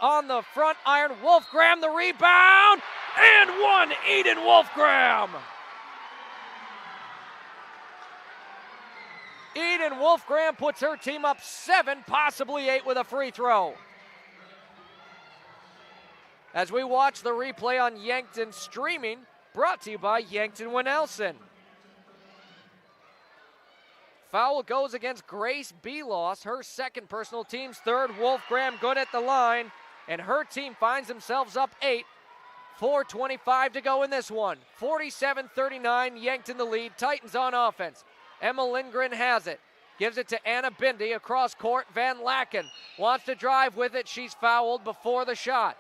on the front iron. Wolfgram the rebound, and one, Eden Wolfgram. Eden Wolfgram puts her team up 7, possibly 8 with a free throw. As we watch the replay on Yankton streaming, brought to you by Yankton Winnelson. Foul goes against Grace Belos, her second personal, team's third. Wolfgram good at the line, and her team finds themselves up 8. 4:25 to go in this one. 47-39, Yankton the lead. Titans on offense. Emma Lindgren has it. Gives it to Anna Bindi across court. Van Laken wants to drive with it. She's fouled before the shot.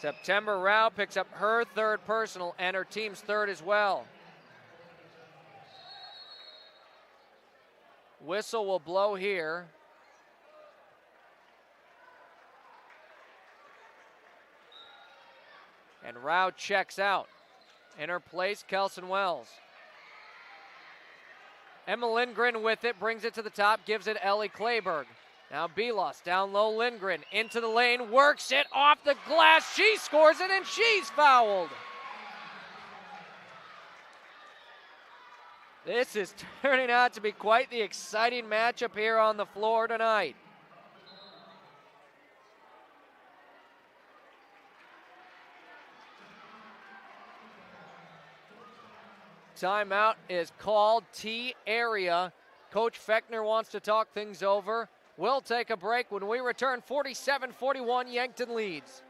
September Rao picks up her third personal and her team's third as well. Whistle will blow here. And Rao checks out. In her place, Kelson Wells. Emma Lindgren with it, brings it to the top, gives it Ellie Clayberg. Now Belos, down low Lindgren, into the lane, works it off the glass, she scores it, and she's fouled. This is turning out to be quite the exciting matchup here on the floor tonight. Timeout is called. T Area. Coach Fechner wants to talk things over. We'll take a break. When we return, 47-41, Yankton leads.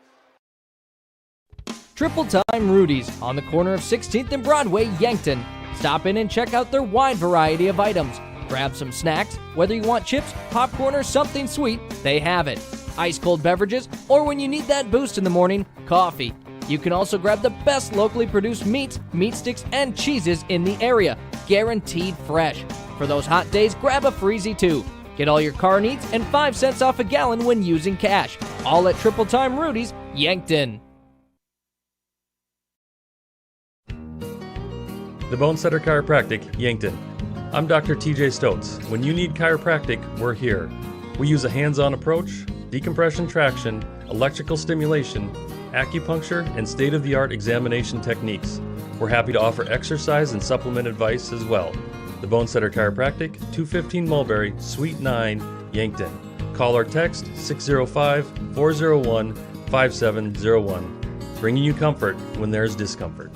Triple Time Rudy's on the corner of 16th and Broadway, Yankton. Stop in and check out their wide variety of items. Grab some snacks, whether you want chips, popcorn, or something sweet, they have it. Ice cold beverages, or when you need that boost in the morning, coffee. You can also grab the best locally produced meats, meat sticks, and cheeses in the area. Guaranteed fresh. For those hot days, grab a Freezy too. Get all your car needs and 5 cents off a gallon when using cash. All at Triple Time Rudy's, Yankton. The Bone Setter Chiropractic, Yankton. I'm Dr. TJ Stotz. When you need chiropractic, we're here. We use a hands-on approach, decompression traction, electrical stimulation, acupuncture, and state-of-the-art examination techniques. We're happy to offer exercise and supplement advice as well. The Bone Setter Chiropractic, 215 Mulberry, Suite 9, Yankton. Call or text 605-401-5701. Bringing you comfort when there's discomfort.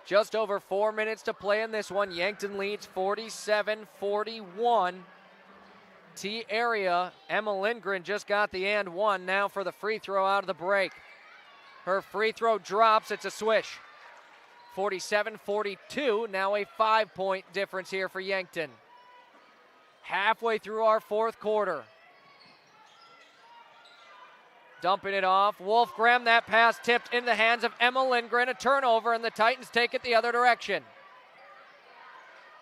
Just over 4 minutes to play in this one. Yankton leads 47-41. T Area, Emma Lindgren just got the and one now for the free throw out of the break. Her free throw drops, it's a swish. 47-42, now a 5-point difference here for Yankton. Halfway through our fourth quarter. Dumping it off, Wolfgram, that pass tipped in the hands of Emma Lindgren, a turnover, and the Titans take it the other direction.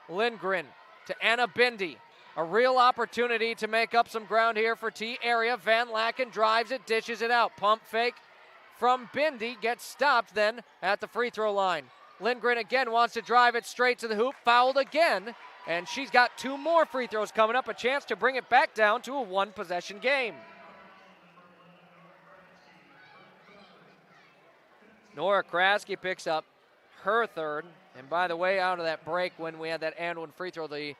Lindgren to Anna Bindi. A real opportunity to make up some ground here for T Area. Van Laken drives it, dishes it out. Pump fake from Bindi, gets stopped then at the free throw line. Lindgren again wants to drive it straight to the hoop, fouled again, and she's got 2 more free throws coming up, a chance to bring it back down to a 1-possession game. Nora Kraske picks up her third, and by the way, out of that break when we had that and one free throw, the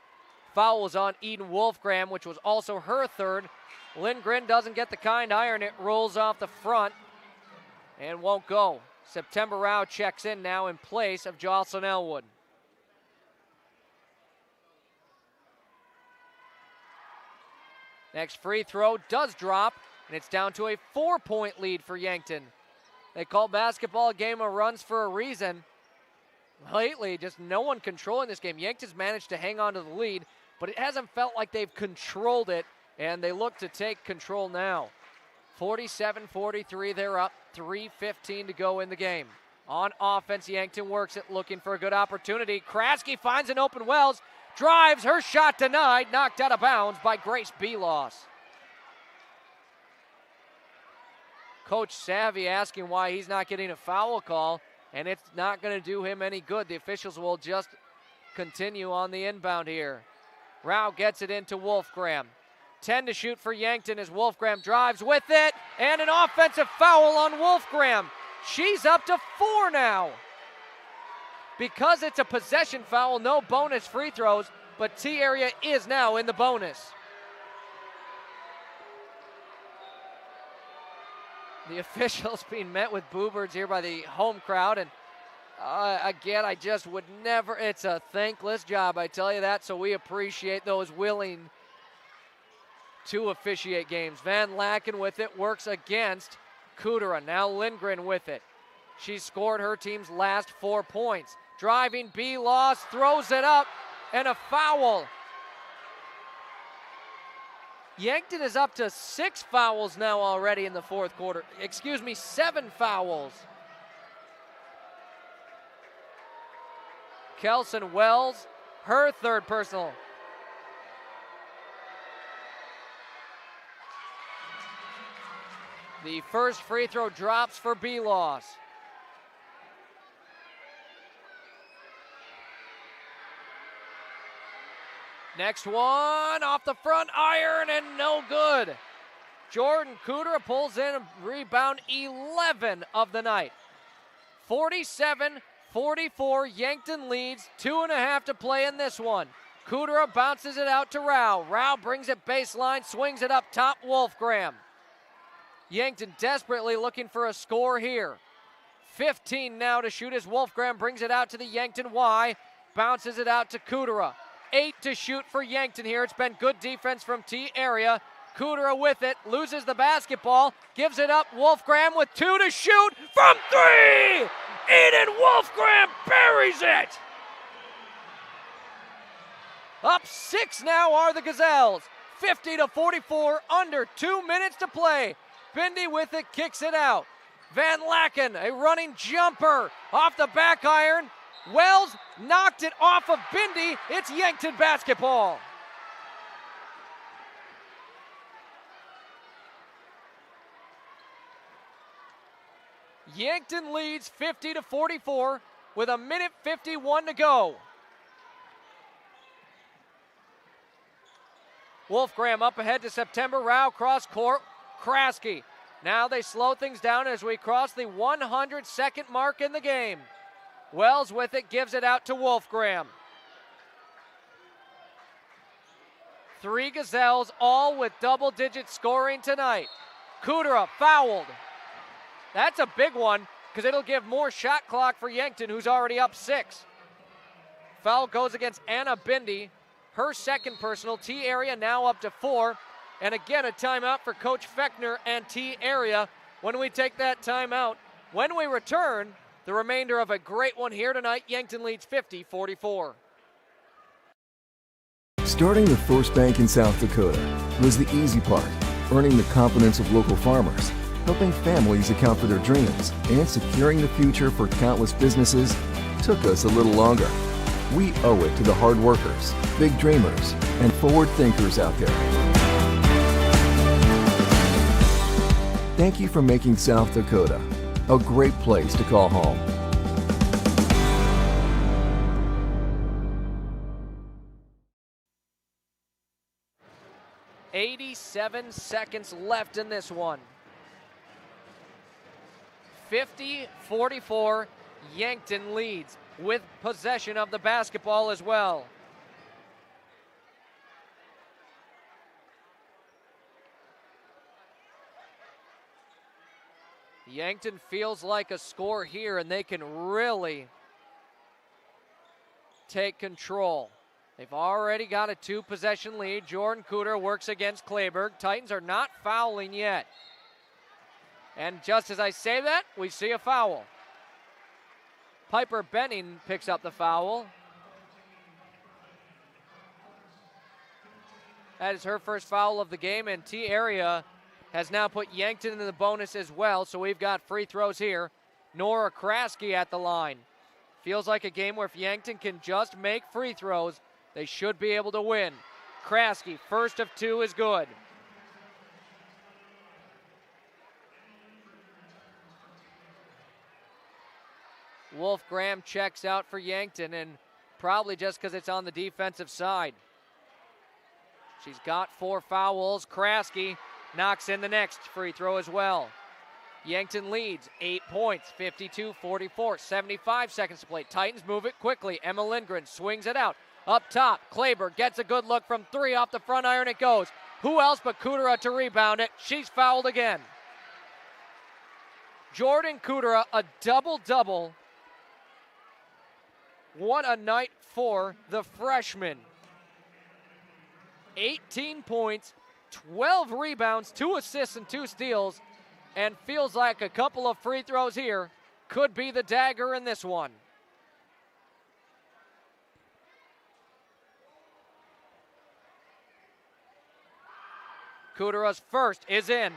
foul was on Eden Wolfgram, which was also her third. Lindgren doesn't get the kind iron, it rolls off the front and won't go. September Rao checks in now in place of Jocelyn Elwood. Next free throw does drop, and it's down to a 4-point lead for Yankton. They call basketball a game of runs for a reason. lately, just no one controlling this game. Yankton's managed to hang on to the lead, but it hasn't felt like they've controlled it, and they look to take control now. 47-43, they're up, 3:15 to go in the game. On offense, Yankton works it, looking for a good opportunity. Kraske finds an open Wells, drives, her shot denied, knocked out of bounds by Grace Belos. Coach Savvy asking why he's not getting a foul call, and it's not going to do him any good. The officials will just continue on the inbound here. Rao gets it into Wolfgram. 10 to shoot for Yankton as Wolfgram drives with it, and an offensive foul on Wolfgram. She's up to 4 now. Because it's a possession foul, no bonus free throws, but T-Area is now in the bonus. The officials being met with boo birds here by the home crowd, and again, I just would never, it's a thankless job, I tell you that, so we appreciate those willing to officiate games. Van Laken with it, works against Kudera. Now Lindgren with it. She scored her team's last 4 points. Driving, Belos throws it up, and a foul. Yankton is up to 6 fouls now already in the fourth quarter. 7 fouls. Kelson Wells, her third personal. The first free throw drops for Belos. Next one off the front iron and no good. Jordan Kudera pulls in a rebound, 11 of the night. 47-44, Yankton leads, 2.5 to play in this one. Kudera bounces it out to Rao. Rao brings it baseline, swings it up top, Wolfgram. Yankton desperately looking for a score here. 15 now to shoot as Wolfgram brings it out to the Yankton Y. Bounces it out to Kudera. 8 to shoot for Yankton here. It's been good defense from T-Area. Kudera with it, loses the basketball, gives it up. Wolfgram with 2 to shoot from 3! Eden Wolfgram buries it! Up 6 now are the Gazelles. 50-44, under 2 minutes to play. Bindi with it, kicks it out. Van Laken, a running jumper off the back iron. Wells knocked it off of Bindi. It's Yankton basketball. Yankton leads 50-44 with 1:51 to go. Wolfgram up ahead to September. Rao cross court. Kraske. Now they slow things down as we cross the 100-second mark in the game. Wells with it, gives it out to Wolfgram. 3 Gazelles, all with double-digit scoring tonight. Kudera fouled. That's a big one because it'll give more shot clock for Yankton, who's already up 6. Foul goes against Anna Bindi. Her second personal. T-Area now up to 4. And again, a timeout for Coach Fechner and T-Area when we take that timeout. When we return, the remainder of a great one here tonight. Yankton leads 50-44. Starting the first bank in South Dakota was the easy part, earning the confidence of local farmers, helping families account for their dreams, and securing the future for countless businesses took us a little longer. We owe it to the hard workers, big dreamers, and forward thinkers out there. Thank you for making South Dakota a great place to call home. .87 seconds left in this one. 50-44, Yankton leads with possession of the basketball as well. Yankton feels like a score here, and they can really take control. They've already got a 2-possession lead. Jordan Kudera works against Kleberg. Titans are not fouling yet. And just as I say that, we see a foul. Piper Benning picks up the foul. That is her first foul of the game, and T-Area has now put Yankton in the bonus as well, so we've got free throws here. Nora Kraske at the line. Feels like a game where if Yankton can just make free throws, they should be able to win. Kraske, first of two, is good. Wolf Graham checks out for Yankton, and probably just because it's on the defensive side. She's got 4 fouls. Kraske knocks in the next free throw as well. Yankton leads 8 points, 52-44, 75 seconds to play. Titans move it quickly. Emma Lindgren swings it out. Up top, Kleber gets a good look from 3 off the front iron. It goes. Who else but Kudera to rebound it? She's fouled again. Jordan Kudera, a double-double. What a night for the freshman. 18 points, 12 rebounds, 2 assists and 2 steals, and feels like a couple of free throws here could be the dagger in this one. Kudera's first is in.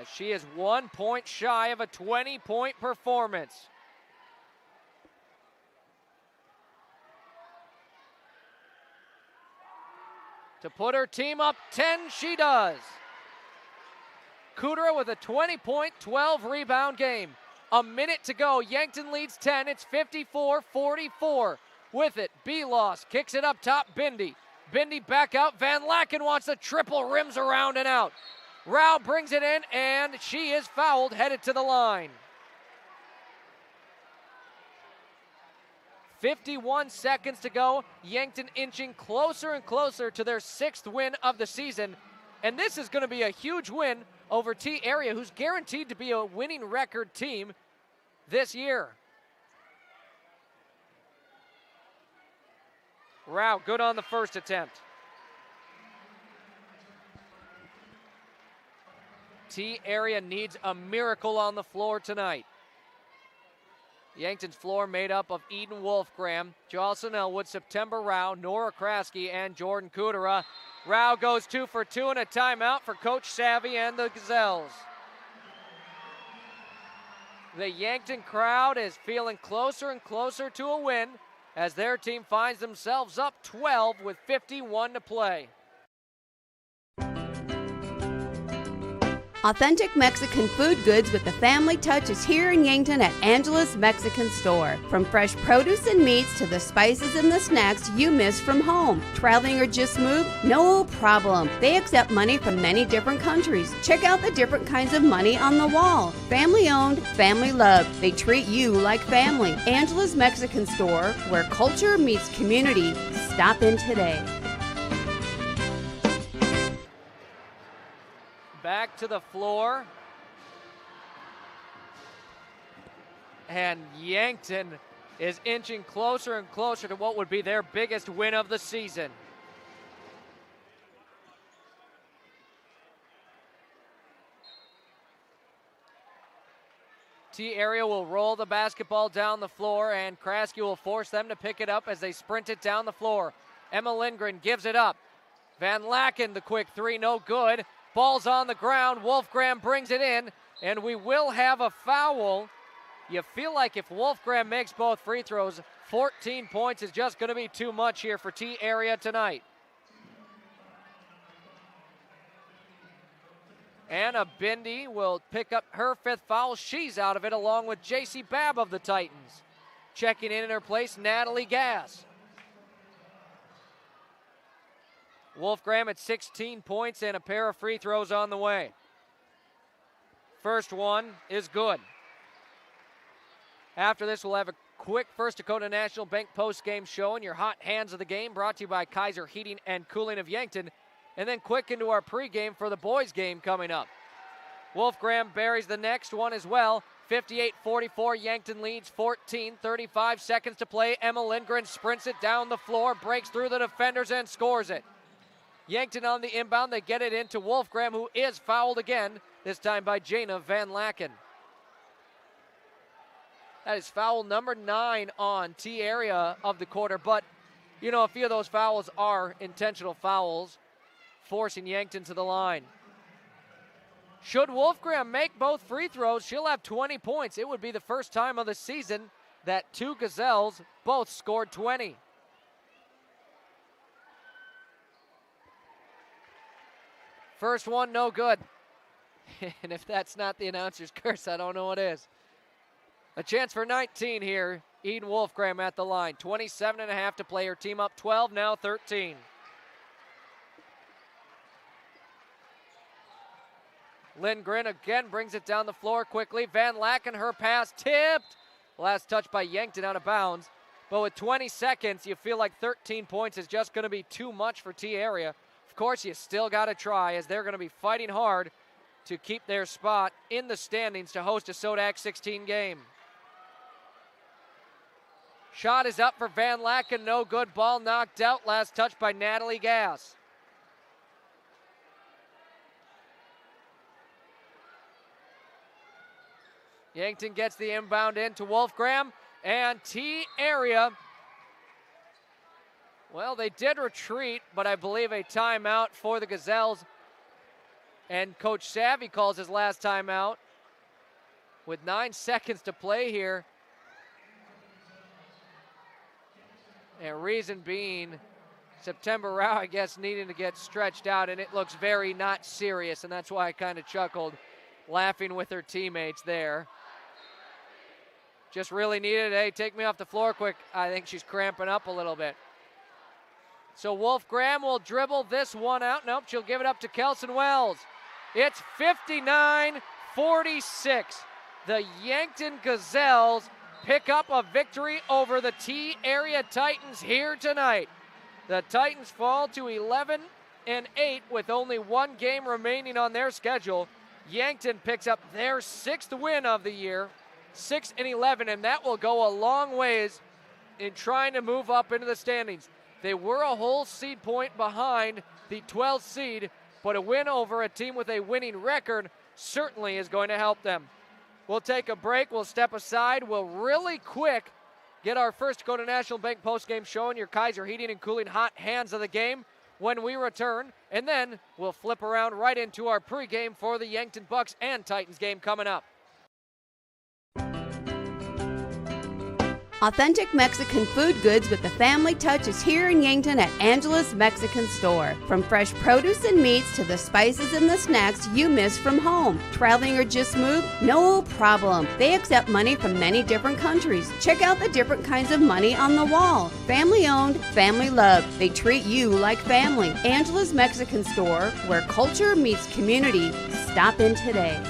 As she is 1 point shy of a 20-point performance. To put her team up 10, she does. Kudera with a 20-point, 12-rebound game. A minute to go. Yankton leads 10. It's 54-44. With it, Belos kicks it up top, Bindi. Bindi back out. Van Laken wants the triple, rims around and out. Rao brings it in, and she is fouled, headed to the line. 51 seconds to go. Yankton inching closer and closer to their 6th win of the season. And this is going to be a huge win over T-Area, who's guaranteed to be a winning record team this year. Rao, good on the first attempt. T-Area needs a miracle on the floor tonight. Yankton's floor made up of Eden Wolfgram, Jocelyn Elwood, September Rao, Nora Kraske, and Jordan Kudera. Rao goes 2 for 2 and a timeout for Coach Savvy and the Gazelles. The Yankton crowd is feeling closer and closer to a win as their team finds themselves up 12 with 51 to play. Authentic Mexican food goods with the family touch is here in Yankton at Angela's Mexican Store. From fresh produce and meats to the spices and the snacks you miss from home. Traveling or just moved? No problem. They accept money from many different countries. Check out the different kinds of money on the wall. Family owned, family loved. They treat you like family. Angela's Mexican Store, where culture meets community. Stop in today. Back to the floor. And Yankton is inching closer and closer to what would be their biggest win of the season. T-Area will roll the basketball down the floor, and Kraske will force them to pick it up as they sprint it down the floor. Emma Lindgren gives it up. Van Laken, the quick 3, no good. Ball's on the ground. Wolfgram brings it in, and we will have a foul. You feel like if Wolfgram makes both free throws, 14 points is just going to be too much here for T-Area tonight. Anna Bindi will pick up her 5th foul. She's out of it along with J.C. Babb of the Titans. Checking in her place, Natalie Gass. Wolfgram at 16 points and a pair of free throws on the way. First one is good. After this, we'll have a quick First Dakota National Bank post-game show and your hot hands of the game brought to you by Kaiser Heating and Cooling of Yankton. And then quick into our pregame for the boys game coming up. Wolfgram buries the next one as well. 58-44, Yankton leads 14, 35 seconds to play. Emma Lindgren sprints it down the floor, breaks through the defenders and scores it. Yankton on the inbound, they get it into Wolfgram, who is fouled again, this time by Jana Van Laken. That is foul number 9 on T area of the quarter. But, you know, a few of those fouls are intentional fouls, forcing Yankton to the line. Should Wolfgram make both free throws, she'll have 20 points. It would be the first time of the season that 2 Gazelles both scored 20. First one, no good. And if that's not the announcer's curse, I don't know what is. A chance for 19 here. Eden Wolfgram at the line. 27.5 to play. Her team up 12, now 13. Lindgren again brings it down the floor quickly. Van Laken, her pass tipped. Last touch by Yankton out of bounds. But with 20 seconds, you feel like 13 points is just going to be too much for T area. Of course, you still got to try, as they're going to be fighting hard to keep their spot in the standings to host a Sodak 16 game. Shot is up for Van Laken, no good. Ball knocked out. Last touch by Natalie Gass. Yankton gets the inbound in to Wolfgram, and T area. Well, they did retreat, but I believe a timeout for the Gazelles. And Coach Savvy calls his last timeout with 9 seconds to play here. And reason being, September Rao, I guess, needing to get stretched out, and it looks very not serious, and that's why I kind of chuckled, laughing with her teammates there. Just really needed, hey, take me off the floor quick. I think she's cramping up a little bit. So Wolfgram will dribble this one out. Nope, she'll give it up to Kelson Wells. It's 59-46. The Yankton Gazelles pick up a victory over the T area Titans here tonight. The Titans fall to 11-8 with only 1 game remaining on their schedule. Yankton picks up their 6th win of the year, 6-11, and that will go a long ways in trying to move up into the standings. They were a whole seed point behind the 12th seed, but a win over a team with a winning record certainly is going to help them. We'll take a break. We'll step aside. We'll really quick get our first Dakota National Bank postgame show in your Kaiser Heating and Cooling hot hands of the game when we return. And then we'll flip around right into our pregame for the Yankton Bucks and Titans game coming up. Authentic Mexican food goods with the family touch is here in Yankton at Angela's Mexican Store. From fresh produce and meats to the spices and the snacks you miss from home. Traveling or just moved? No problem. They accept money from many different countries. Check out the different kinds of money on the wall. Family owned, family loved. They treat you like family. Angela's Mexican Store, where culture meets community. Stop in today.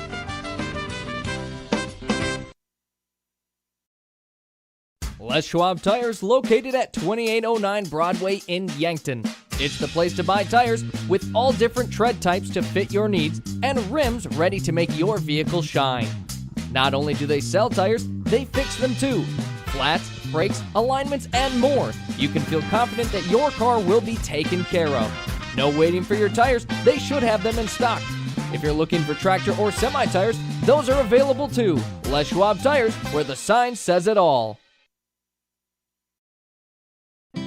Les Schwab Tires, located at 2809 Broadway in Yankton. It's the place to buy tires with all different tread types to fit your needs and rims ready to make your vehicle shine. Not only do they sell tires, they fix them too. Flats, brakes, alignments, and more. You can feel confident that your car will be taken care of. No waiting for your tires, they should have them in stock. If you're looking for tractor or semi-tires, those are available too. Les Schwab Tires, where the sign says it all.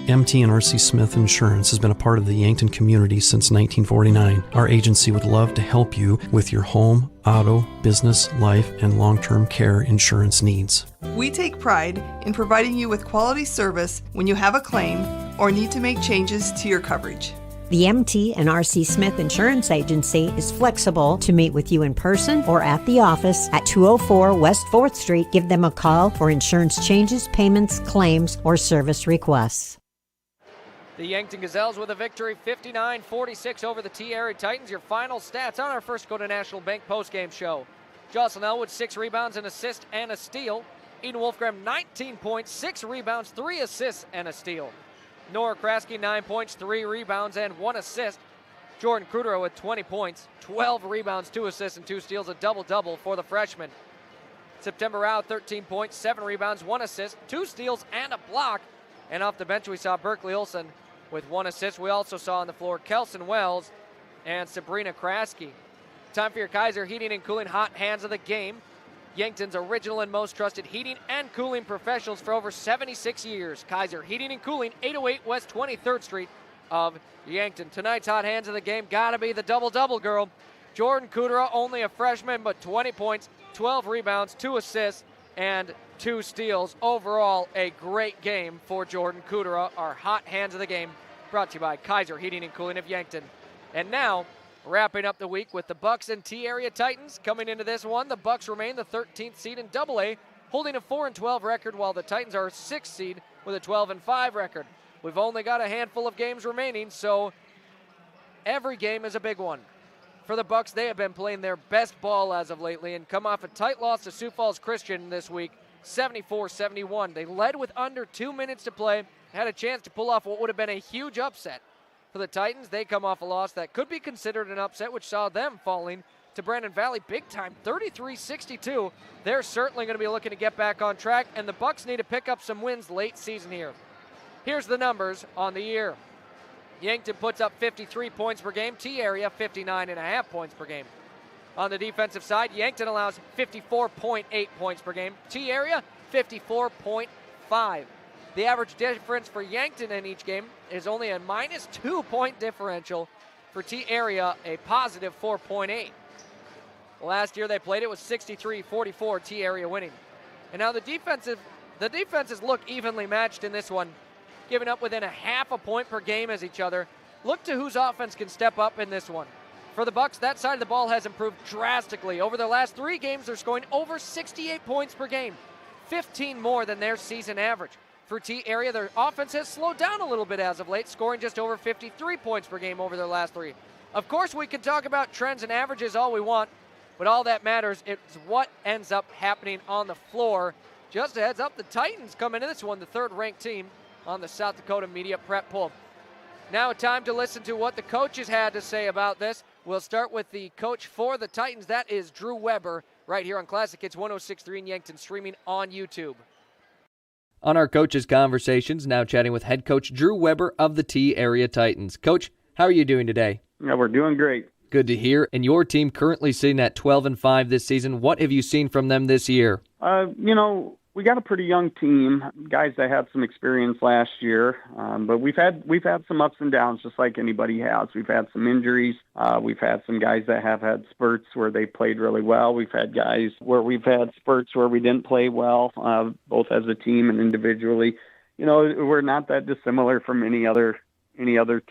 MT and RC Smith Insurance has been a part of the Yankton community since 1949. Our agency would love to help you with your home, auto, business, life, and long-term care insurance needs. We take pride in providing you with quality service when you have a claim or need to make changes to your coverage. The MT and RC Smith Insurance Agency is flexible to meet with you in person or at the office at 204 West 4th Street. Give them a call for insurance changes, payments, claims, or service requests. The Yankton Gazelles with a victory, 59-46 over the T-Area Titans. Your final stats on our first Go to National Bank postgame show. Jocelyn Elwood, 6 rebounds, an assist, and a steal. Eden Wolfgram, 19 points, 6 rebounds, 3 assists, and a steal. Nora Kraske, 9 points, 3 rebounds, and 1 assist. Jordan Krudero with 20 points, 12 rebounds, 2 assists, and 2 steals, a double-double for the freshman. September Rao, 13 points, 7 rebounds, 1 assist, 2 steals, and a block. And off the bench, we saw Berkeley Olsen with 1 assist. We also saw on the floor Kelson Wells and Sabrina Kraske. Time for your Kaiser Heating and Cooling hot hands of the game. Yankton's original and most trusted heating and cooling professionals for over 76 years. Kaiser Heating and Cooling, 808 West 23rd Street of Yankton. Tonight's hot hands of the game gotta be the double-double girl. Jordan Kudera, only a freshman, but 20 points, 12 rebounds, 2 assists, and 2 steals. Overall, a great game for Jordan Kudera. Our hot hands of the game brought to you by Kaiser Heating and Cooling of Yankton. And now, wrapping up the week with the Bucks and T-Area Titans. Coming into this one, the Bucks remain the 13th seed in AA, holding a 4-12 record, while the Titans are 6th seed with a 12-5 record. We've only got a handful of games remaining, so every game is a big one. For the Bucks, they have been playing their best ball as of lately and come off a tight loss to Sioux Falls Christian this week, 74-71. They led with under 2 minutes to play, had a chance to pull off what would have been a huge upset. For the Titans, they come off a loss that could be considered an upset, which saw them falling to Brandon Valley big time, 33-62. They're certainly going to be looking to get back on track, and the Bucks need to pick up some wins late season here. Here's the numbers on the year. Yankton puts up 53 points per game, T-Area 59.5 points per game. On the defensive side, Yankton allows 54.8 points per game, T-Area 54.5. The average difference for Yankton in each game is only a minus 2 point differential. For T-Area, a positive 4.8. Last year they played, it was 63-44, T-Area winning. And now the defenses look evenly matched in this one, giving up within a half a point per game as each other. Look to whose offense can step up in this one. For the Bucks, that side of the ball has improved drastically. Over their last 3 games, they're scoring over 68 points per game, 15 more than their season average. For T-Area, their offense has slowed down a little bit as of late, scoring just over 53 points per game over their last 3. Of course, we can talk about trends and averages all we want, but all that matters is what ends up happening on the floor. Just a heads up, the Titans come into this one, the 3rd-ranked team on the South Dakota Media Prep Poll. Now time to listen to what the coaches had to say about this. We'll start with the coach for the Titans. That is Drew Weber, right here on Classic Hits 106.3 in Yankton, streaming on YouTube. On our coaches' conversations, now chatting with head coach Drew Weber of the T-Area Titans. Coach, how are you doing today? Yeah, we're doing great. Good to hear. And your team currently sitting at 12-5 this season. What have you seen from them this year? We got a pretty young team, guys that had some experience last year, but we've had some ups and downs, just like anybody has. We've had some injuries. We've had some guys that have had spurts where they played really well. We've had guys where we've had spurts where we didn't play well, both as a team and individually. We're not that dissimilar from any other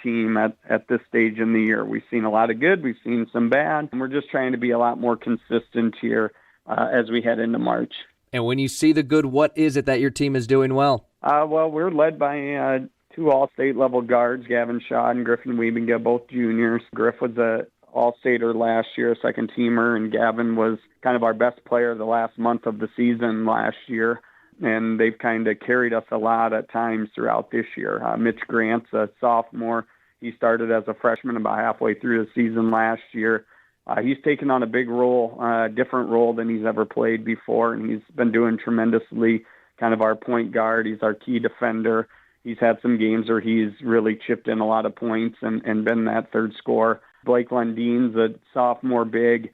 team at this stage in the year. We've seen a lot of good. We've seen some bad. And we're just trying to be a lot more consistent here as we head into March. And when you see the good, what is it that your team is doing well? We're led by 2 all-state level guards, Gavin Shaw and Griffin Wiebinga, both juniors. Griff was a all-stater last year, a second-teamer, and Gavin was kind of our best player the last month of the season last year. And they've kind of carried us a lot at times throughout this year. Mitch Grant's a sophomore. He started as a freshman about halfway through the season last year. He's taken on a big role, different role than he's ever played before, and he's been doing tremendously, kind of our point guard. He's our key defender. He's had some games where he's really chipped in a lot of points and been that third scorer. Blake Lundine's a sophomore big.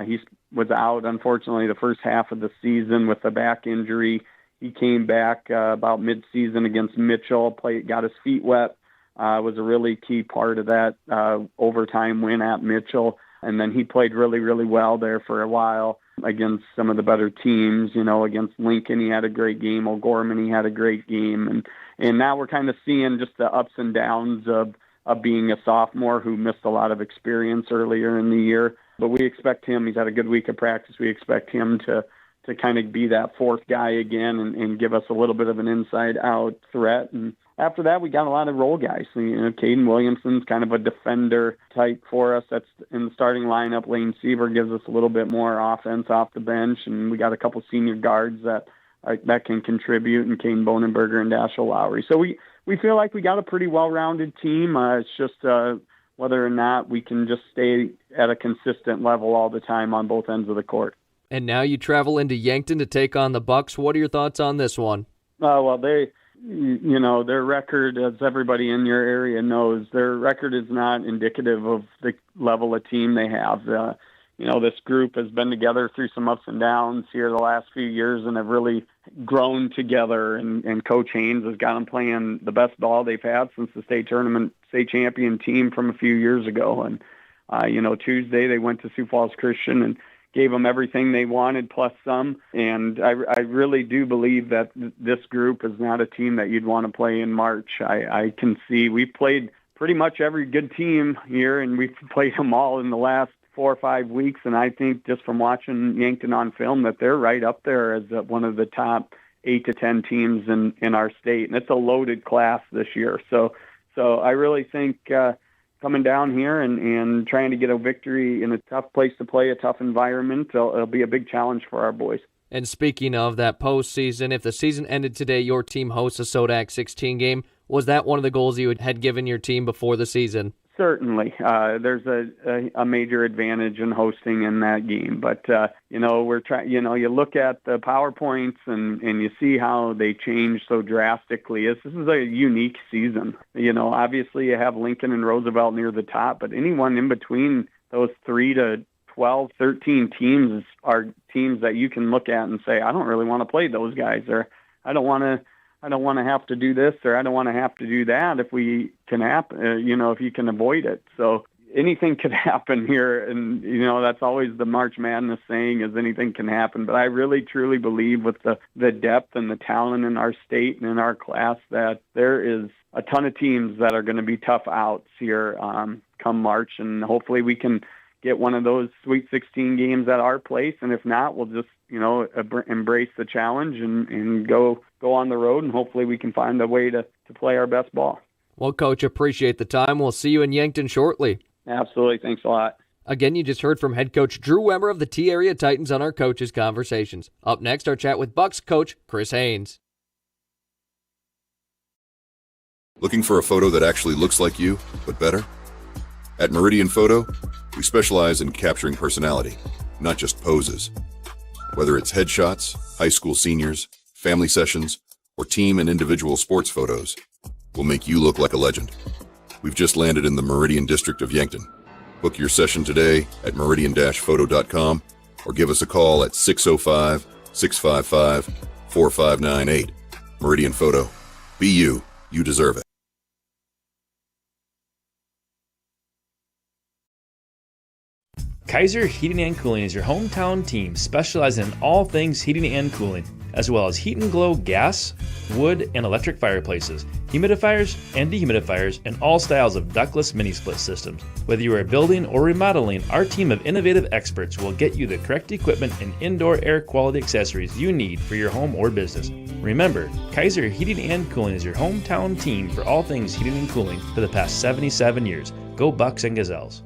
He was out, unfortunately, the first half of the season with a back injury. He came back about mid-season against Mitchell, got his feet wet, was a really key part of that overtime win at Mitchell. And then he played really, really well there for a while against some of the better teams. Against Lincoln, he had a great game. O'Gorman, he had a great game. And now we're kind of seeing just the ups and downs of being a sophomore who missed a lot of experience earlier in the year. But we expect him, he's had a good week of practice. We expect him to kind of be that 4th guy again and give us a little bit of an inside-out threat. And after that, we got a lot of role guys. Caden Williamson's kind of a defender type for us. That's in the starting lineup. Lane Seaver gives us a little bit more offense off the bench, and we got a couple senior guards that can contribute, and Kane Bonenberger and Dashiell Lowry. So we feel like we got a pretty well-rounded team. It's just whether or not we can just stay at a consistent level all the time on both ends of the court. And now you travel into Yankton to take on the Bucks. What are your thoughts on this one? Their record, as everybody in your area knows, their record is not indicative of the level of team they have. this group has been together through some ups and downs here the last few years and have really grown together. And Coach Haynes has got them playing the best ball they've had since the state champion team from a few years ago. And, Tuesday they went to Sioux Falls Christian and gave them everything they wanted plus some. And I really do believe that this group is not a team that you'd want to play in March. I can see we've played pretty much every good team here, and we've played them all in the last 4 or 5 weeks. And I think just from watching Yankton on film that they're right up there as one of the top 8 to 10 teams in our state. And it's a loaded class this year. So I really think coming down here and trying to get a victory in a tough place to play, a tough environment, it'll be a big challenge for our boys. And speaking of that postseason, if the season ended today, your team hosts a Sodak 16 game. Was that one of the goals you had given your team before the season? Certainly. There's a major advantage in hosting in that game. But, we're trying, you look at the PowerPoints and you see how they change so drastically. This is a unique season. Obviously you have Lincoln and Roosevelt near the top, but anyone in between those 3 to 12, 13 teams are teams that you can look at and say, I don't really want to play those guys, or I don't want to have to do this, or I don't want to have to do that if we can if you can avoid it. So anything could happen here. And, that's always the March Madness saying, is anything can happen. But I really, truly believe with the depth and the talent in our state and in our class that there is a ton of teams that are going to be tough outs here come March. And hopefully we can get one of those Sweet 16 games at our place. And if not, we'll just, embrace the challenge and go on the road, and hopefully we can find a way to play our best ball. Well, Coach, appreciate the time. We'll see you in Yankton shortly. Absolutely. Thanks a lot. Again, you just heard from head coach Drew Weber of the T-Area Titans on our Coaches Conversations. Up next, our chat with Bucks coach Chris Haynes. Looking for a photo that actually looks like you, but better? At Meridian Photo, we specialize in capturing personality, not just poses. Whether it's headshots, high school seniors, family sessions, or team and individual sports photos, we'll make you look like a legend. We've just landed in the Meridian district of Yankton. Book your session today at meridian-photo.com or give us a call at 605-655-4598. Meridian Photo. Be you. You deserve it. Kaiser Heating and Cooling is your hometown team specializing in all things heating and cooling, as well as heat and glow gas, wood, and electric fireplaces, humidifiers and dehumidifiers, and all styles of ductless mini-split systems. Whether you are building or remodeling, our team of innovative experts will get you the correct equipment and indoor air quality accessories you need for your home or business. Remember, Kaiser Heating and Cooling is your hometown team for all things heating and cooling for the past 77 years. Go Bucks and Gazelles.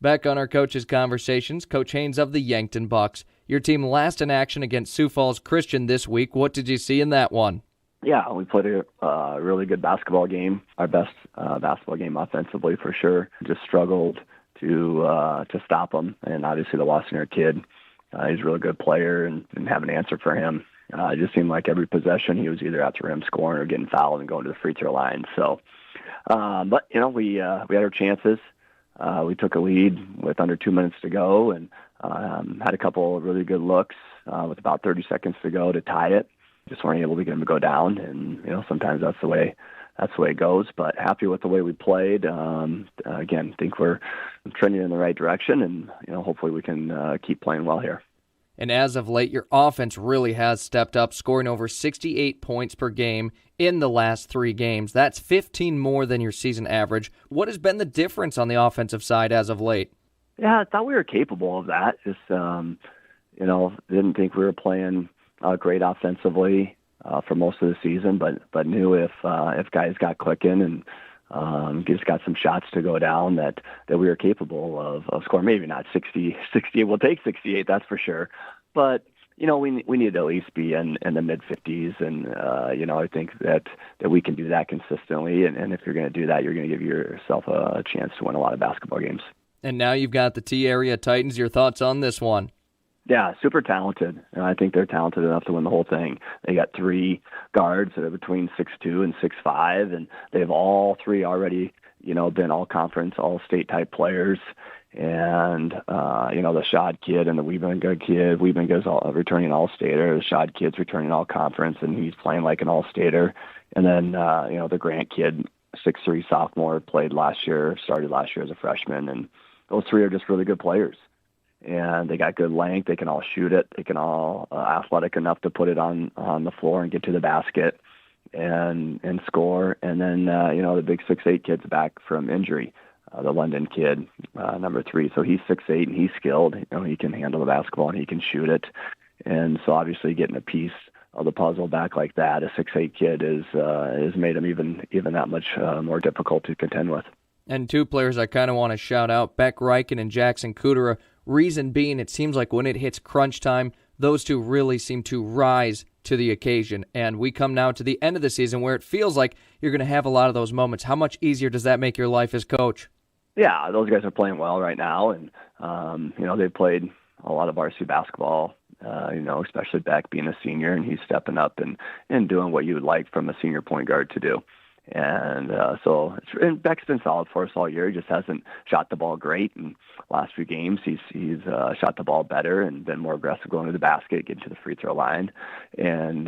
Back on our Coaches Conversations, Coach Haynes of the Yankton Bucks. Your team last in action against Sioux Falls Christian this week. What did you see in that one? Yeah, we played a really good basketball game. Our best basketball game offensively for sure. Just struggled to stop them. And obviously the Wassinger kid, he's a really good player and didn't have an answer for him. It just seemed like every possession he was either at the rim scoring or getting fouled and going to the free throw line. So, but we had our chances. We took a lead with under 2 minutes to go and had a couple of really good looks with about 30 seconds to go to tie it. Just weren't able to get them to go down, and sometimes that's the way it goes. But happy with the way we played. Again, think we're trending in the right direction, and hopefully we can keep playing well here. And as of late, your offense really has stepped up, scoring over 68 points per game in the last 3 games. That's 15 more than your season average. What has been the difference on the offensive side as of late? Yeah, I thought we were capable of that. Just, didn't think we were playing great offensively for most of the season, but knew if guys got clicking and just got some shots to go down that we were capable of scoring. Maybe not 60. We'll take 68, that's for sure. But we need to at least be in the mid 50s, and I think that we can do that consistently. And if you're going to do that, you're going to give yourself a chance to win a lot of basketball games. And now you've got the T-Area Titans. Your thoughts on this one? Yeah, super talented. And I think they're talented enough to win the whole thing. They got 3 guards that are between 6'2" and 6'5", and they have all 3 already been all conference, all state type players. And, the Shad kid and the Weebenga is returning all-stater. The Shad kid's returning all-conference, and he's playing like an all-stater. And then, the Grant kid, 6'3" sophomore, started last year as a freshman. And those three are just really good players. And they got good length. They can all shoot it. They can all athletic enough to put it on the floor and get to the basket and score. And then, the big 6'8" kid's back from injury. The London kid, number 3. So he's 6'8" and he's skilled. He can handle the basketball and he can shoot it. And so obviously getting a piece of the puzzle back like that, a 6'8" kid, is made him even that much more difficult to contend with. And two players I kind of want to shout out, Beck Reichen and Jackson Kudera. Reason being, it seems like when it hits crunch time, those two really seem to rise to the occasion. And we come now to the end of the season where it feels like you're going to have a lot of those moments. How much easier does that make your life as coach? Yeah, those guys are playing well right now, and they've played a lot of varsity basketball. Especially Beck being a senior, and he's stepping up and doing what you would like from a senior point guard to do. And Beck's been solid for us all year. He just hasn't shot the ball great. And last few games, he's shot the ball better and been more aggressive going to the basket, getting to the free throw line. And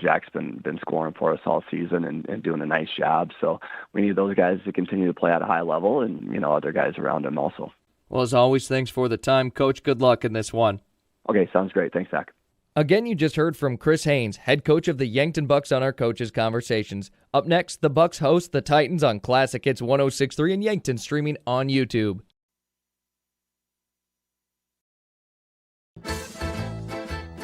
Jack's been scoring for us all season and doing a nice job. So we need those guys to continue to play at a high level, and other guys around him also. Well, as always, thanks for the time, Coach. Good luck in this one. Okay, sounds great. Thanks, Zach. Again, you just heard from Chris Haynes, head coach of the Yankton Bucks, on our Coaches Conversations. Up next, the Bucks host the Titans on Classic Hits 106.3 in Yankton, streaming on YouTube.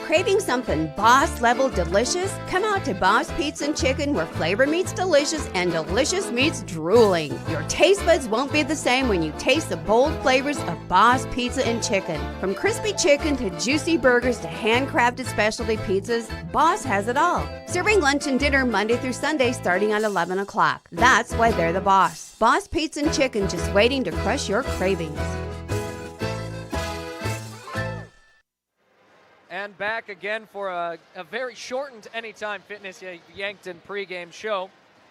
Craving something boss-level delicious? Come out to Boss Pizza and Chicken, where flavor meets delicious and delicious meets drooling. Your taste buds won't be the same when you taste the bold flavors of Boss Pizza and Chicken. From crispy chicken to juicy burgers to handcrafted specialty pizzas, Boss has it all. Serving lunch and dinner Monday through Sunday starting at 11 o'clock. That's why they're the boss. Boss Pizza and Chicken, just waiting to crush your cravings. And back again for a very shortened Anytime Fitness Yankton pregame show.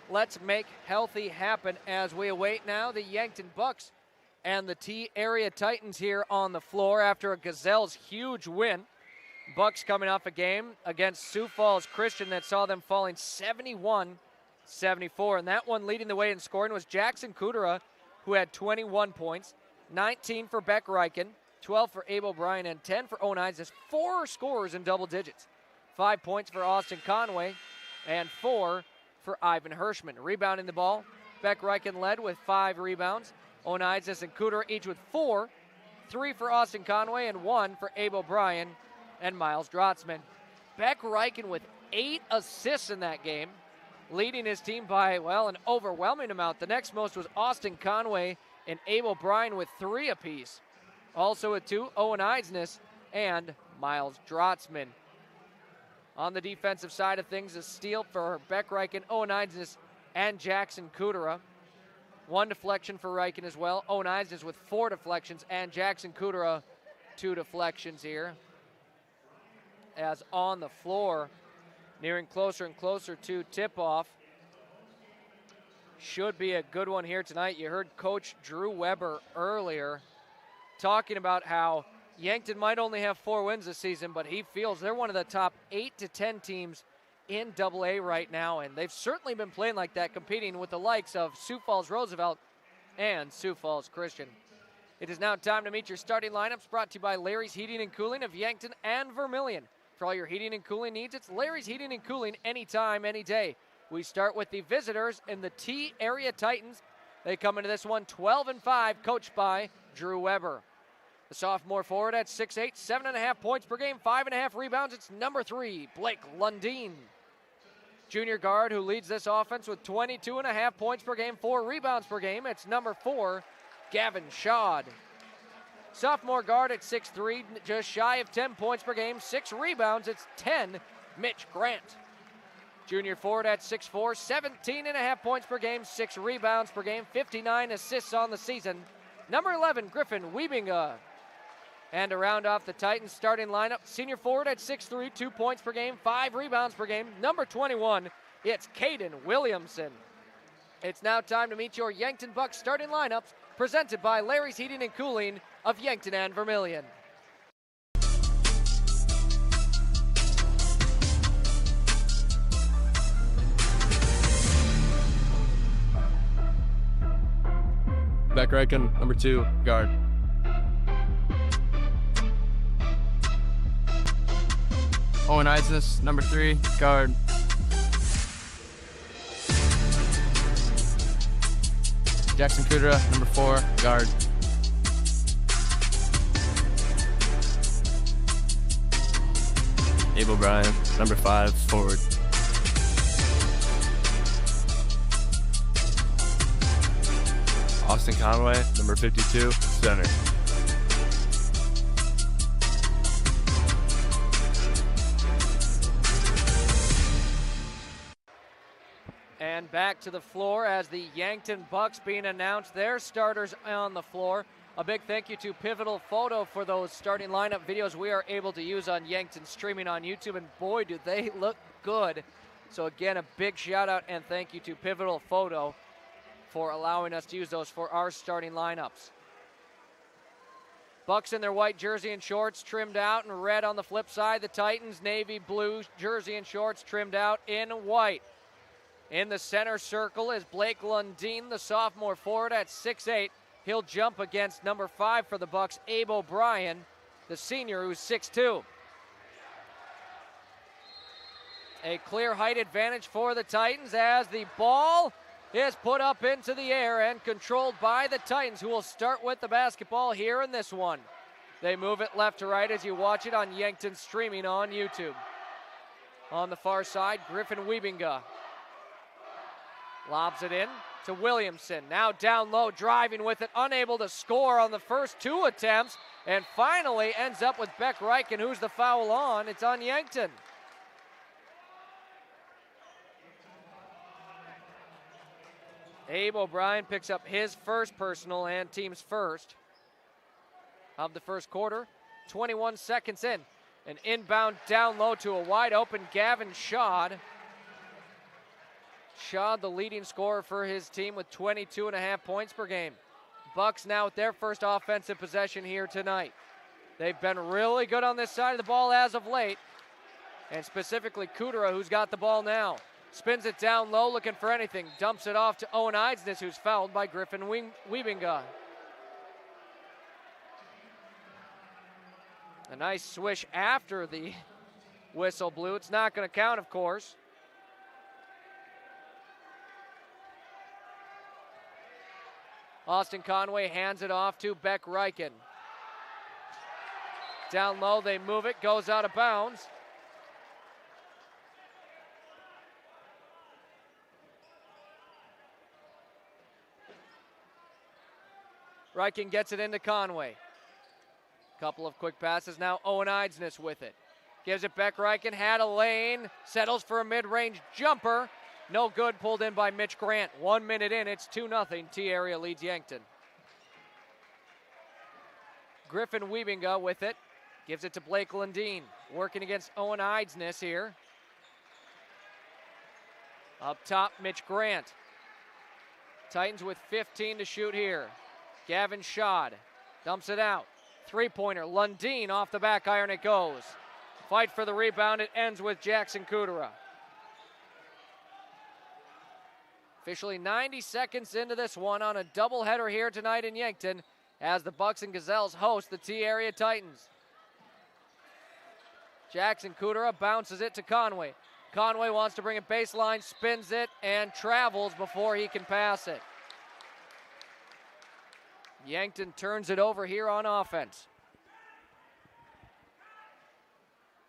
Let's make healthy happen as we await now the Yankton Bucks and the T-Area Titans here on the floor after a Gazelles huge win. Bucks coming off a game against Sioux Falls Christian that saw them falling 71-74. And that one leading the way in scoring was Jackson Kudera, who had 21 points, 19 for Beck Reichen, 12 for Abel Bryan, and 10 for Owen Hines. There's 4 scorers in double digits. 5 points for Austin Conway and 4 for Ivan Hirschman. Rebounding the ball, Beck Reichen led with 5 rebounds. Owen Hines and Kudera each with 4. 3 for Austin Conway and 1 for Abel Bryan and Miles Drotzman. Beck Reichen with 8 assists in that game, leading his team by, an overwhelming amount. The next most was Austin Conway and Abel Bryan with 3 apiece. Also with 2, Owen Eidsness and Miles Drotzman. On the defensive side of things, a steal for Beck Reichen, Owen Eidsness, and Jackson Kudera. 1 deflection for Reichen as well. Owen Eidsness with 4 deflections, and Jackson Kudera 2 deflections here. As on the floor, nearing closer and closer to tip-off. Should be a good one here tonight. You heard Coach Drew Weber earlier talking about how Yankton might only have 4 wins this season, but he feels they're one of the top 8 to 10 teams in AA right now, and they've certainly been playing like that, competing with the likes of Sioux Falls Roosevelt and Sioux Falls Christian. It is now time to meet your starting lineups, brought to you by Larry's Heating and Cooling of Yankton and Vermilion. For all your heating and cooling needs, it's Larry's Heating and Cooling anytime, any day. We start with the visitors in the T-Area Titans. They come into this one 12-5, coached by Drew Weber. The sophomore forward at 6'8", 7.5 points per game, 5.5 rebounds. It's number 3, Blake Lundeen. Junior guard who leads this offense with 22.5 points per game, 4 rebounds per game. It's number 4, Gavin Schad. Sophomore guard at 6'3", just shy of 10 points per game, 6 rebounds. It's 10, Mitch Grant. Junior forward at 6'4", 17.5 points per game, 6 rebounds per game, 59 assists on the season. Number 11, Griffin Wiebinga. And to round off the Titans starting lineup, senior forward at 6'3", 2 points per game, 5 rebounds per game. Number 21, it's Caden Williamson. It's now time to meet your Yankton Bucks starting lineups, presented by Larry's Heating and Cooling of Yankton and Vermilion. Beck Reichen, number 2, guard. Owen Isnes, number 3, guard. Jackson Kudra, number 4, guard. Abel Bryan, number 5, forward. Austin Conway, number 52, center. And back to the floor as the Yankton Bucks being announced, their starters on the floor. A big thank you to Pivotal Photo for those starting lineup videos we are able to use on Yankton streaming on YouTube, and boy, do they look good. So again, a big shout out and thank you to Pivotal Photo for allowing us to use those for our starting lineups. Bucks in their white jersey and shorts trimmed out in red on the flip side. The Titans navy blue jersey and shorts trimmed out in white. In the center circle is Blake Lundeen, the sophomore forward at 6'8". He'll jump against number 5 for the Bucks, Abe O'Brien, the senior who's 6'2". A clear height advantage for the Titans as the ball is put up into the air and controlled by the Titans, who will start with the basketball here in this one. They move it left to right as you watch it on Yankton streaming on YouTube. On the far side, Griffin Wiebinga lobs it in to Williamson. Now down low, driving with it, unable to score on the first 2 attempts, and finally ends up with Beck Reichen, who's the foul on. It's on Yankton. Abe O'Brien picks up his first personal and team's first of the first quarter. 21 seconds in. An inbound down low to a wide open Gavin Schad. Schad, the leading scorer for his team with 22.5 points per game. Bucks now with their first offensive possession here tonight. They've been really good on this side of the ball as of late, and specifically Kudera, who's got the ball now. Spins it down low, looking for anything. Dumps it off to Owen Isnes, who's fouled by Griffin Wiebinga. A nice swish after the whistle blew. It's not going to count, of course. Austin Conway hands it off to Beck Reichen. Down low, they move it, goes out of bounds. Reichen gets it into Conway. Couple of quick passes now. Owen Isnes with it. Gives it back. Reichen had a lane. Settles for a mid-range jumper. No good. Pulled in by Mitch Grant. 1 minute in. It's 2-0. T-Area leads Yankton. Griffin Wiebinga with it. Gives it to Blake Lundeen. Working against Owen Isnes here. Up top, Mitch Grant. Titans with 15 to shoot here. Gavin Schad dumps it out. Three-pointer, Lundeen off the back iron it goes. Fight for the rebound, it ends with Jackson Kudera. Officially 90 seconds into this one on a doubleheader here tonight in Yankton as the Bucks and Gazelles host the T-Area Titans. Jackson Kudera bounces it to Conway. Conway wants to bring it baseline, spins it, and travels before he can pass it. Yankton turns it over here on offense.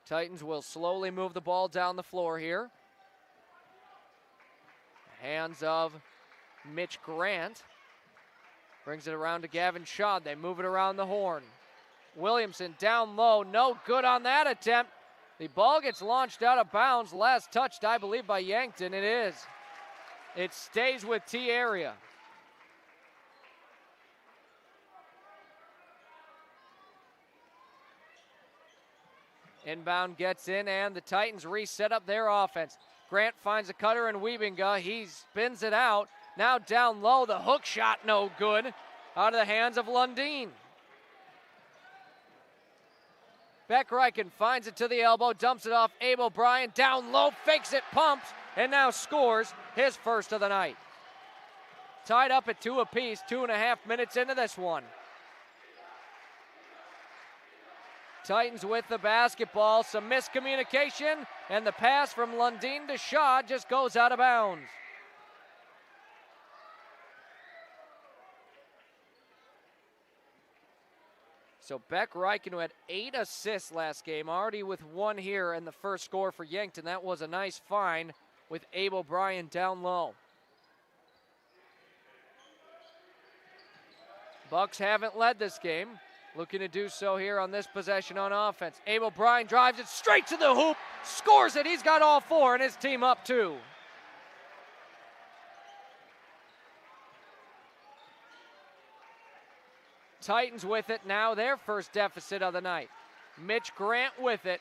Titans will slowly move the ball down the floor here. Hands of Mitch Grant. Brings it around to Gavin Schad. They move it around the horn. Williamson down low. No good on that attempt. The ball gets launched out of bounds. Last touched, I believe, by Yankton. It is. It stays with T-Area. Inbound gets in, and the Titans reset up their offense. Grant finds a cutter in Wiebinga. He spins it out, Now down low, the hook shot no good. Out of the hands of Lundeen. Beck Reichen finds it to the elbow, dumps it off Abel Bryant, down low, fakes it, pumps, and now scores his first of the night. Tied up at 2 apiece, 2.5 minutes into this one. Titans with the basketball, some miscommunication, and the pass from Lundeen to Shaw just goes out of bounds. So Beck Reichen, who had 8 assists last game, already with 1 here in the first score for Yankton. That was a nice find with Abel Bryant down low. Bucks haven't led this game. Looking to do so here on this possession on offense. Abel Bryant drives it straight to the hoop, scores it. He's got all 4 and his team up 2. Titans with it now, their first deficit of the night. Mitch Grant with it,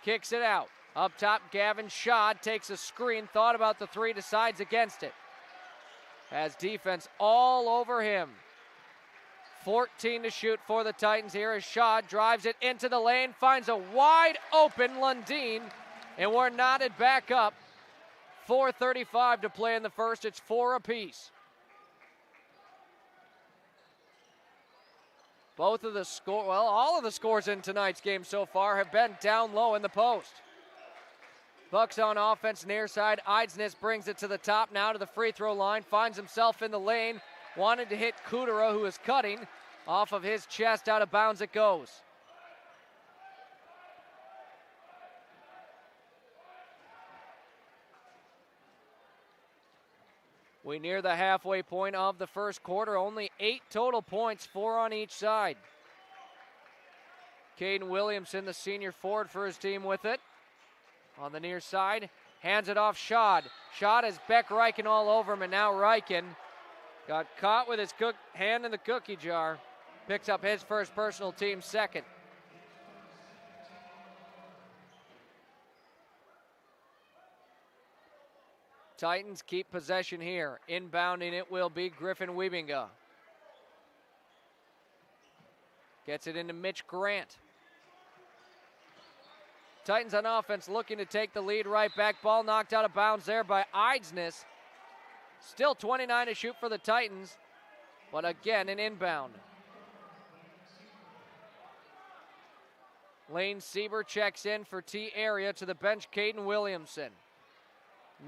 kicks it out. Up top, Gavin Schad takes a screen, thought about the 3, decides against it. Has defense all over him. 14 to shoot for the Titans here as Schad drives it into the lane, finds a wide open Lundeen, and we're knotted back up. 4:35 to play in the first, it's 4 apiece. All of the scores in tonight's game so far have been down low in the post. Bucks on offense, near side. Eidsness brings it to the top, now to the free throw line, finds himself in the lane, wanted to hit Kudera, who is cutting. Off of his chest, out of bounds it goes. We near the halfway point of the first quarter. Only 8 total points, 4 on each side. Caden Williamson, the senior forward for his team, with it. On the near side, hands it off Schad. Schad has Beck Reichen all over him, and now Reichen got caught with his hand in the cookie jar. Picks up his first personal, team second. Titans keep possession here. Inbounding it will be Griffin Wiebinga. Gets it into Mitch Grant. Titans on offense looking to take the lead right back. Ball knocked out of bounds there by Eidsness. Still 29 to shoot for the Titans, but again an inbound. Lane Sieber checks in for T area to the bench, Caden Williamson.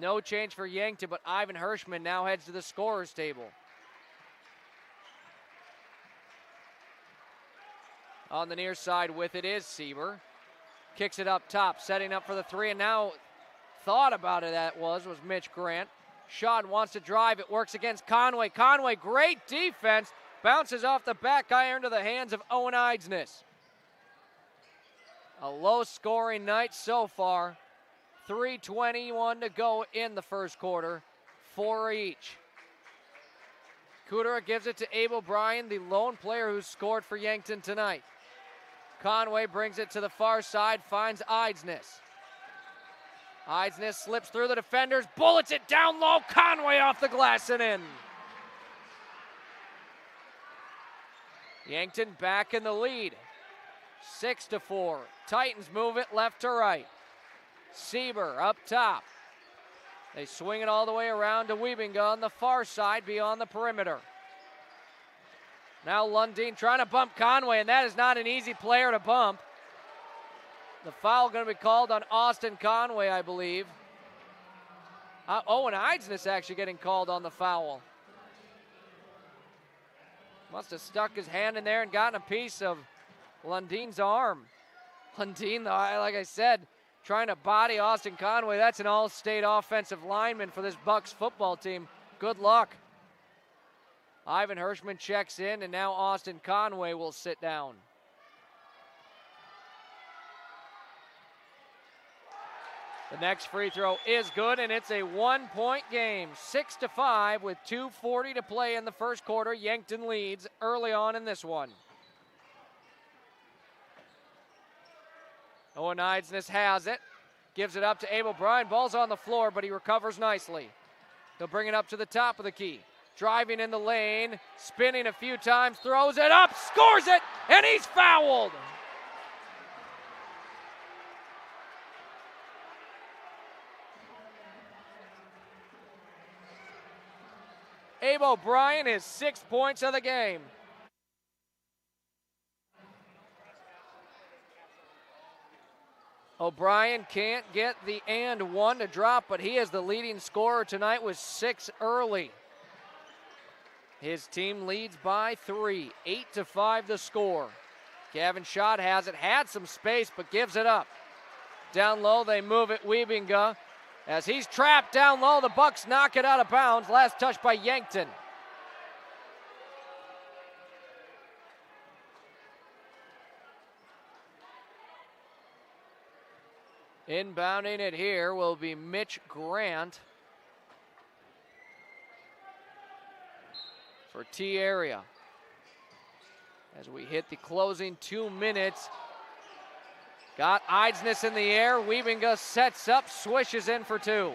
No change for Yankton, but Ivan Hirschman now heads to the scorer's table. On the near side with it is Sieber. Kicks it up top, setting up for the 3, and now thought about it was Mitch Grant. Schad wants to drive, it works against Conway. Conway, great defense, bounces off the back iron to the hands of Owen Eidsness. A low-scoring night so far. 3:21 to go in the first quarter, 4 each. Kudera gives it to Abel Bryan, the lone player who scored for Yankton tonight. Conway brings it to the far side, finds Eidsness. Eidsness slips through the defenders, bullets it down low, Conway off the glass and in. Yankton back in the lead, 6-4. Titans move it left to right. Sieber up top. They swing it all the way around to Wiebinga on the far side beyond the perimeter. Now Lundeen trying to bump Conway, and that is not an easy player to bump. The foul going to be called on Austin Conway, I believe. Owen Eidsness actually getting called on the foul. Must have stuck his hand in there and gotten a piece of Lundeen's arm. Lundeen, like I said, trying to body Austin Conway. That's an all-state offensive lineman for this Bucks football team. Good luck. Ivan Hirschman checks in, and now Austin Conway will sit down. The next free throw is good, and it's a 1-point game. 6-5 with 2:40 to play in the first quarter. Yankton leads early on in this one. Owen Eidsness has it. Gives it up to Abel Bryan. Ball's on the floor, but he recovers nicely. He'll bring it up to the top of the key. driving in the lane, spinning a few times, throws it up, scores it, and he's fouled. Abe O'Brien is 6 points of the game. O'Brien can't get the and one to drop, but he is the leading scorer tonight with 6 early. His team leads by 3, 8-5 the score. Gavin Schott has it, had some space, but gives it up. Down low, they move it, Wiebinga. As he's trapped down low, the Bucks knock it out of bounds. Last touch by Yankton. Inbounding it here will be Mitch Grant for T-Area. As we hit the closing 2 minutes. Got Eidsness in the air. Wiebinga sets up, swishes in for 2.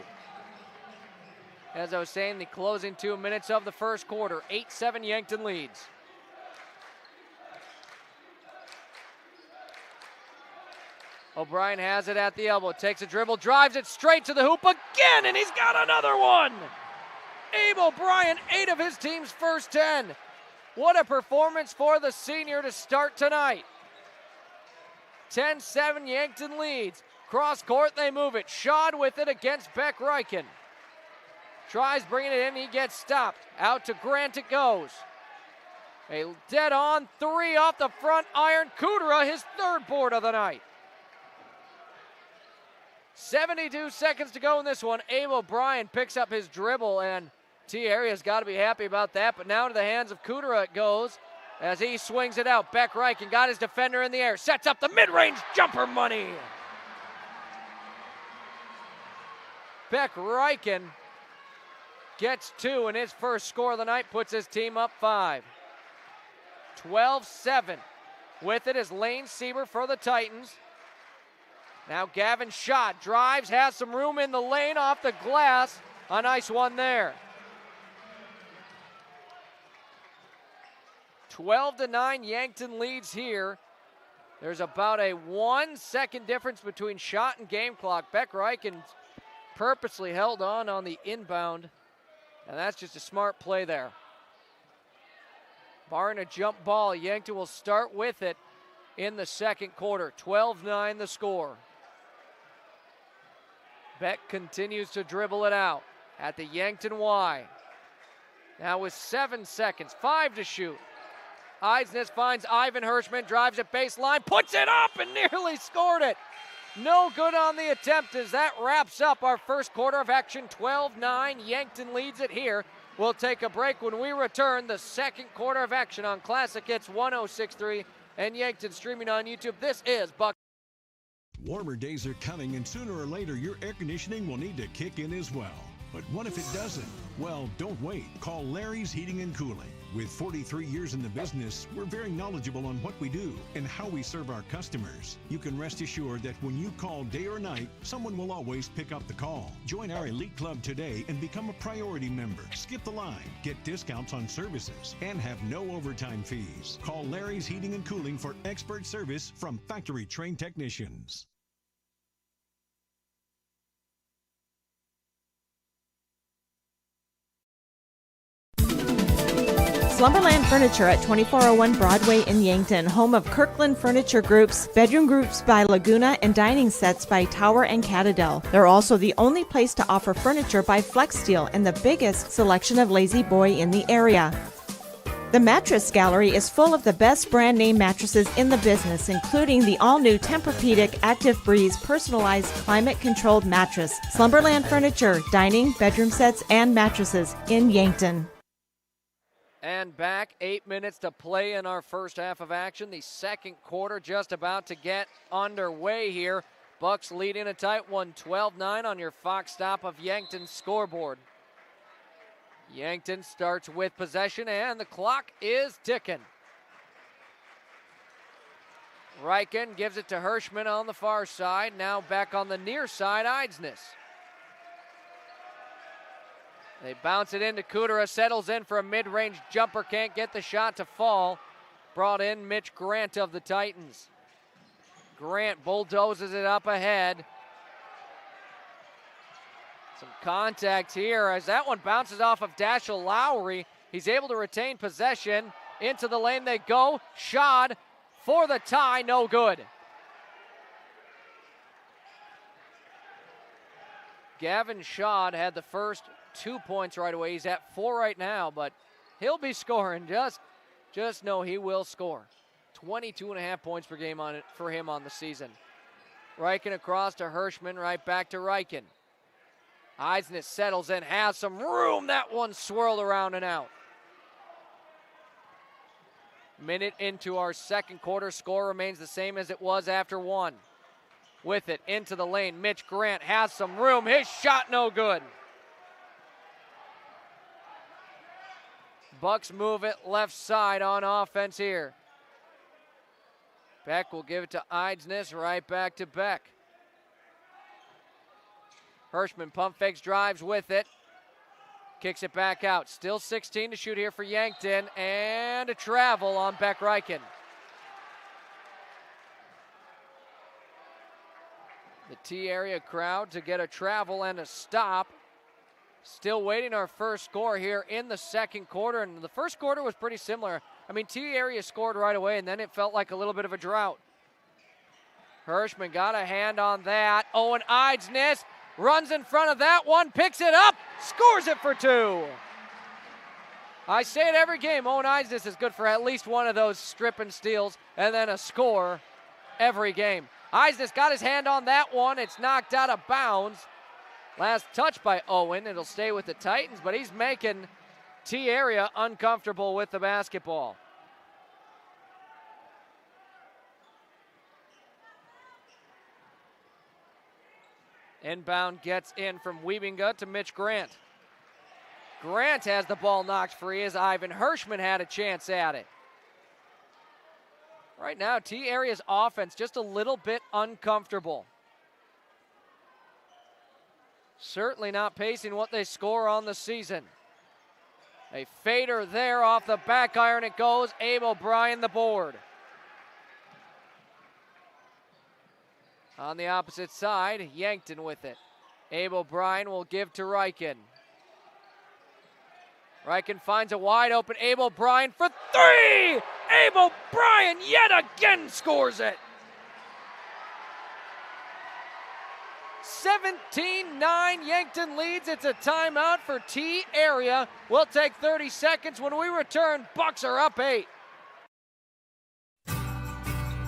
As I was saying, the closing 2 minutes of the first quarter. 8-7 Yankton leads. O'Brien has it at the elbow. Takes a dribble, drives it straight to the hoop again, and he's got another one. Abe O'Brien, 8 of his team's first 10. What a performance for the senior to start tonight. 10-7 Yankton leads. Cross court, they move it. Schott with it against Beck Reichen. Tries bringing it in, he gets stopped. Out to Grant it goes. A dead-on 3 off the front iron. Kudera, his 3rd board of the night. 72 seconds to go in this one. Abe O'Brien picks up his dribble, and T-Area's got to be happy about that. But now to the hands of Kudera it goes. As he swings it out, Beck Reichen got his defender in the air, sets up the mid-range jumper money. Beck Reichen gets 2 in his first score of the night, puts his team up 5. 12-7. With it is Lane Sieber for the Titans. Now Gavin Schott drives, has some room in the lane off the glass. A nice one there. 12-9, Yankton leads here. There's about a 1 second difference between Schott and game clock. Beck Reichen purposely held on the inbound, and that's just a smart play there. Barring a jump ball, Yankton will start with it in the second quarter. 12-9 the score. Beck continues to dribble it out at the Yankton Y. Now with 7 seconds, 5 to shoot. Eidsness finds Ivan Hirschman, drives it baseline, puts it up and nearly scored it. No good on the attempt as that wraps up our first quarter of action. 12-9, Yankton leads it here. We'll take a break. When we return, the second quarter of action on Classic Hits 106.3 and Yankton streaming on YouTube. This is Buck. Warmer days are coming, and sooner or later your air conditioning will need to kick in as well. But what if it doesn't? Well, don't wait. Call Larry's Heating and Cooling. With 43 years in the business, we're very knowledgeable on what we do and how we serve our customers. You can rest assured that when you call day or night, someone will always pick up the call. Join our elite club today and become a priority member. Skip the line, get discounts on services, and have no overtime fees. Call Larry's Heating and Cooling for expert service from factory-trained technicians. Slumberland Furniture at 2401 Broadway in Yankton, home of Kirkland Furniture Group's bedroom groups by Laguna and dining sets by Tower and Catadel. They're also the only place to offer furniture by Flex Steel and the biggest selection of Lazy Boy in the area. The Mattress Gallery is full of the best brand name mattresses in the business, including the all-new Tempur-Pedic Active Breeze personalized climate-controlled mattress. Slumberland Furniture, dining, bedroom sets, and mattresses in Yankton. And back, 8 minutes to play in our first half of action. The second quarter just about to get underway here. Bucks leading a tight one, 12-9 on your Fox stop of Yankton's scoreboard. Yankton starts with possession, and the clock is ticking. Reichen gives it to Hirschman on the far side. Now back on the near side, Eidsness. They bounce it into Kudera, settles in for a mid-range jumper, can't get the shot to fall. Brought in Mitch Grant of the Titans. Grant bulldozes it up ahead. Some contact here as that one bounces off of Dashiell Lowry. He's able to retain possession. Into the lane they go. Shot for the tie, no good. Gavin Schad had the first 2 points right away. He's at 4 right now, but he'll be scoring. Just know he will score. 22.5 points per game for him on the season. Reichen across to Hirschman, right back to Reichen. Eisness settles in, has some room. That one swirled around and out. Minute into our second quarter, score remains the same as it was after one. With it into the lane, Mitch Grant has some room. His shot no good. Bucks move it left side on offense here. Beck will give it to Eidsness, right back to Beck. Hirschman pump fakes, drives with it. Kicks it back out. Still 16 to shoot here for Yankton, and a travel on Beck Reichen. The T area crowd to get a travel and a stop. Still waiting our first score here in the second quarter, and the first quarter was pretty similar. I mean, T area scored right away, and then it felt like a little bit of a drought. Hirschman got a hand on that. Owen Eidsness runs in front of that one, picks it up, scores it for two. I say it every game, Owen Eidsness is good for at least one of those strip and steals, and then a score every game. Eidsness got his hand on that one. It's knocked out of bounds. Last touch by Owen. It'll stay with the Titans, but he's making T area uncomfortable with the basketball. Inbound gets in from Wiebinga to Mitch Grant. Grant has the ball knocked free as Ivan Hirschman had a chance at it. Right now, T area's offense just a little bit uncomfortable. Certainly not pacing what they score on the season. A fader there off the back iron it goes. Abe O'Brien the board. On the opposite side, Yankton with it. Abe O'Brien will give to Reichen. Reichen finds a wide open Abe O'Brien for three! Abe O'Brien yet again scores it! 17-9, Yankton leads. It's a timeout for T area. We'll take 30 seconds. When we return, Bucks are up 8.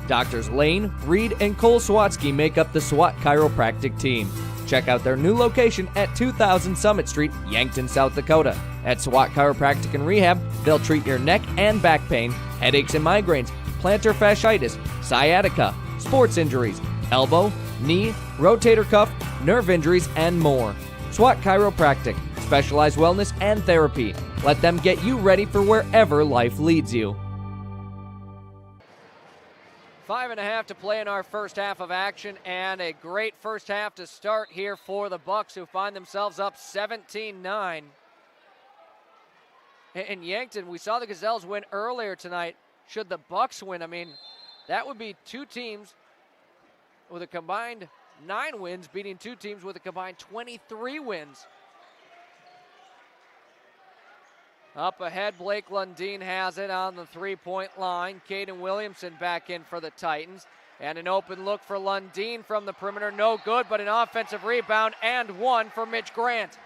Doctors Lane, Reed, and Cole Swatsky make up the SWAT Chiropractic team. Check out their new location at 2000 Summit Street, Yankton, South Dakota. At SWAT Chiropractic and Rehab, they'll treat your neck and back pain, headaches and migraines, plantar fasciitis, sciatica, sports injuries, elbow, knee, rotator cuff, nerve injuries, and more. SWAT Chiropractic, specialized wellness and therapy. Let them get you ready for wherever life leads you. 5.5 to play in our first half of action, and a great first half to start here for the Bucks, who find themselves up 17-9. In Yankton, we saw the Gazelles win earlier tonight. Should the Bucks win, I mean, that would be two teams with a combined 9 wins beating two teams with a combined 23 wins. Up ahead, Blake Lundeen has it on the three-point line. Caden Williamson back in for the Titans. And an open look for Lundeen from the perimeter. No good, but an offensive rebound and one for Mitch Grant.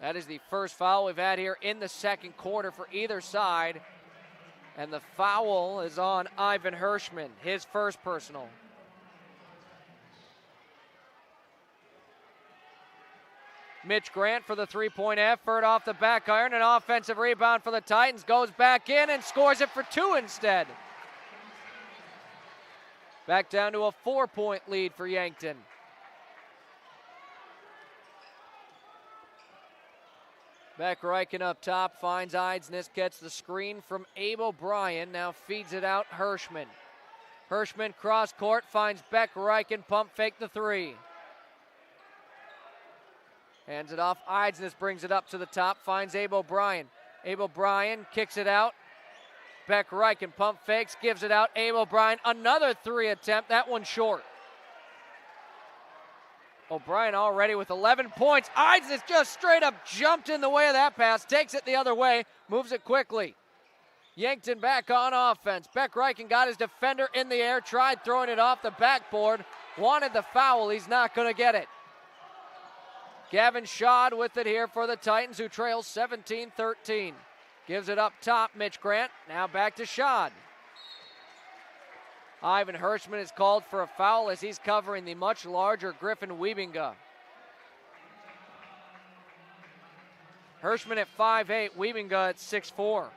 That is the first foul we've had here in the second quarter for either side. And the foul is on Ivan Hirschman, his first personal. Mitch Grant for the three-point effort off the back iron. An offensive rebound for the Titans. Goes back in and scores it for 2 instead. Back down to a 4-point lead for Yankton. Beck Reichen up top, finds Eidsness, gets the screen from Abe O'Brien, now feeds it out Hirschman. Hirschman cross court, finds Beck Reichen, pump fake the three. Hands it off. Eidsness brings it up to the top, finds Abe O'Brien. Abe O'Brien kicks it out. Beck Reichen pump fakes, gives it out. Abe O'Brien, another 3 attempt, that one short. O'Brien already with 11 points. Eidsness just straight up jumped in the way of that pass, takes it the other way, moves it quickly. Yankton back on offense. Beck Reichen got his defender in the air, tried throwing it off the backboard, wanted the foul, he's not gonna get it. Gavin Schad with it here for the Titans, who trails 17-13. Gives it up top, Mitch Grant. Now back to Schad. Ivan Hirschman is called for a foul as he's covering the much larger Griffin Wiebinga. Hirschman at 5'8", Wiebinga at 6'4".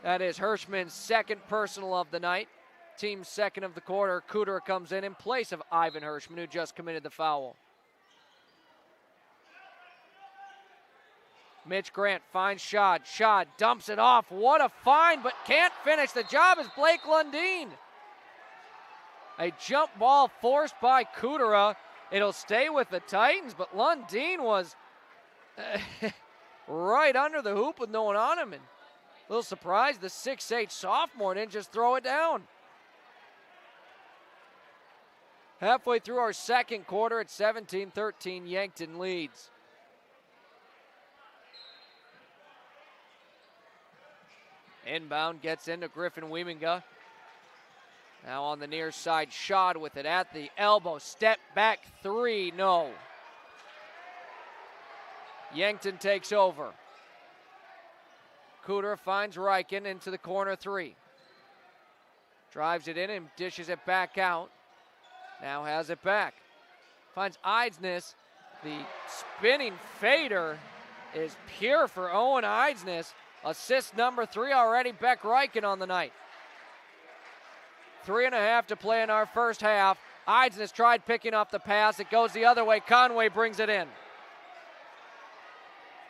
That is Hirschman's second personal of the night. Team's second of the quarter. Cooter comes in place of Ivan Hirschman, who just committed the foul. Mitch Grant finds Schad. Schad dumps it off. What a find, but can't finish. The job is Blake Lundeen. A jump ball forced by Kudera. It'll stay with the Titans, but Lundeen was right under the hoop with no one on him. And a little surprised the 6'8" sophomore didn't just throw it down. Halfway through our second quarter at 17-13, Yankton leads. Inbound gets into Griffin Wiebinga. Now on the near side, Schad with it at the elbow. Step back 3, no. Yankton takes over. Cooter finds Reichen into the corner 3. Drives it in and dishes it back out. Now has it back. Finds Eidsness. The spinning fader is pure for Owen Eidsness. Assist number 3 already, Beck Reichen on the night. 3.5 to play in our first half. Eidsness tried picking up the pass. It goes the other way. Conway brings it in.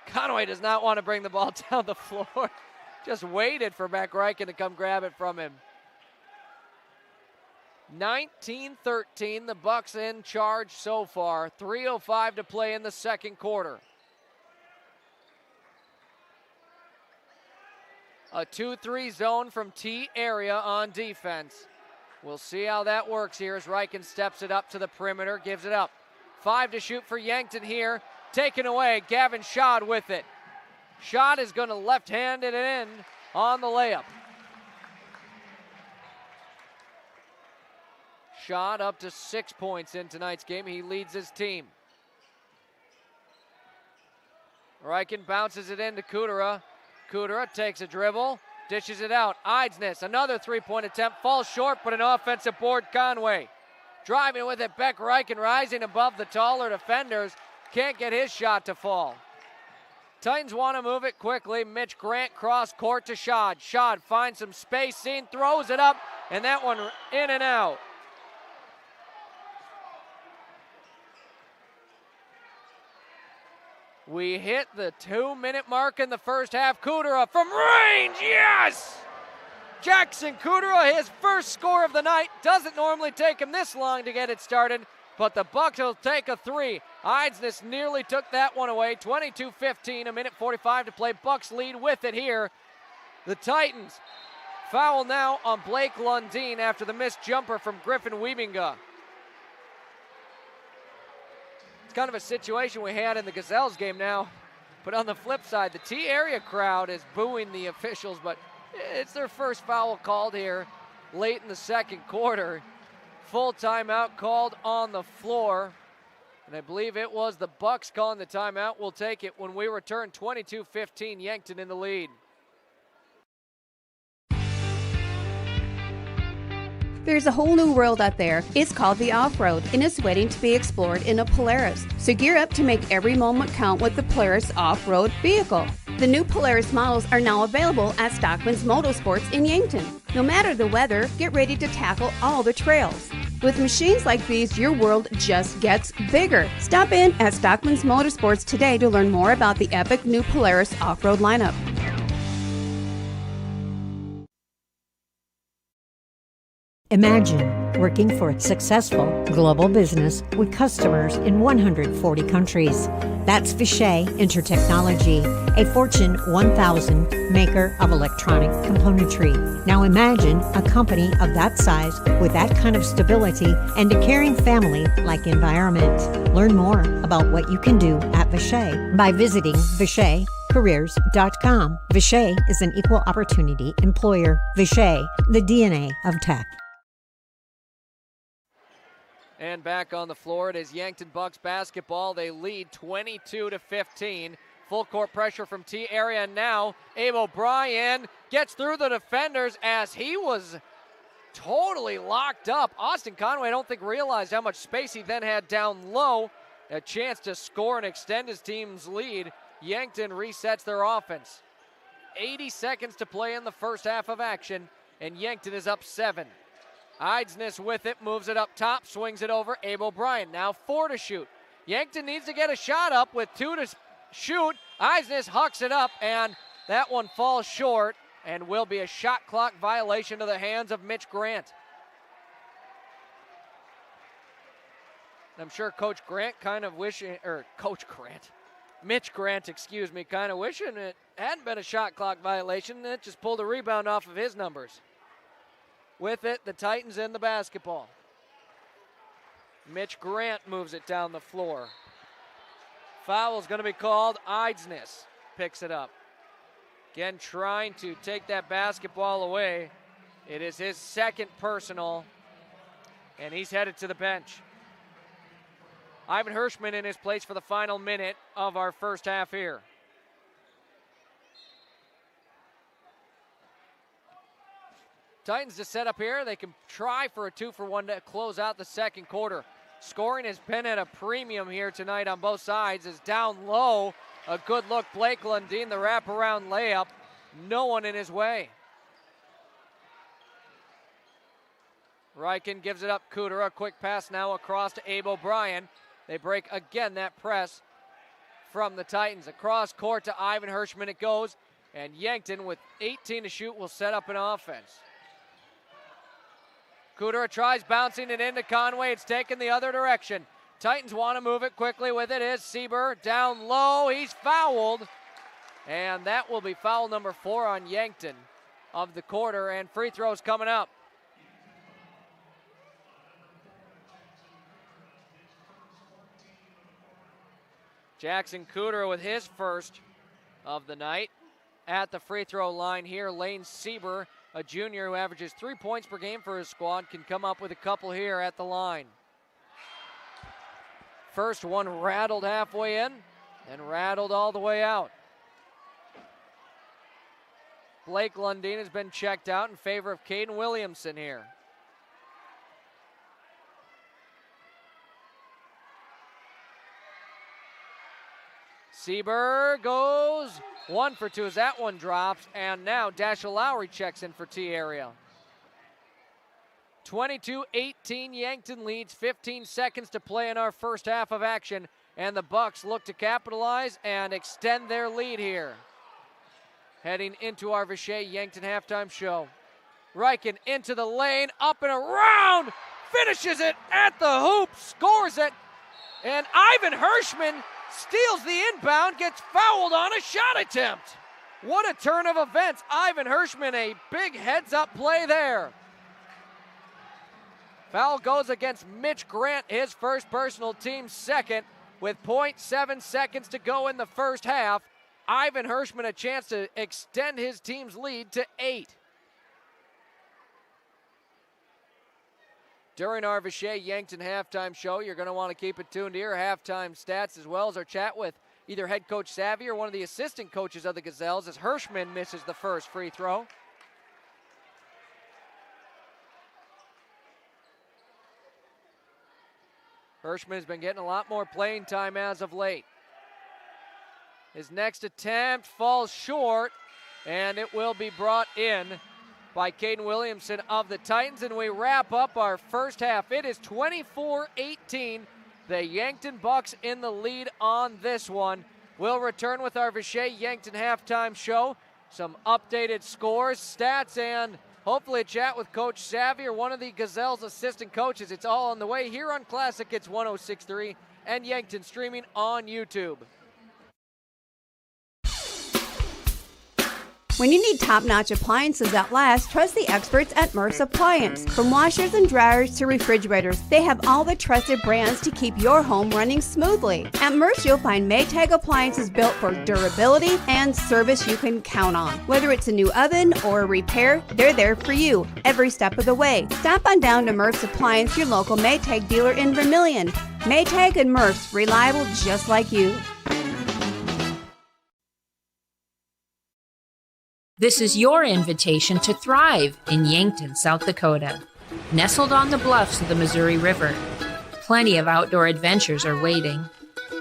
Conway does not want to bring the ball down the floor. Just waited for Beck Reichen to come grab it from him. 19-13, the Bucks in charge so far. 3:05 to play in the second quarter. A 2-3 zone from T area on defense. We'll see how that works here as Reichen steps it up to the perimeter, gives it up. 5 to shoot for Yankton here. Taken away, Gavin Schad with it. Schad is going to left-hand it in on the layup. Schad up to 6 points in tonight's game. He leads his team. Reichen bounces it into Kudera. Kudera takes a dribble, dishes it out. Eidsness, another 3-point attempt, falls short, but an offensive board. Conway driving with it. Beck Reichen rising above the taller defenders. Can't get his shot to fall. Titans want to move it quickly. Mitch Grant cross court to Schad. Schad finds some spacing, throws it up, and that one in and out. We hit the 2-minute mark in the first half. Kudera from range, yes! Jackson Kudera, his first score of the night. Doesn't normally take him this long to get it started, but the Bucks will take a 3. Eidsness nearly took that one away. 22-15, 1:45 to play. Bucks lead with it here. The Titans foul now on Blake Lundeen after the missed jumper from Griffin Wiebinga. Kind of a situation we had in the Gazelles game now, but on the flip side, the T area crowd is booing the officials, but it's their first foul called here late in the second quarter. Full timeout called on the floor, and I believe it was the Bucks calling the timeout. We'll take it when we return. 22-15, Yankton in the lead. There's a whole new world out there. It's called the off-road, and it's waiting to be explored in a Polaris. So gear up to make every moment count with the Polaris off-road vehicle. The new Polaris models are now available at Stockman's Motorsports in Yankton. No matter the weather, get ready to tackle all the trails. With machines like these, your world just gets bigger. Stop in at Stockman's Motorsports today to learn more about the epic new Polaris off-road lineup. Imagine working for a successful global business with customers in 140 countries. That's Vishay Intertechnology, a Fortune 1000 maker of electronic componentry. Now imagine a company of that size with that kind of stability and a caring family-like environment. Learn more about what you can do at Vishay by visiting VishayCareers.com. Vishay is an equal opportunity employer. Vishay, the DNA of tech. And back on the floor, it is Yankton Bucks basketball. They lead 22-15. Full court pressure from T area. Now Abe O'Brien gets through the defenders as he was totally locked up. Austin Conway, I don't think, realized how much space he then had down low. A chance to score and extend his team's lead. Yankton resets their offense. 80 seconds to play in the first half of action, and Yankton is up 7. Eidsness with it, moves it up top, swings it over. Abe O'Brien, now 4 to shoot. Yankton needs to get a shot up with 2 to shoot. Eidsness hucks it up, and that one falls short and will be a shot clock violation to the hands of Mitch Grant. I'm sure Mitch Grant, kind of wishing it hadn't been a shot clock violation. It just pulled a rebound off of his numbers. With it, the Titans in the basketball. Mitch Grant moves it down the floor. Foul's going to be called. Eidsness picks it up. Again, trying to take that basketball away. It is his second personal, and he's headed to the bench. Ivan Hirschman in his place for the final minute of our first half here. Titans to set up here. They can try for a 2-for-1 to close out the second quarter. Scoring has been at a premium here tonight on both sides. Is down low. A good look. Blake Lundeen, the wraparound layup. No one in his way. Ryken gives it up. Cooter, a quick pass now across to Abe O'Brien. They break again that press from the Titans. Across court to Ivan Hirschman it goes. And Yankton with 18 to shoot will set up an offense. Cooter tries bouncing it into Conway. It's taken the other direction. Titans want to move it quickly with it. Is Sieber down low. He's fouled. And that will be foul number 4 on Yankton of the quarter. And free throws coming up. Jackson Cooter with his first of the night. At the free throw line here, Lane Sieber, a junior who averages 3 points per game for his squad, can come up with a couple here at the line. First one rattled halfway in, and rattled all the way out. Blake Lundeen has been checked out in favor of Caden Williamson here. Sieber goes 1 for 2 as that one drops, and now Dashiell Lowry checks in for T area. 22-18, Yankton leads, 15 seconds to play in our first half of action, and the Bucks look to capitalize and extend their lead here. Heading into our Vishay Yankton halftime show. Ryken into the lane, up and around, finishes it at the hoop, scores it, and Ivan Hirschman steals the inbound, gets fouled on a shot attempt. What a turn of events. Ivan Hirschman, a big heads-up play there. Foul goes against Mitch Grant, his first personal, team second, with 0.7 seconds to go in the first half. Ivan Hirschman a chance to extend his team's lead to 8. During our Vishay Yankton halftime show, you're going to want to keep it tuned to your halftime stats as well as our chat with either head coach Savvy or one of the assistant coaches of the Gazelles as Hirschman misses the first free throw. Hirschman has been getting a lot more playing time as of late. His next attempt falls short, and it will be brought in by Caden Williamson of the Titans, and we wrap up our first half. It is 24-18. The Yankton Bucks in the lead on this one. We'll return with our Vishay Yankton halftime show. Some updated scores, stats, and hopefully a chat with Coach Savvy or one of the Gazelles assistant coaches. It's all on the way here on Classic Hits 106.3 and Yankton, streaming on YouTube. When you need top-notch appliances that last, trust the experts at Murph's Appliance. From washers and dryers to refrigerators, they have all the trusted brands to keep your home running smoothly. At Murph's, you'll find Maytag appliances built for durability and service you can count on. Whether it's a new oven or a repair, they're there for you every step of the way. Stop on down to Murph's Appliance, your local Maytag dealer in Vermilion. Maytag and Murph's, reliable just like you. This is your invitation to thrive in Yankton, South Dakota. Nestled on the bluffs of the Missouri River, plenty of outdoor adventures are waiting.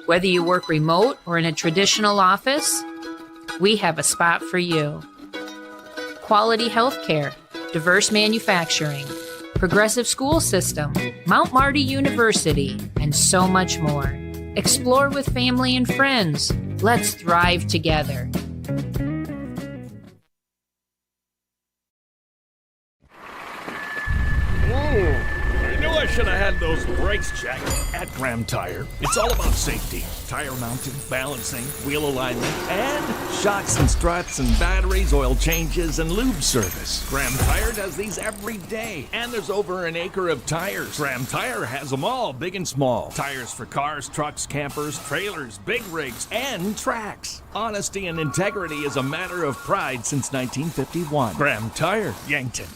Whether you work remote or in a traditional office, we have a spot for you. Quality health care, diverse manufacturing, progressive school system, Mount Marty University, and so much more. Explore with family and friends. Let's thrive together. I should have had those brakes checked at Graham Tire. It's all about safety. Tire mounting, balancing, wheel alignment, and shocks and struts and batteries, oil changes, and lube service. Graham Tire does these every day. And there's over an acre of tires. Graham Tire has them all, big and small. Tires for cars, trucks, campers, trailers, big rigs, and tracks. Honesty and integrity is a matter of pride since 1951. Graham Tire, Yankton.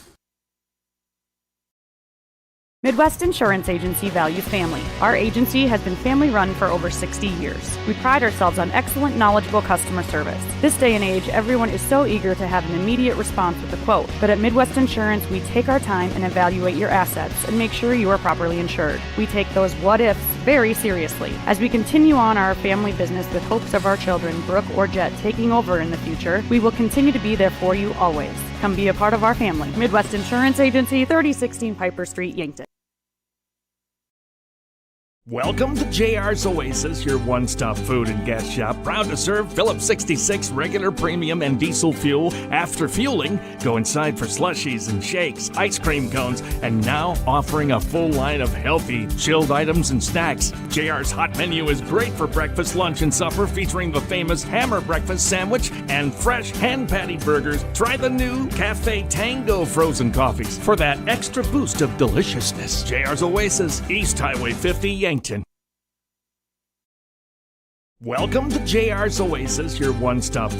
Midwest Insurance Agency values family. Our agency has been family-run for over 60 years. We pride ourselves on excellent, knowledgeable customer service. This day and age, everyone is so eager to have an immediate response with a quote. But at Midwest Insurance, we take our time and evaluate your assets and make sure you are properly insured. We take those what-ifs very seriously. As we continue on our family business with hopes of our children, Brooke or Jet, taking over in the future, we will continue to be there for you always. Come be a part of our family. Midwest Insurance Agency, 3016 Piper Street, Yankton. Welcome to JR's Oasis, your one-stop food and gas shop. Proud to serve Phillips 66 regular, premium, and diesel fuel. After fueling, go inside for slushies and shakes, ice cream cones, and now offering a full line of healthy, chilled items and snacks. JR's hot menu is great for breakfast, lunch, and supper, featuring the famous Hammer Breakfast Sandwich and fresh hand patty burgers. Try the new Cafe Tango frozen coffees for that extra boost of deliciousness. JR's Oasis, East Highway 50, Yankton. Welcome to JR's Oasis, your one-stop.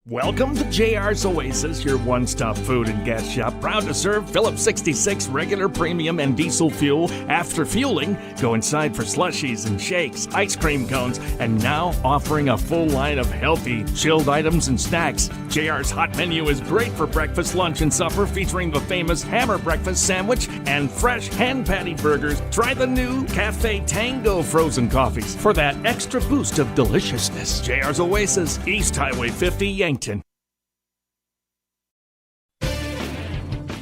Welcome to JR's Oasis, your one-stop food and gas shop. Proud to serve Phillips 66 regular, premium, and diesel fuel. After fueling, go inside for slushies and shakes, ice cream cones, and now offering a full line of healthy, chilled items and snacks. JR's hot menu is great for breakfast, lunch, and supper, featuring the famous Hammer Breakfast Sandwich and fresh hand patty burgers. Try the new Cafe Tango frozen coffees for that extra boost of deliciousness. JR's Oasis, East Highway 50, Yankton.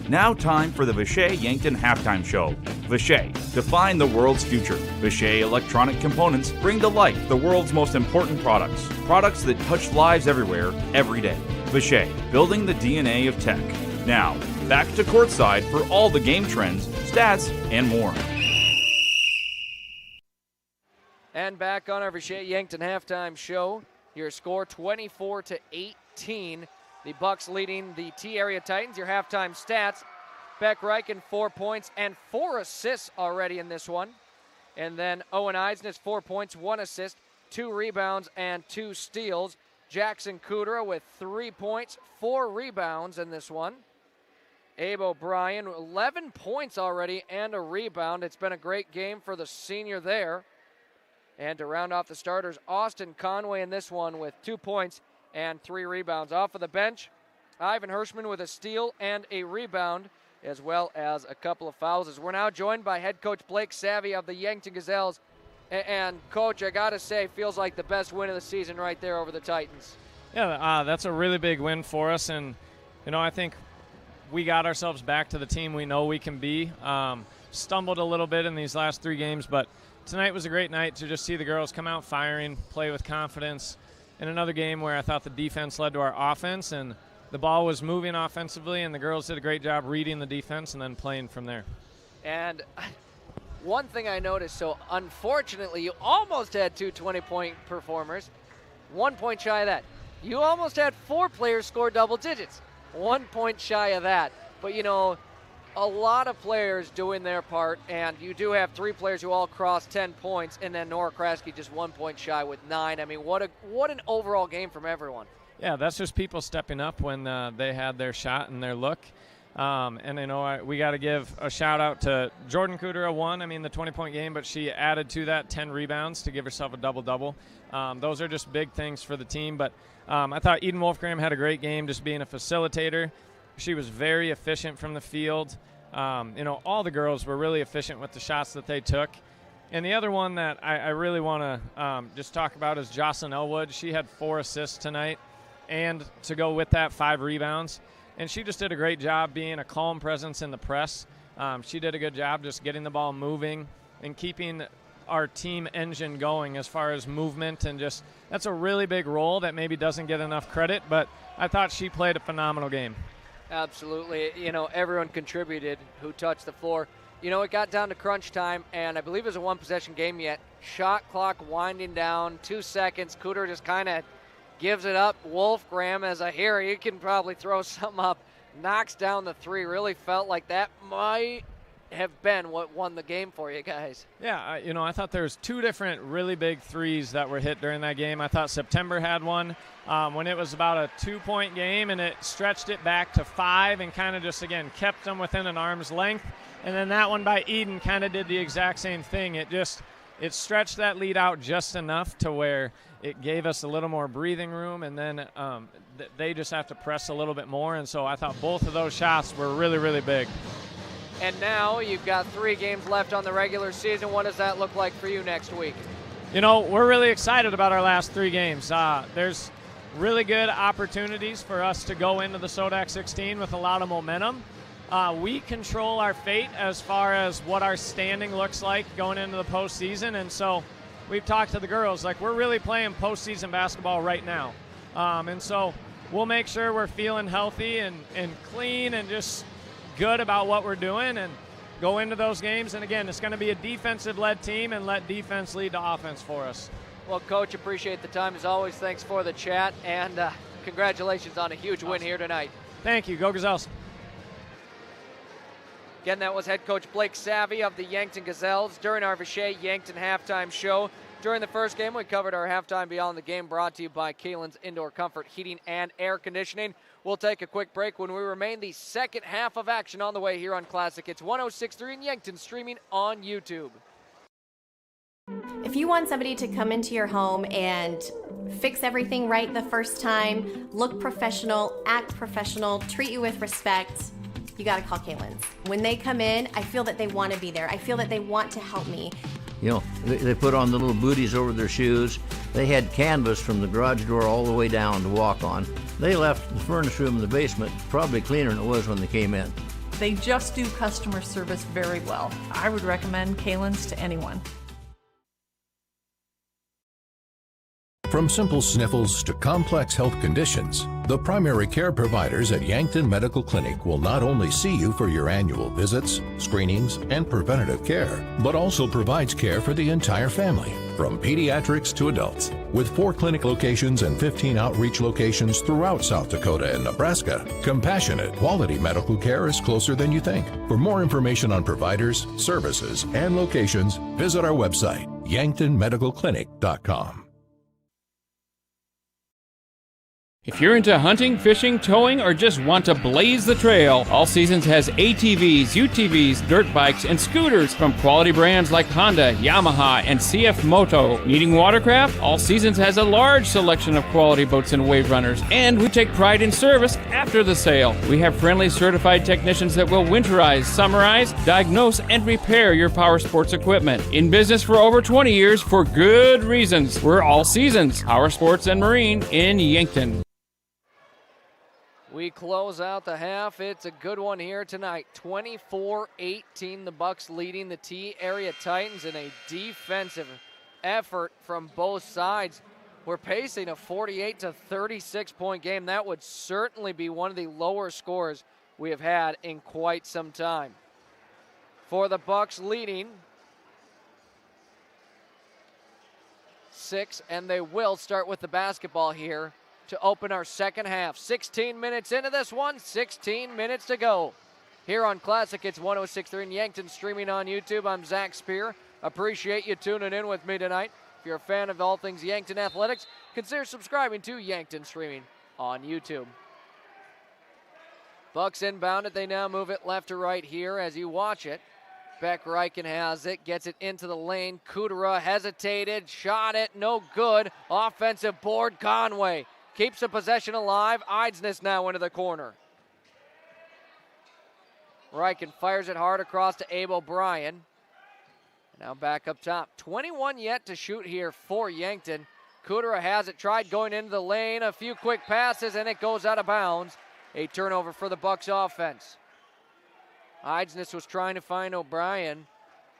Now time for the Vishay Yankton Halftime Show. Vishay, define the world's future. Vishay electronic components bring to life the world's most important products. Products that touch lives everywhere, every day. Vishay, building the DNA of tech. Now, back to courtside for all the game trends, stats, and more. And back on our Vishay Yankton Halftime Show. Your score 24-18. The Bucks leading the T-Area Titans. Your halftime stats: Beck Reichen, 4 points and 4 assists already in this one. And then Owen Eisnes, 4 points, 1 assist, 2 rebounds, and 2 steals. Jackson Kudera with 3 points, 4 rebounds in this one. Abe O'Brien, 11 points already and a rebound. It's been a great game for the senior there. And to round off the starters, Austin Conway in this one with 2 points and 3 rebounds. Off of the bench, Ivan Hirschman with a steal and a rebound, as well as a couple of fouls. As we're now joined by head coach Blake Savvy of the Yankton Gazelles. And coach, I gotta say, feels like the best win of the season right there over the Titans. Yeah, that's a really big win for us, and I think we got ourselves back to the team we know we can be. stumbled a little bit in these last 3 games, but tonight was a great night to just see the girls come out firing, play with confidence. In another game where I thought the defense led to our offense, and the ball was moving offensively, and the girls did a great job reading the defense and then playing from there. And one thing I noticed, so unfortunately you almost had 2 20-point performers, 1 point shy of that. You almost had 4 players score double digits, 1 point shy of that. But you know, a lot of players doing their part, and you do have 3 players who all crossed 10 points, and then Nora Kraske just 1 point shy with 9. I mean, what an overall game from everyone. Yeah, that's just people stepping up when they had their shot and their look. And you know, we got to give a shout out to Jordan Kudera won. I mean, the 20-point game, but she added to that 10 rebounds to give herself a double-double. Those are just big things for the team. But I thought Eden Wolfgram had a great game, just being a facilitator. She was very efficient from the field. You know, all the girls were really efficient with the shots that they took. And the other one that I really want to just talk about is Jocelyn Elwood. She had 4 assists tonight, and to go with that, 5 rebounds. And she just did a great job being a calm presence in the press. She did a good job just getting the ball moving and keeping our team engine going as far as movement, and just that's a really big role that maybe doesn't get enough credit, but I thought she played a phenomenal game. Absolutely. You know, everyone contributed who touched the floor. You know, it got down to crunch time, and I believe it was a 1-possession game yet. Shot clock winding down, 2 seconds. Cooter just kind of gives it up. Wolfgram, as I hear, you can probably throw something up, knocks down the 3. Really felt like that might have been what won the game for you guys. Yeah, you know, I thought there was 2 different really big threes that were hit during that game. I thought September had one when it was about a 2-point game, and it stretched it back to 5 and kind of just, again, kept them within an arm's length. And then that one by Eden kind of did the exact same thing. It stretched that lead out just enough to where it gave us a little more breathing room, and then they just have to press a little bit more. And so I thought both of those shots were really, really big. And now you've got 3 games left on the regular season. What does that look like for you next week? You know, we're really excited about our last 3 games. There's really good opportunities for us to go into the SODAC 16 with a lot of momentum. We control our fate as far as what our standing looks like going into the postseason, and so we've talked to the girls, like, we're really playing postseason basketball right now. And so we'll make sure we're feeling healthy and clean and just good about what we're doing and go into those games. And again, it's going to be a defensive-led team, and let defense lead to offense for us. Well, Coach, appreciate the time as always. Thanks for the chat, and congratulations on a huge win here tonight. Thank you. Go Gazelles. Again, that was head coach Blake Savvy of the Yankton Gazelles during our Vichay Yankton halftime show. During the first game, we covered our halftime Beyond the Game, brought to you by Kalen's Indoor Comfort Heating and Air Conditioning. We'll take a quick break. When we remain, the second half of action on the way here on Classic. It's 106.3 in Yankton, streaming on YouTube. If you want somebody to come into your home and fix everything right the first time, look professional, act professional, treat you with respect, you got to call Kalen's. When they come in, I feel that they want to be there. I feel that they want to help me. You know, they put on the little booties over their shoes. They had canvas from the garage door all the way down to walk on. They left the furnace room in the basement probably cleaner than it was when they came in. They just do customer service very well. I would recommend Kalen's to anyone. From simple sniffles to complex health conditions, the primary care providers at Yankton Medical Clinic will not only see you for your annual visits, screenings, and preventative care, but also provides care for the entire family, from pediatrics to adults. With 4 clinic locations and 15 outreach locations throughout South Dakota and Nebraska, compassionate, quality medical care is closer than you think. For more information on providers, services, and locations, visit our website, yanktonmedicalclinic.com. If you're into hunting, fishing, towing, or just want to blaze the trail, All Seasons has ATVs, UTVs, dirt bikes, and scooters from quality brands like Honda, Yamaha, and CF Moto. Needing watercraft? All Seasons has a large selection of quality boats and wave runners, and we take pride in service after the sale. We have friendly certified technicians that will winterize, summarize, diagnose, and repair your power sports equipment. In business for over 20 years for good reasons. We're All Seasons, Power Sports and Marine in Yankton. We close out the half. It's a good one here tonight. 24-18, the Bucks leading the T area Titans in a defensive effort from both sides. We're pacing a 48 to 36 point game. That would certainly be one of the lower scores we have had in quite some time. For the Bucks leading 6, and they will start with the basketball here to open our second half. 16 minutes into this one, 16 minutes to go. Here on Classic, it's 106.3 in Yankton, streaming on YouTube. I'm Zach Spear. Appreciate you tuning in with me tonight. If you're a fan of all things Yankton athletics, consider subscribing to Yankton streaming on YouTube. Bucks inbound it. They now move it left to right here as you watch it. Beck Reichen has it, gets it into the lane. Kudera hesitated, shot it, no good. Offensive board, Conway keeps the possession alive. Eidsness now into the corner. Reichen fires it hard across to Abe O'Brien. Now back up top. 21 yet to shoot here for Yankton. Kudera has it, tried going into the lane. A few quick passes, and it goes out of bounds. A turnover for the Bucks offense. Eidsness was trying to find O'Brien,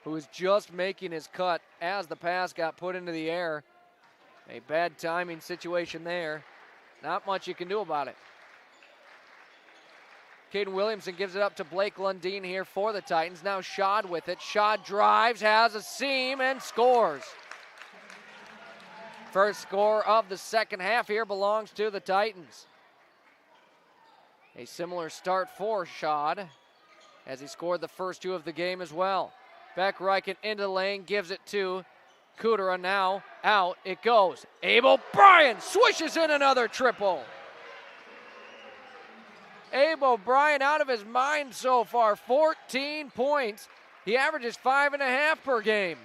who was just making his cut as the pass got put into the air. A bad timing situation there. Not much you can do about it. Caden Williamson gives it up to Blake Lundeen here for the Titans. Now Schad with it. Schad drives, has a seam, and scores. First score of the second half here belongs to the Titans. A similar start for Schad, as he scored the first 2 of the game as well. Beck Reichen into the lane, gives it to Kudera. Now out it goes. Abe O'Brien swishes in another triple. Abe O'Brien out of his mind so far. 14 points. He averages 5.5 per game.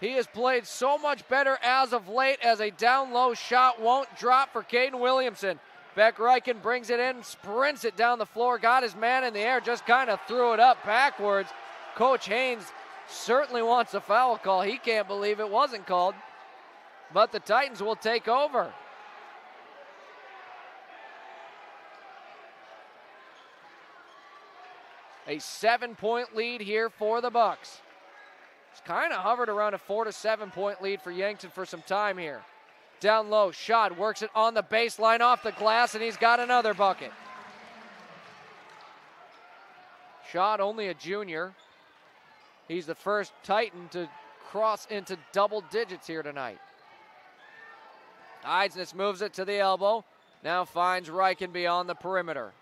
He has played so much better as of late, as a down low shot won't drop for Caden Williamson. Beck Reichen brings it in, sprints it down the floor, got his man in the air, just kind of threw it up backwards. Coach Haynes certainly wants a foul call. He can't believe it wasn't called, but the Titans will take over. A 7-point lead here for the Bucks. It's kind of hovered around a 4 to 7 point lead for Yankton for some time here. Down low, Schad works it on the baseline off the glass, and he's got another bucket. Schad, only a junior. He's the first Titan to cross into double digits here tonight. Eidsness moves it to the elbow. Now finds Reichen beyond the perimeter.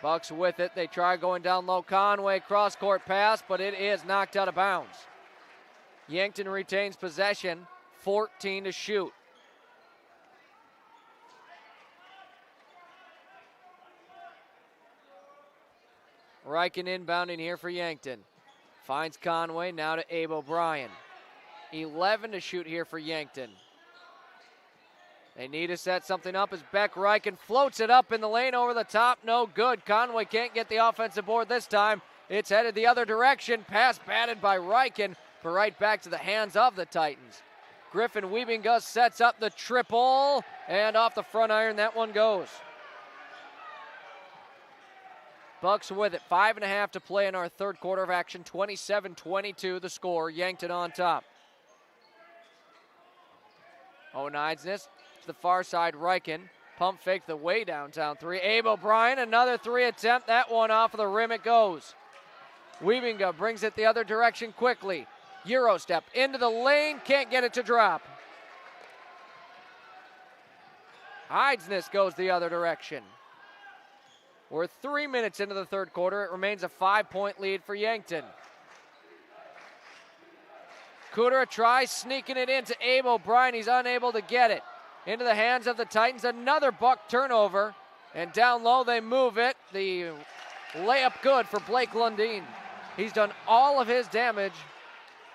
Bucks with it. They try going down low. Conway cross-court pass, but it is knocked out of bounds. Yankton retains possession. 14 to shoot. Reichen inbounding here for Yankton. Finds Conway, now to Abe O'Brien. 11 to shoot here for Yankton. They need to set something up as Beck Reichen floats it up in the lane over the top. No good. Conway can't get the offensive board this time. It's headed the other direction. Pass batted by Reichen, but right back to the hands of the Titans. Griffin Wiebingus sets up the triple, and off the front iron, that one goes. Bucks with it. 5.5 to play in our third quarter of action. 27-22 the score. Yankton on top. Eidsness to the far side. Reichen pump fake the way downtown 3. Abe O'Brien, another 3 attempt. That one off of the rim it goes. Wiebingus brings it the other direction quickly. Euro step into the lane, can't get it to drop. Eidsness goes the other direction. We're 3 minutes into the third quarter. It remains a 5-point lead for Yankton. Kudera tries sneaking it into Abe O'Brien. He's unable to get it. Into the hands of the Titans. Another Buck turnover. And down low they move it. The layup good for Blake Lundeen. He's done all of his damage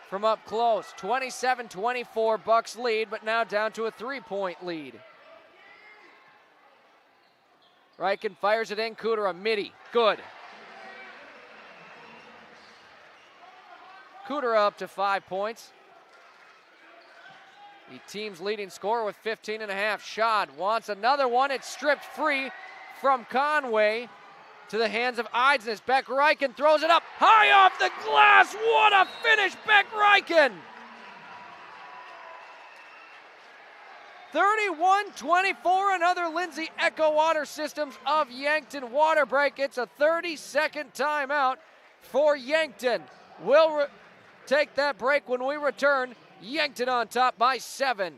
from up close. 27-24 Bucks lead, but now down to a 3-point lead. Reichen fires it in. Kudera midi. Good. Kudera up to 5 points. the team's leading scorer with 15 and a half. Schad wants another one. It's stripped free from Conway to the hands of Eidsness. Beck Reichen throws it up high off the glass. What a finish, Beck Reichen! 31-24, another Lindsay Echo Water Systems of Yankton water break. It's a 30-second timeout for Yankton. We'll take that break when we return. Yankton on top by 7.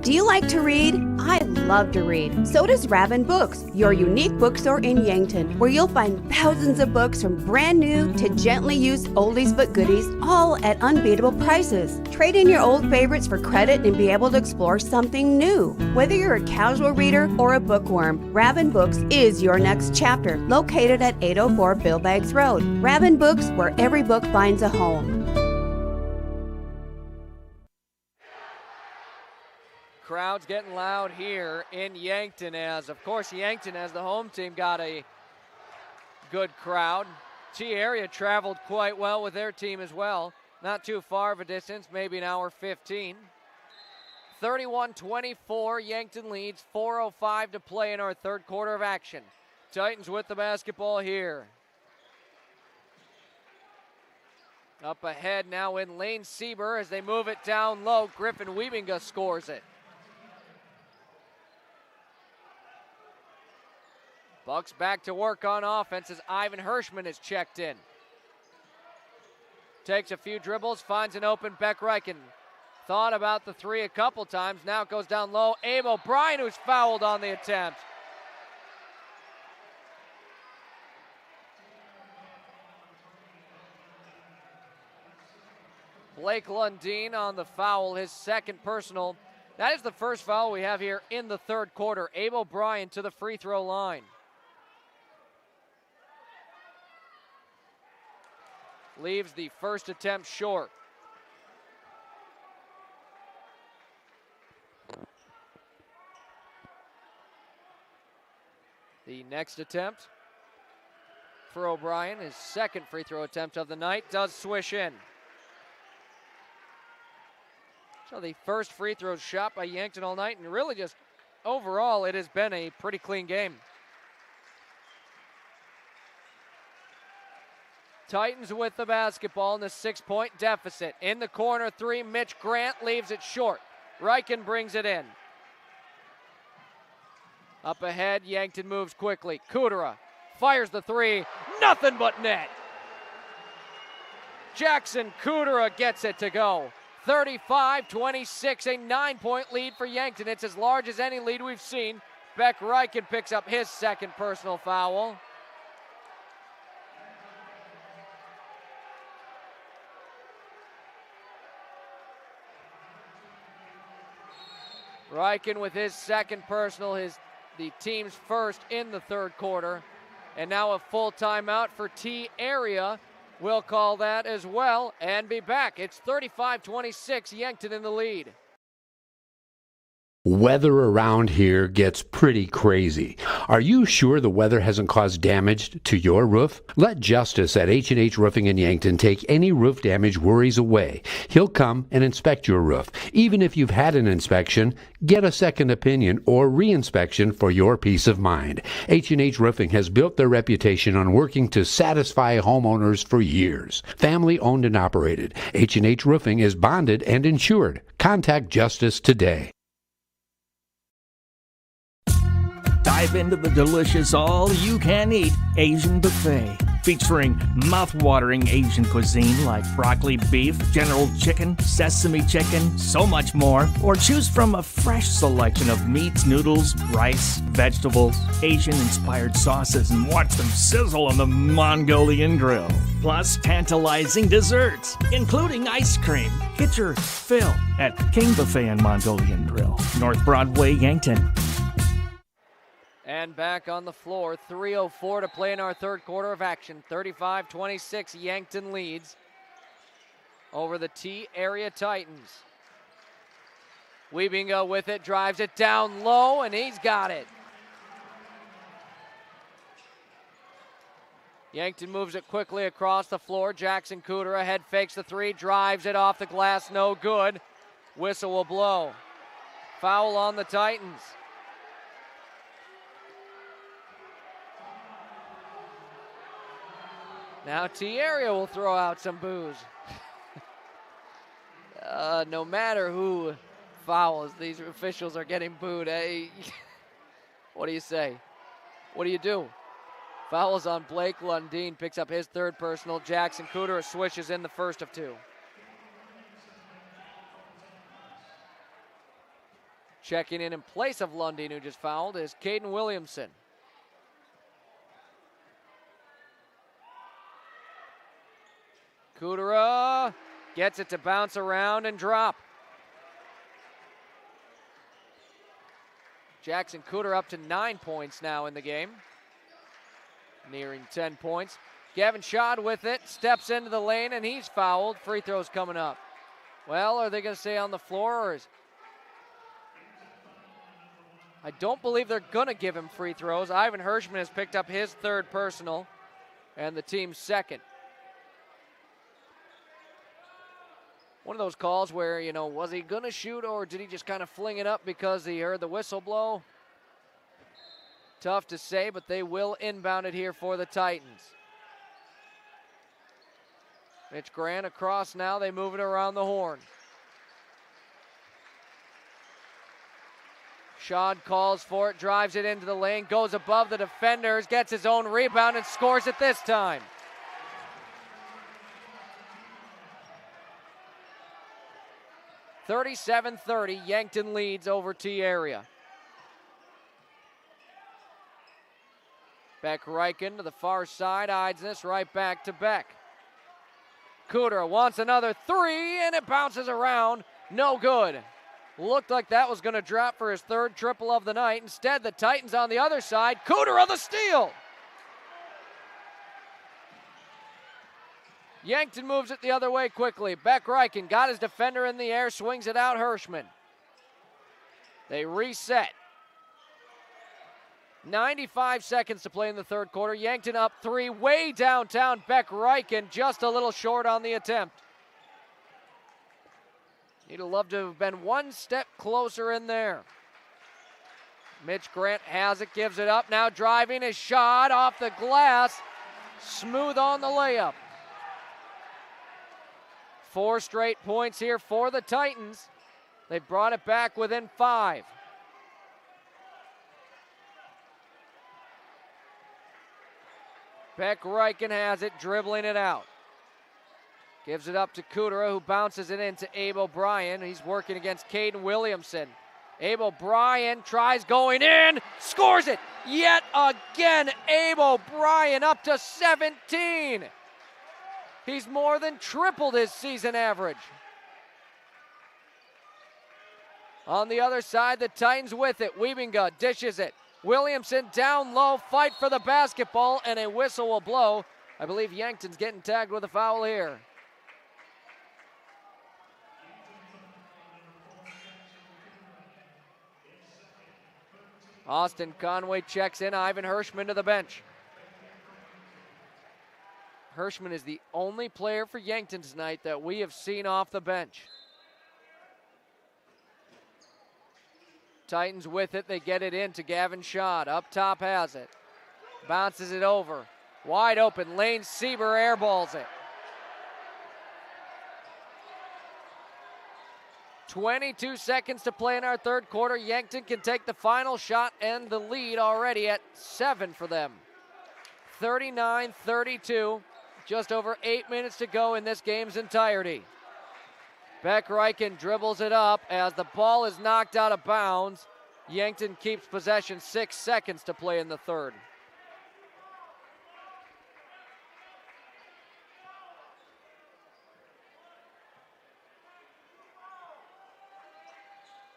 Do you like to read? I love to read. So does Raven Books, your unique bookstore in Yankton, where you'll find thousands of books from brand new to gently used oldies but goodies, all at unbeatable prices. Trade in your old favorites for credit and be able to explore something new. Whether you're a casual reader or a bookworm, Raven Books is your next chapter, located at 804 Bill Baggs Road. Raven Books, where every book finds a home. Crowd's getting loud here in Yankton as, of course, Yankton as the home team got a good crowd. T area traveled quite well with their team as well. Not too far of a distance, maybe an hour 15. 31-24, Yankton leads, 4:05 to play in our third quarter of action. Titans with the basketball here. Up ahead now in Lane Sieber as they move it down low. Griffin Wiebinga scores it. Bucks back to work on offense as Ivan Hirschman is checked in. Takes a few dribbles, finds an open Beck Reichen. Thought about the three a couple times, now it goes down low. Abe O'Brien, who's fouled on the attempt. Blake Lundeen on the foul, his second personal. That is the first foul we have here in the third quarter. Abe O'Brien to the free throw line. Leaves the first attempt short. The next attempt for O'Brien, his second free throw attempt of the night, does swish in. So the first free throw shot by Yankton all night, and really just overall it has been a pretty clean game. Titans with the basketball in the 6-point deficit. In the corner three, Mitch Grant leaves it short. Reichen brings it in. Up ahead, Yankton moves quickly. Kudera fires the three, nothing but net. Jackson Kudera gets it to go. 35-26, a 9-point lead for Yankton. It's as large as any lead we've seen. Beck Reichen picks up his second personal foul. Reichen with his second personal, the team's first in the third quarter. And now a full timeout for T area. We'll call that as well and be back. It's 35-26, Yankton in the lead. Weather around here gets pretty crazy. Are you sure the weather hasn't caused damage to your roof? Let Justice at H&H Roofing in Yankton take any roof damage worries away. He'll come and inspect your roof. Even if you've had an inspection, get a second opinion or re-inspection for your peace of mind. H&H Roofing has built their reputation on working to satisfy homeowners for years. Family owned and operated. H&H Roofing is bonded and insured. Contact Justice today. Dive into the delicious all-you-can-eat Asian buffet, featuring mouth-watering Asian cuisine like broccoli beef, General Chicken, sesame chicken, so much more. Or choose from a fresh selection of meats, noodles, rice, vegetables, Asian-inspired sauces, and watch them sizzle on the Mongolian grill. Plus tantalizing desserts, including ice cream. Get your fill at King Buffet and Mongolian Grill, North Broadway, Yankton. And back on the floor, 3:04 to play in our third quarter of action. 35-26, Yankton leads over the T area Titans. Wiebinga with it, drives it down low, and he's got it. Yankton moves it quickly across the floor. Jackson Kudera head fakes the three, drives it off the glass, no good. Whistle will blow. Foul on the Titans. Now T-Area will throw out some boos. No matter who fouls, these officials are getting booed. Hey, what do you say? What do you do? Fouls on Blake Lundeen, picks up his third personal. Jackson Kudera swishes in the first of two. Checking in place of Lundeen, who just fouled, is Caden Williamson. Kudera gets it to bounce around and drop. Jackson Kudera up to 9 points now in the game. Nearing 10 points. Gavin Schad with it, steps into the lane, and he's fouled. Free throws coming up. Well, are they going to stay on the floor, or is... I don't believe they're going to give him free throws. Ivan Hirschman has picked up his third personal and the team's second. One of those calls where, you know, was he going to shoot or did he just kind of fling it up because he heard the whistle blow? Tough to say, but they will inbound it here for the Titans. Mitch Grant across now. They move it around the horn. Schad calls for it, drives it into the lane, goes above the defenders, gets his own rebound and scores it this time. (37-30), Yankton leads over T-Area. Beck Reichen to the far side, eyes this right back to Beck. Kudera wants another three, and it bounces around, no good. Looked like that was going to drop for his third triple of the night. Instead, the Titans on the other side. Kudera the steal. Yankton moves it the other way quickly. Beck Reichen got his defender in the air, swings it out, Hirschman. They reset. 95 seconds to play in the third quarter. Yankton up three, way downtown. Beck Reichen just a little short on the attempt. He'd have loved to have been one step closer in there. Mitch Grant has it, gives it up. Now driving his shot off the glass. Smooth on the layup. 4 straight points here for the Titans. They brought it back within 5. Beck Reichen has it, dribbling it out. Gives it up to Kudera, who bounces it into Abe O'Brien. He's working against Caden Williamson. Abe O'Brien tries going in, scores it yet again. Abe O'Brien up to 17. He's more than tripled his season average. On the other side, the Titans with it. Wiebinga dishes it. Williamson down low, fight for the basketball, and a whistle will blow. I believe Yankton's getting tagged with a foul here. Austin Conway checks in. Ivan Hirschman to the bench. Hirschman is the only player for Yankton tonight that we have seen off the bench. Titans with it. They get it in to Gavin Schad. Up top has it. Bounces it over. Wide open. Lane Sieber airballs it. 22 seconds to play in our third quarter. Yankton can take the final shot and the lead already at 7 for them. 39-32. Just over 8 minutes to go in this game's entirety. Beck Reichen dribbles it up as the ball is knocked out of bounds. Yankton keeps possession. 6 seconds to play in the third.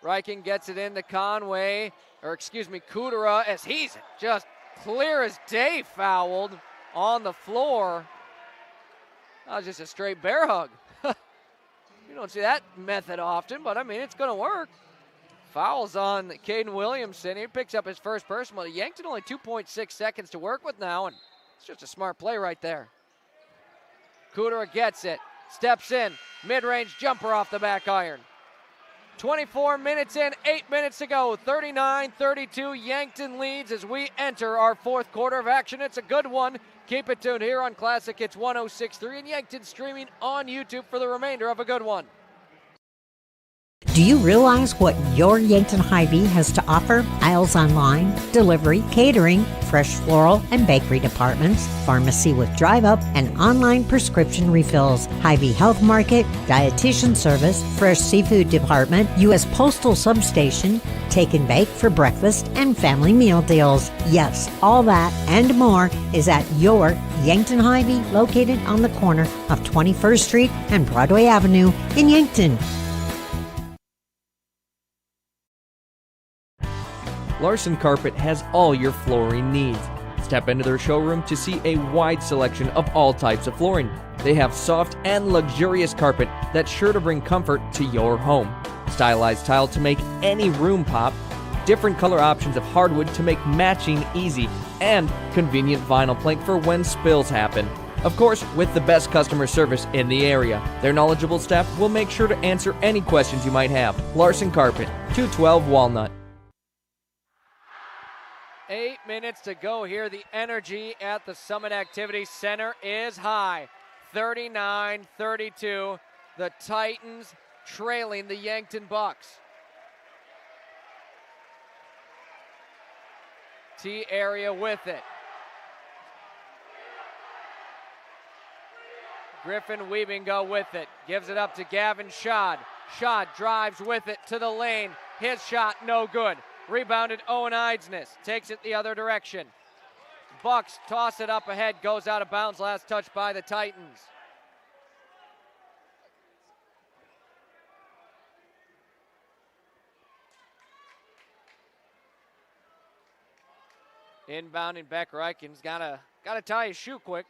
Reichen gets it into Conway, Kudera, as he's just clear as day fouled on the floor. That was just a straight bear hug. You don't see that method often, but I mean, it's going to work. Fouls on Caden Williamson. He picks up his first personal. Yankton only 2.6 seconds to work with now, and It's just a smart play right there. Kudera gets it, steps in, mid-range jumper off the back iron. 24 minutes in, 8 minutes to go. 39-32, Yankton leads as we enter our fourth quarter of action. It's a good one. Keep it tuned here on Classic Hits 106.3 and Yankton streaming on YouTube for the remainder of a good one. Do you realize what your Yankton Hy-Vee has to offer? Aisles online, delivery, catering, fresh floral and bakery departments, pharmacy with drive-up, and online prescription refills, Hy-Vee Health Market, dietitian service, fresh seafood department, U.S. Postal Substation, take and bake for breakfast, and family meal deals. Yes, all that and more is at your Yankton Hy-Vee, located on the corner of 21st Street and Broadway Avenue in Yankton. Larson Carpet has all your flooring needs. Step into their showroom to see a wide selection of all types of flooring. They have soft and luxurious carpet that's sure to bring comfort to your home. Stylized tile to make any room pop. Different color options of hardwood to make matching easy. And convenient vinyl plank for when spills happen. Of course, with the best customer service in the area. Their knowledgeable staff will make sure to answer any questions you might have. Larson Carpet, 212 Walnut. 8 minutes to go here. The energy at the Summit Activity Center is high. 39-32. The Titans trailing the Yankton Bucks. T area with it. Griffin Wiebinga with it. Gives it up to Gavin Schad. Schad drives with it to the lane. His shot no good. Rebounded Owen Eidsness, takes it the other direction. Bucks toss it up ahead, goes out of bounds, last touch by the Titans. Inbounding Beck Reichen's gotta tie his shoe quick.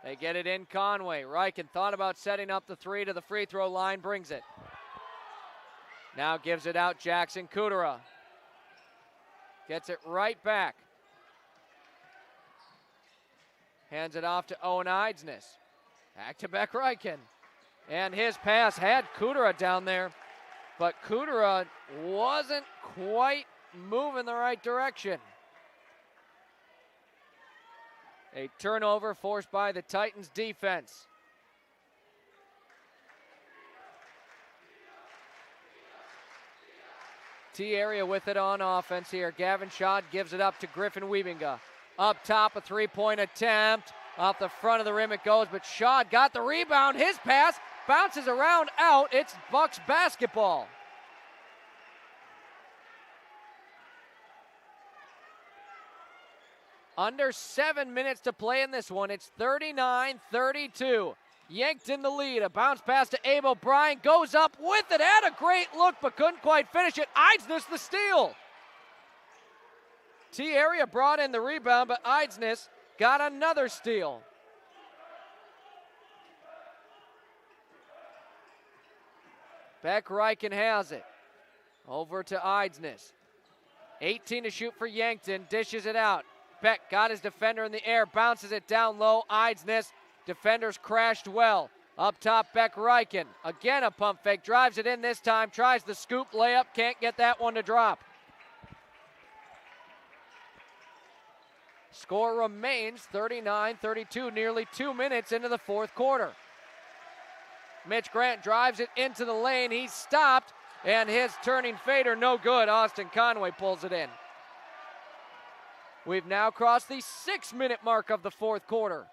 They get it in Conway. Reichen thought about setting up the three to the free throw line, brings it. Now gives it out Jackson Kudera. Gets it right back. Hands it off to Owen Eidsness. Back to Beck Reichen. And his pass had Kudera down there, but Kudera wasn't quite moving the right direction. A turnover forced by the Titans defense. T area with it on offense here. Gavin Schad gives it up to Griffin Wiebinga. Up top, a three-point attempt. Off the front of the rim it goes, but Schad got the rebound. His pass bounces around out. It's Bucks basketball. Under 7 minutes to play in this one. It's 39-32. Yankton the lead. A bounce pass to Abel Bryant. Goes up with it. Had a great look, but couldn't quite finish it. Eidsness the steal. T area brought in the rebound, but Eidsness got another steal. Beck Reichen has it. Over to Eidsness. 18 to shoot for Yankton. Dishes it out. Beck got his defender in the air, bounces it down low. Eidsness, defenders crashed well. Up top, Beck Reichen. Again a pump fake, drives it in this time, tries the scoop layup, can't get that one to drop. Score remains 39-32, nearly 2 minutes into the fourth quarter. Mitch Grant drives it into the lane, he's stopped, and his turning fader no good. Austin Conway pulls it in. We've now crossed the 6-minute mark of the fourth quarter.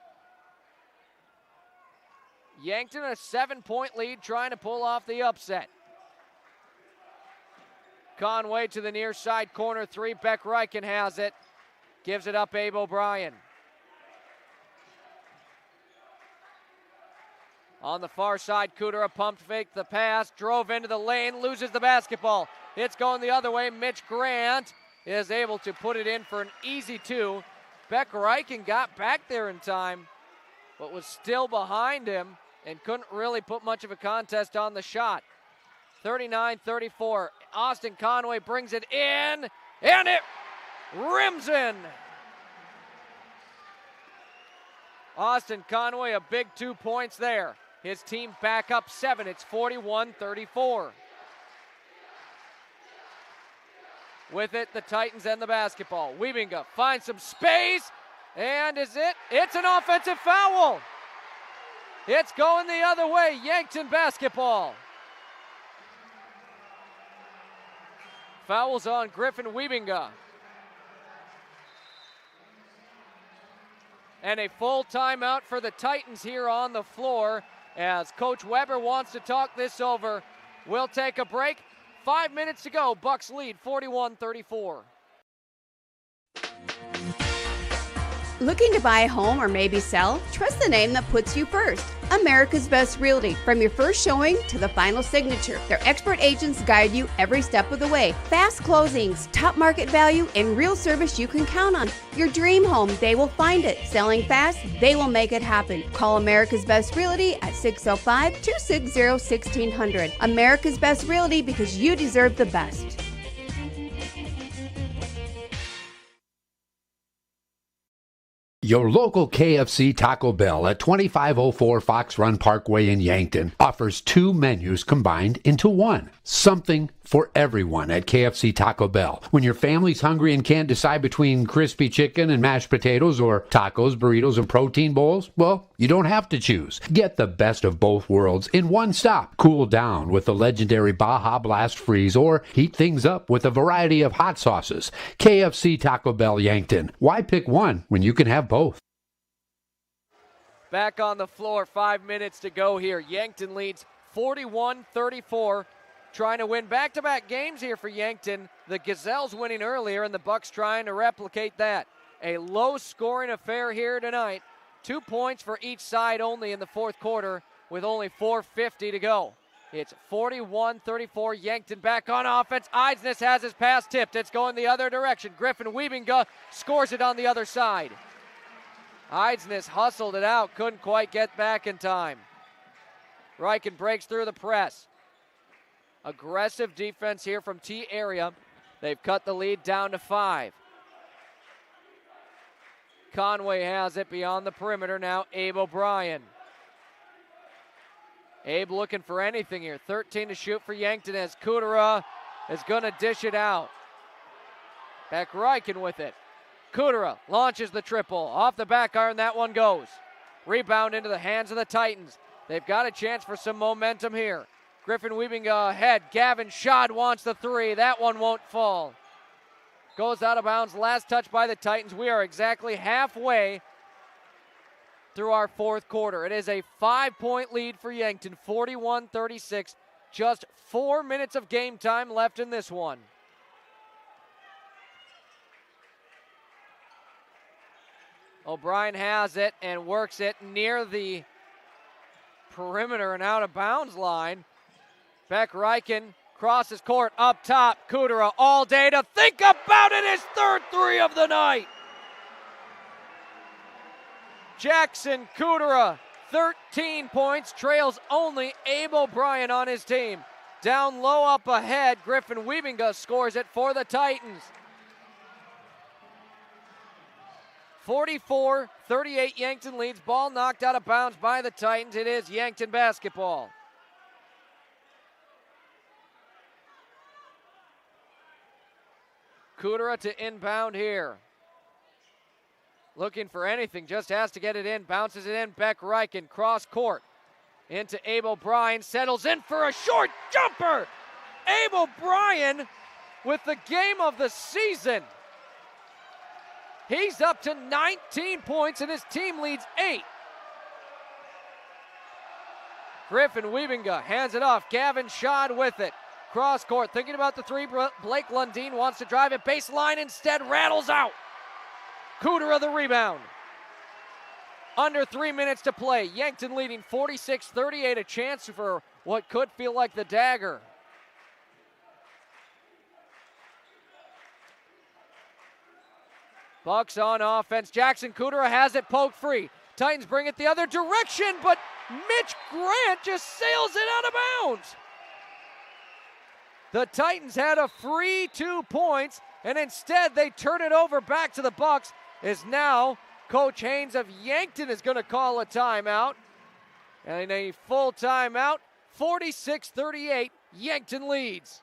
Yankton a 7-point lead, trying to pull off the upset. Conway to the near side corner three. Beck Reichen has it. Gives it up Abe O'Brien. On the far side, Kudera pumped fake the pass, drove into the lane, loses the basketball. It's going the other way. Mitch Grant is able to put it in for an easy two. Beck Reichen got back there in time, but was still behind him and couldn't really put much of a contest on the shot. 39-34. Austin Conway brings it in, and it rims in. Austin Conway, a big 2 points there. His team back up 7. It's 41-34. With it, the Titans and the basketball. Wiebinga finds some space, and is it? It's an offensive foul. It's going the other way, Yankton basketball. Fouls on Griffin Wiebinga. And a full timeout for the Titans here on the floor as Coach Weber wants to talk this over. We'll take a break. 5 minutes to go. Bucks lead 41-34. Looking to buy a home or maybe sell? Trust the name that puts you first. America's Best Realty. From your first showing to the final signature, their expert agents guide you every step of the way. Fast closings, top market value, and real service you can count on. Your dream home, they will find it. Selling fast, they will make it happen. Call America's Best Realty at 605-260-1600. America's Best Realty, because you deserve the best. Your local KFC Taco Bell at 2504 Fox Run Parkway in Yankton offers 2 menus combined into one. Something for everyone at KFC Taco Bell. When your family's hungry and can't decide between crispy chicken and mashed potatoes or tacos, burritos, and protein bowls, well, you don't have to choose. Get the best of both worlds in one stop. Cool down with the legendary Baja Blast Freeze or heat things up with a variety of hot sauces. KFC Taco Bell Yankton. Why pick one when you can have both? Back on the floor, 5 minutes to go here. Yankton leads 41-34. Trying to win back-to-back games here for Yankton. The Gazelles winning earlier, and the Bucks trying to replicate that. A low-scoring affair here tonight. 2 points for each side only in the fourth quarter with only 4:50 to go. It's 41-34. Yankton back on offense. Eidsness has his pass tipped. It's going the other direction. Griffin Wiebinga scores it on the other side. Eidsness hustled it out. Couldn't quite get back in time. Reichen breaks through the press. Aggressive defense here from T area. They've cut the lead down to 5. Conway has it beyond the perimeter now. Abe O'Brien. Abe looking for anything here. 13 to shoot for Yankton as Kudera is going to dish it out. Back Reichen with it. Kudera launches the triple. Off the back iron, that one goes. Rebound into the hands of the Titans. They've got a chance for some momentum here. Griffin Wiebinga ahead. Gavin Schad wants the 3. That one won't fall. Goes out of bounds. Last touch by the Titans. We are exactly halfway through our fourth quarter. It is a 5-point lead for Yankton, 41-36. Just 4 minutes of game time left in this one. O'Brien has it and works it near the perimeter and out of bounds line. Beck Reichen crosses court up top. Kudera all day to think about it. His third 3 of the night. Jackson Kudera, 13 points, trails only Abe O'Brien on his team. Down low up ahead, Griffin Wiebinga scores it for the Titans. 44-38 Yankton leads. Ball knocked out of bounds by the Titans. It is Yankton basketball. Kudera to inbound here. Looking for anything, just has to get it in. Bounces it in, Beck Reichen, cross court. Into Abe O'Brien, settles in for a short jumper. Abe O'Brien with the game of the season. He's up to 19 points and his team leads 8. Griffin Wiebinga hands it off. Gavin Schad with it. Cross court, thinking about the 3. Blake Lundeen wants to drive it baseline, instead rattles out. Kudera the rebound. Under 3 minutes to play. Yankton leading 46-38, a chance for what could feel like the dagger. Bucks on offense. Jackson Kudera has it poked free. Titans bring it the other direction, but Mitch Grant just sails it out of bounds. The Titans had a free 2 points. and instead they turn it over back to the Bucks, as now Coach Haynes of Yankton is going to call a timeout. And a full timeout, 46-38, Yankton leads.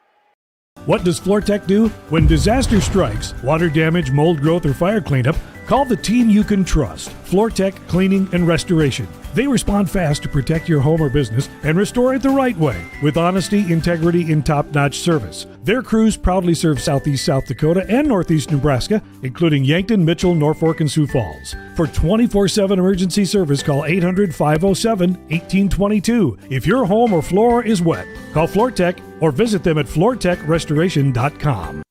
What does FloorTech do? When disaster strikes, water damage, mold growth, or fire cleanup, call the team you can trust. FloorTech Cleaning and Restoration. They respond fast to protect your home or business and restore it the right way with honesty, integrity, and top-notch service. Their crews proudly serve southeast South Dakota and northeast Nebraska, including Yankton, Mitchell, Norfolk, and Sioux Falls. For 24/7 emergency service, call 800-507-1822. If your home or floor is wet, call FloorTech or visit them at floortechrestoration.com.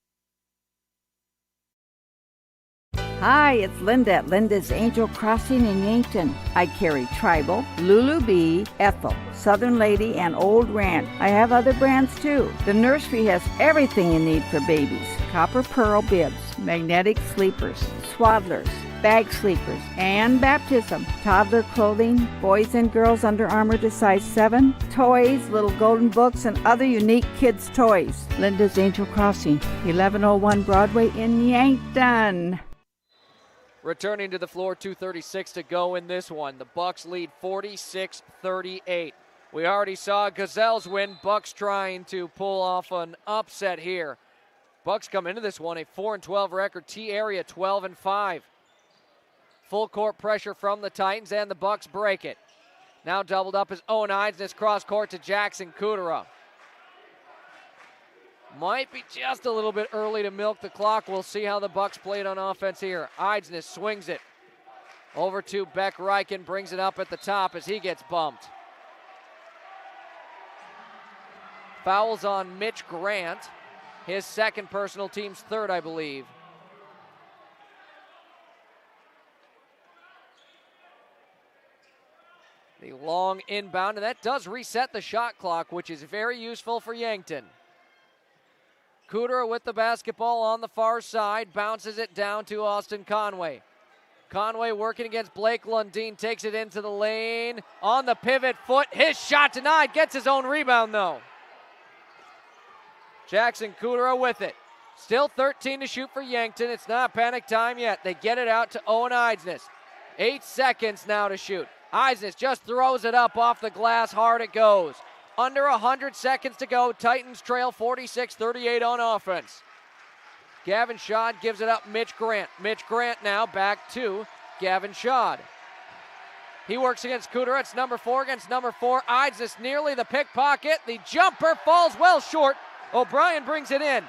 Hi, it's Linda at Linda's Angel Crossing in Yankton. I carry Tribal, Lulu Bee, Ethel, Southern Lady, and Old Ranch. I have other brands too. The nursery has everything you need for babies. Copper pearl bibs, magnetic sleepers, swaddlers, bag sleepers, and baptism. Toddler clothing, boys and girls Under Armour to size 7, toys, little golden books, and other unique kids' toys. Linda's Angel Crossing, 1101 Broadway in Yankton. Returning to the floor, 2:36 to go in this one. The Bucks lead 46-38. We already saw Gazelles win. Bucks trying to pull off an upset here. Bucks come into this one a 4-12 record. T area 12-5. Full court pressure from the Titans, and the Bucks break it. Now doubled up is Owen Eidsness, cross court to Jackson Kudera. Might be just a little bit early to milk the clock. We'll see how the Bucks played on offense here. Eidsness swings it over to Beck Reichen, brings it up at the top as he gets bumped. Fouls on Mitch Grant, his second personal, team's third, I believe. The long inbound, and that does reset the shot clock, which is very useful for Yankton. Kudera with the basketball on the far side, bounces it down to Austin Conway. Conway working against Blake Lundeen, takes it into the lane, on the pivot foot, his shot denied, gets his own rebound though. Jackson Kudera with it. Still 13 to shoot for Yankton, it's not panic time yet. They get it out to Owen Eidsness. 8 seconds now to shoot. Eidsness just throws it up off the glass, hard it goes. Under 100 seconds to go. Titans trail 46-38 on offense. Gavin Schad gives it up. Mitch Grant. Mitch Grant now back to Gavin Schad. He works against Kudera. It's number 4 against number 4. Eidsness nearly the pickpocket. The jumper falls well short. O'Brien brings it in.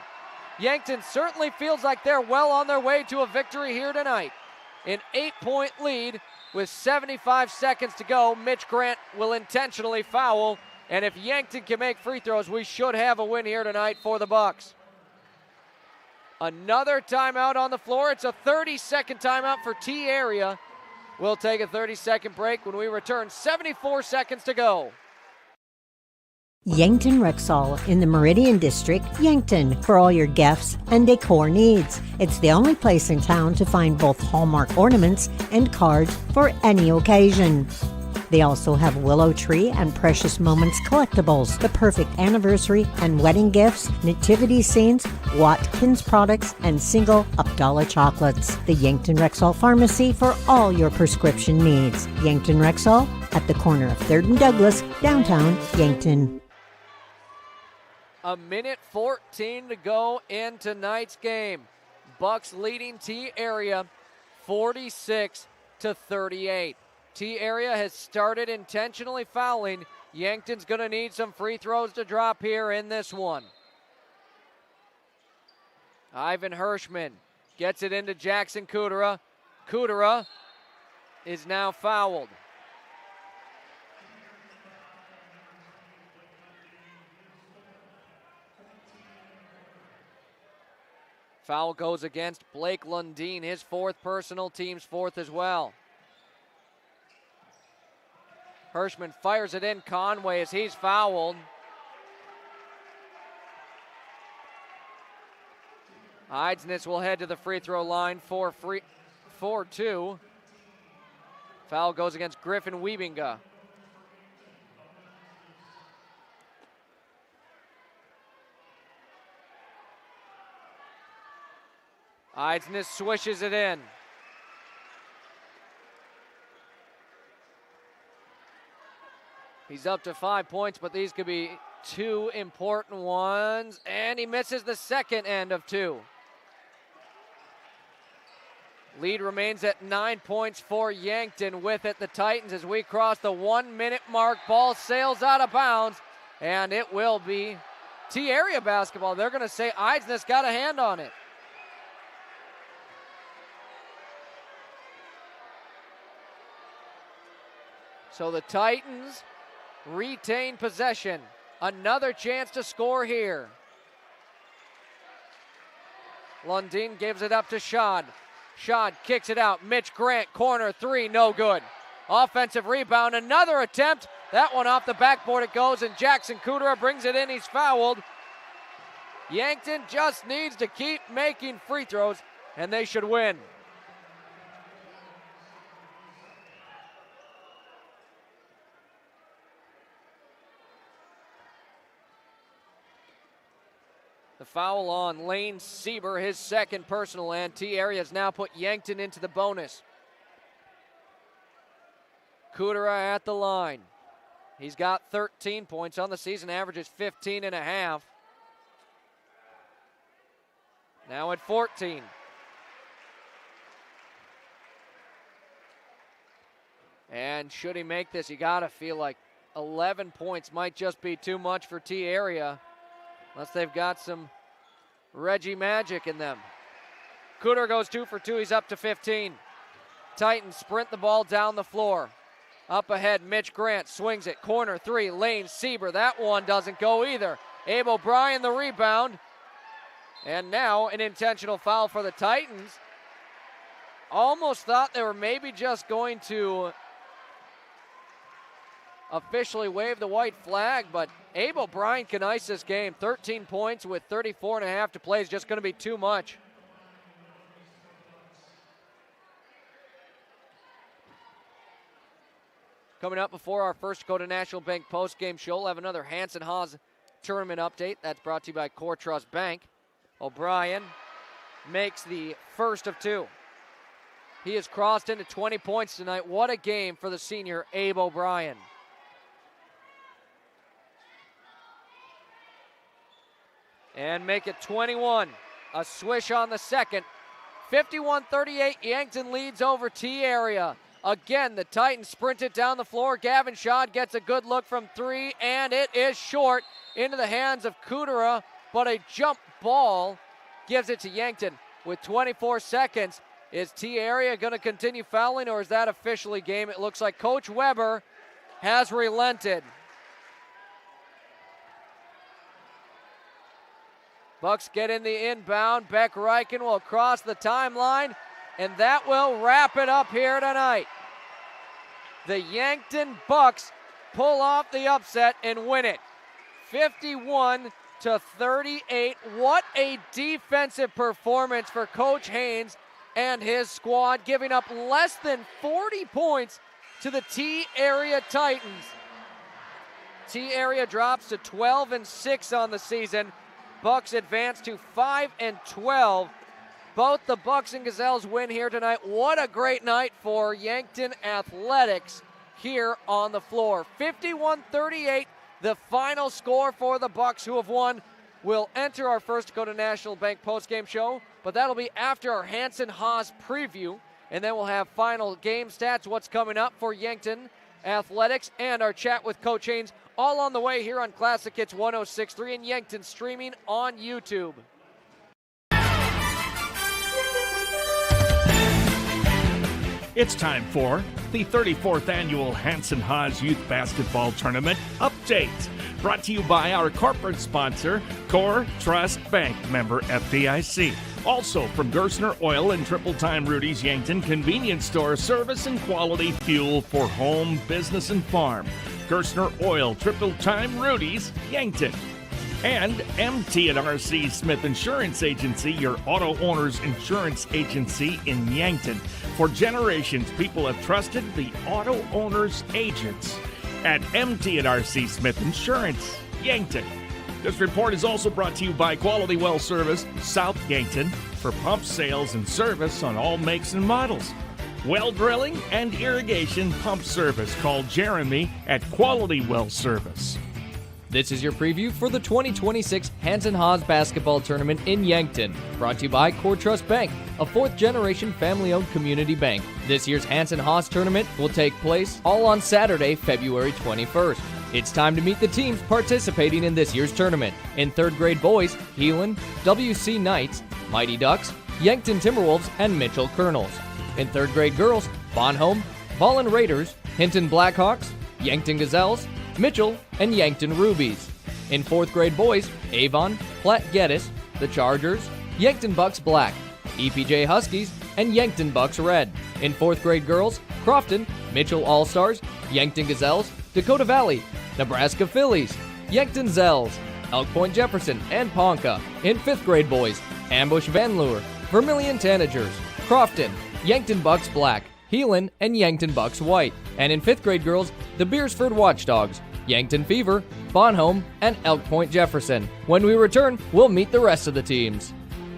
Yankton certainly feels like they're well on their way to a victory here tonight. An 8-point lead with 75 seconds to go. Mitch Grant will intentionally foul. And if Yankton can make free throws, we should have a win here tonight for the Bucks. Another timeout on the floor. It's a 30-second timeout for T area. We'll take a 30-second break when we return. 74 seconds to go. Yankton Rexall in the Meridian District, Yankton, for all your gifts and decor needs. It's the only place in town to find both Hallmark ornaments and cards for any occasion. They also have Willow Tree and Precious Moments collectibles, the perfect anniversary and wedding gifts, nativity scenes, Watkins products, and single Abdallah chocolates. The Yankton Rexall Pharmacy for all your prescription needs. Yankton Rexall at the corner of 3rd and Douglas, downtown Yankton. A minute 14 to go in tonight's game. Bucks leading T area 46-38. T area has started intentionally fouling. Yankton's going to need some free throws to drop here in this one. Ivan Hirschman gets it into Jackson Kudera. Kudera is now fouled. Foul goes against Blake Lundeen, his 4th personal, team's 4th as well. Hirschman fires it in. Conway as he's fouled. Eidsness will head to the free throw line for 4-2. Foul goes against Griffin Wiebinga. Eidsness swishes it in. He's up to 5 points, but these could be 2 important ones. And he misses the second end of 2. Lead remains at 9 points for Yankton. With it, the Titans, as we cross the 1 minute mark. Ball sails out of bounds, and it will be T-area basketball. They're going to say Eidsness got a hand on it. So the Titans retain possession. Another chance to score here. Lundin gives it up to Schad. Schad kicks it out. Mitch Grant, corner 3, no good. Offensive rebound, another attempt. That one off the backboard it goes, and Jackson Kudera brings it in. He's fouled. Yankton just needs to keep making free throws, and they should win. The foul on Lane Sieber, his second personal, and T-Area has now put Yankton into the bonus. Kudera at the line. He's got 13 points on the season, averages 15 and a half. Now at 14. And should he make this, you gotta feel like 11 points might just be too much for T-Area. Unless they've got some Reggie magic in them. Kudera goes 2 for 2. He's up to 15. Titans sprint the ball down the floor. Up ahead, Mitch Grant swings it. Corner 3, Lane Sieber. That one doesn't go either. Abe O'Brien the rebound. And now an intentional foul for the Titans. Almost thought they were maybe just going to officially wave the white flag, but Abe O'Brien can ice this game. 13 points with 34 and a half to play is just going to be too much. Coming up before our first Dakota National Bank post-game show, we'll have another Hanson Haas tournament update. That's brought to you by Core Trust Bank. O'Brien makes the first of 2. He has crossed into 20 points tonight. What a game for the senior Abe O'Brien. And make it 21. A swish on the second. 51-38, Yankton leads over T-Area. Again, the Titans sprint it down the floor. Gavin Schad gets a good look from 3, and it is short into the hands of Kudera, but a jump ball gives it to Yankton with 24 seconds. Is T-Area going to continue fouling, or is that officially game? It looks like Coach Weber has relented. Bucks get in the inbound. Beck Reichen will cross the timeline, and that will wrap it up here tonight. The Yankton Bucks pull off the upset and win it. 51-38. What a defensive performance for Coach Haynes and his squad, giving up less than 40 points to the T-Area Titans. T-Area drops to 12-6 on the season. Bucks advance to 5-12. Both the Bucks and Gazelles win here tonight. What a great night for Yankton Athletics here on the floor. 51-38, the final score for the Bucks, who have won. We'll enter our first Dakota National Bank postgame show, but that'll be after our Hanson Haas preview, and then we'll have final game stats, what's coming up for Yankton Athletics, and our chat with Coach Haynes, all on the way here on Classic Hits 106.3 and Yankton, streaming on YouTube. It's time for the 34th Annual Hanson Haas Youth Basketball Tournament Update. Brought to you by our corporate sponsor, Core Trust Bank, member FDIC. Also from Gerstner Oil and Triple Time Rudy's Yankton Convenience Store, service and quality fuel for home, business, and farm. Gerstner Oil, Triple Time Rudy's Yankton. And MT&RC Smith Insurance Agency, your auto owner's insurance agency in Yankton. For generations, people have trusted the auto owner's agents at MT&RC Smith Insurance, Yankton. This report is also brought to you by Quality Well Service, South Yankton, for pump sales and service on all makes and models. Well drilling and irrigation pump service. Call Jeremy at Quality Well Service. This is your preview for the 2026 Hanson Haas Basketball Tournament in Yankton, brought to you by Core Trust Bank, a fourth-generation family-owned community bank. This year's Hanson Haas Tournament will take place all on Saturday, February 21st. It's time to meet the teams participating in this year's tournament. In third grade boys, Heelan, WC Knights, Mighty Ducks, Yankton Timberwolves, and Mitchell Colonels. In third grade girls, Bonhomme, Ballin Raiders, Hinton Blackhawks, Yankton Gazelles, Mitchell, and Yankton Rubies. In fourth grade boys, Avon, Platte Geddes, the Chargers, Yankton Bucks Black, EPJ Huskies, and Yankton Bucks Red. In fourth grade girls, Crofton, Mitchell All-Stars, Yankton Gazelles, Dakota Valley, Nebraska Phillies, Yankton Zells, Elk Point Jefferson, and Ponca. In fifth grade boys, Ambush Van Leeuwen, Vermilion Tanagers, Crofton, Yankton Bucks Black, Heelan, and Yankton Bucks White. And in fifth grade girls, the Beersford Watchdogs, Yankton Fever, Bonhomme, and Elk Point Jefferson. When we return, we'll meet the rest of the teams.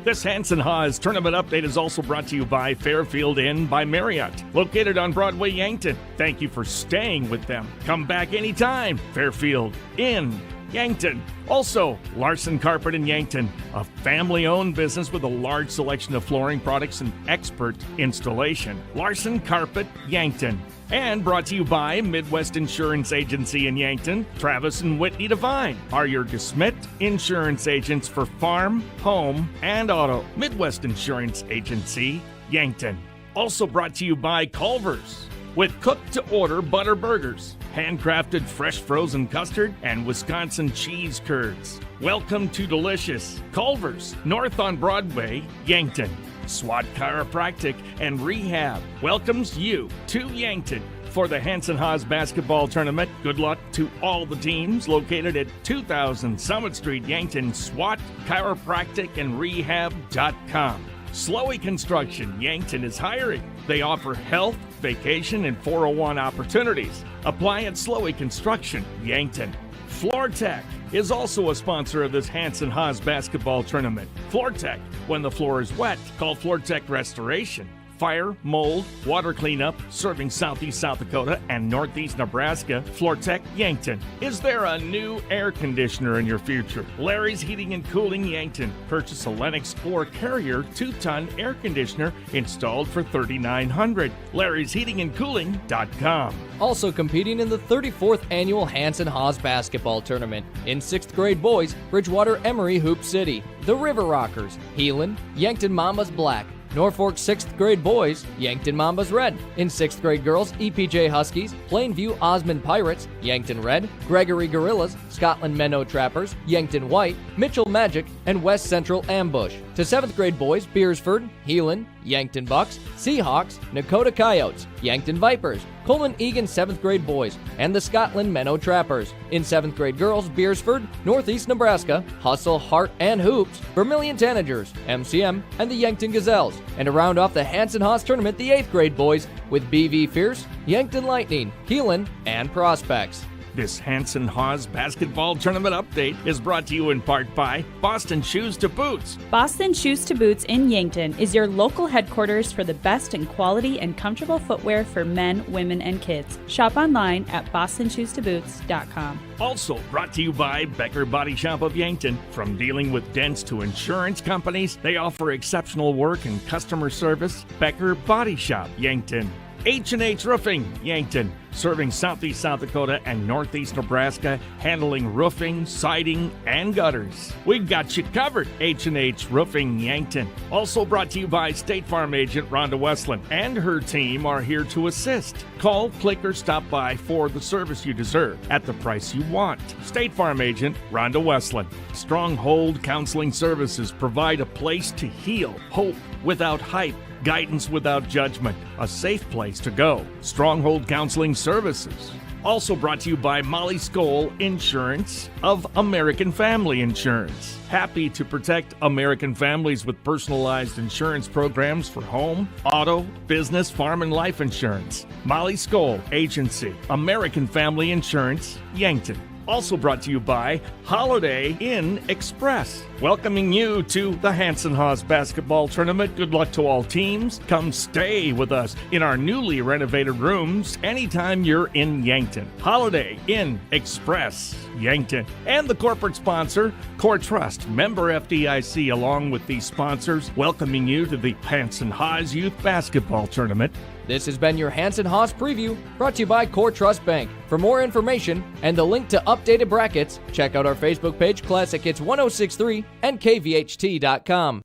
This Hanson Haas tournament update is also brought to you by Fairfield Inn by Marriott, located on Broadway, Yankton. Thank you for staying with them. Come back anytime. Fairfield Inn, Yankton. Also, Larson Carpet in Yankton, a family-owned business with a large selection of flooring products and expert installation. Larson Carpet, Yankton. And brought to you by Midwest Insurance Agency in Yankton. Travis and Whitney Devine are your DeSmit insurance agents for farm, home, and auto. Midwest Insurance Agency, Yankton. Also brought to you by Culver's, with cooked-to-order butter burgers, handcrafted fresh frozen custard, and Wisconsin cheese curds. Welcome to delicious Culver's, north on Broadway, Yankton. SWAT Chiropractic and Rehab welcomes you to Yankton for the Hanson Haas Basketball Tournament. Good luck to all the teams located at 2000 Summit Street, Yankton. SWAT Chiropractic and Rehab.com. Slowey Construction, Yankton is hiring. They offer health, vacation, and 401 opportunities. Apply at Slowey Construction, Yankton. FloorTech is also a sponsor of this Hanson Haas Basketball Tournament. FloorTech, when the floor is wet, call FloorTech Restoration. Fire, mold, water cleanup, serving southeast South Dakota and northeast Nebraska. FloorTech Yankton. Is there a new air conditioner in your future? Larry's Heating and Cooling Yankton. Purchase a Lennox or Carrier 2-ton air conditioner installed for $3,900. Larry's Heating and Cooling.com. Also competing in the 34th annual Hanson Haas Basketball Tournament. In 6th grade boys, Bridgewater Emery Hoop City, the River Rockers, Heelan, Yankton Mambas Black, Norfolk 6th grade boys, Yankton Mambas Red. In 6th grade girls, EPJ Huskies, Plainview Osmond Pirates, Yankton Red, Gregory Gorillas, Scotland Menno Trappers, Yankton White, Mitchell Magic, and West Central Ambush. To 7th grade boys, Beersford, Heelan, Yankton Bucks, Seahawks, Nakota Coyotes, Yankton Vipers, Coleman Egan 7th grade boys, and the Scotland Menno Trappers. In 7th grade girls, Beersford, Northeast Nebraska, Hustle, Hart, and Hoops, Vermilion Tanagers, MCM, and the Yankton Gazelles. And to round off the Hanson Haas tournament, the 8th grade boys with BV Fierce, Yankton Lightning, Heelan, and Prospects. This Hanson Haas Basketball Tournament update is brought to you in part by Boston Shoes to Boots. Boston Shoes to Boots in Yankton is your local headquarters for the best in quality and comfortable footwear for men, women, and kids. Shop online at bostonshoestoboots.com. Also brought to you by Becker Body Shop of Yankton. From dealing with dents to insurance companies, they offer exceptional work and customer service. Becker Body Shop, Yankton. H&H Roofing, Yankton, serving southeast South Dakota and northeast Nebraska, handling roofing, siding, and gutters. We've got you covered, H&H Roofing, Yankton. Also brought to you by State Farm agent Rhonda Westland, and her team are here to assist. Call, click, or stop by for the service you deserve at the price you want. State Farm agent Rhonda Westland. Stronghold Counseling Services provide a place to heal, hope without hype, guidance without judgment, a safe place to go. Stronghold Counseling Services. Also brought to you by Molly Skoll Insurance of American Family Insurance. Happy to protect American families with personalized insurance programs for home, auto, business, farm, and life insurance. Molly Skoll Agency, American Family Insurance, Yankton. Also brought to you by Holiday Inn Express. Welcoming you to the Hanson Haas basketball tournament. Good luck to all teams. Come stay with us in our newly renovated rooms anytime you're in Yankton. Holiday Inn Express, Yankton. And the corporate sponsor, Core Trust, member FDIC, along with these sponsors, welcoming you to the Hanson Haas Youth Basketball Tournament. This has been your Hanson Haas preview, brought to you by Core Trust Bank. For more information and the link to updated brackets, check out our Facebook page, Classic Hits 1063 and kvht.com.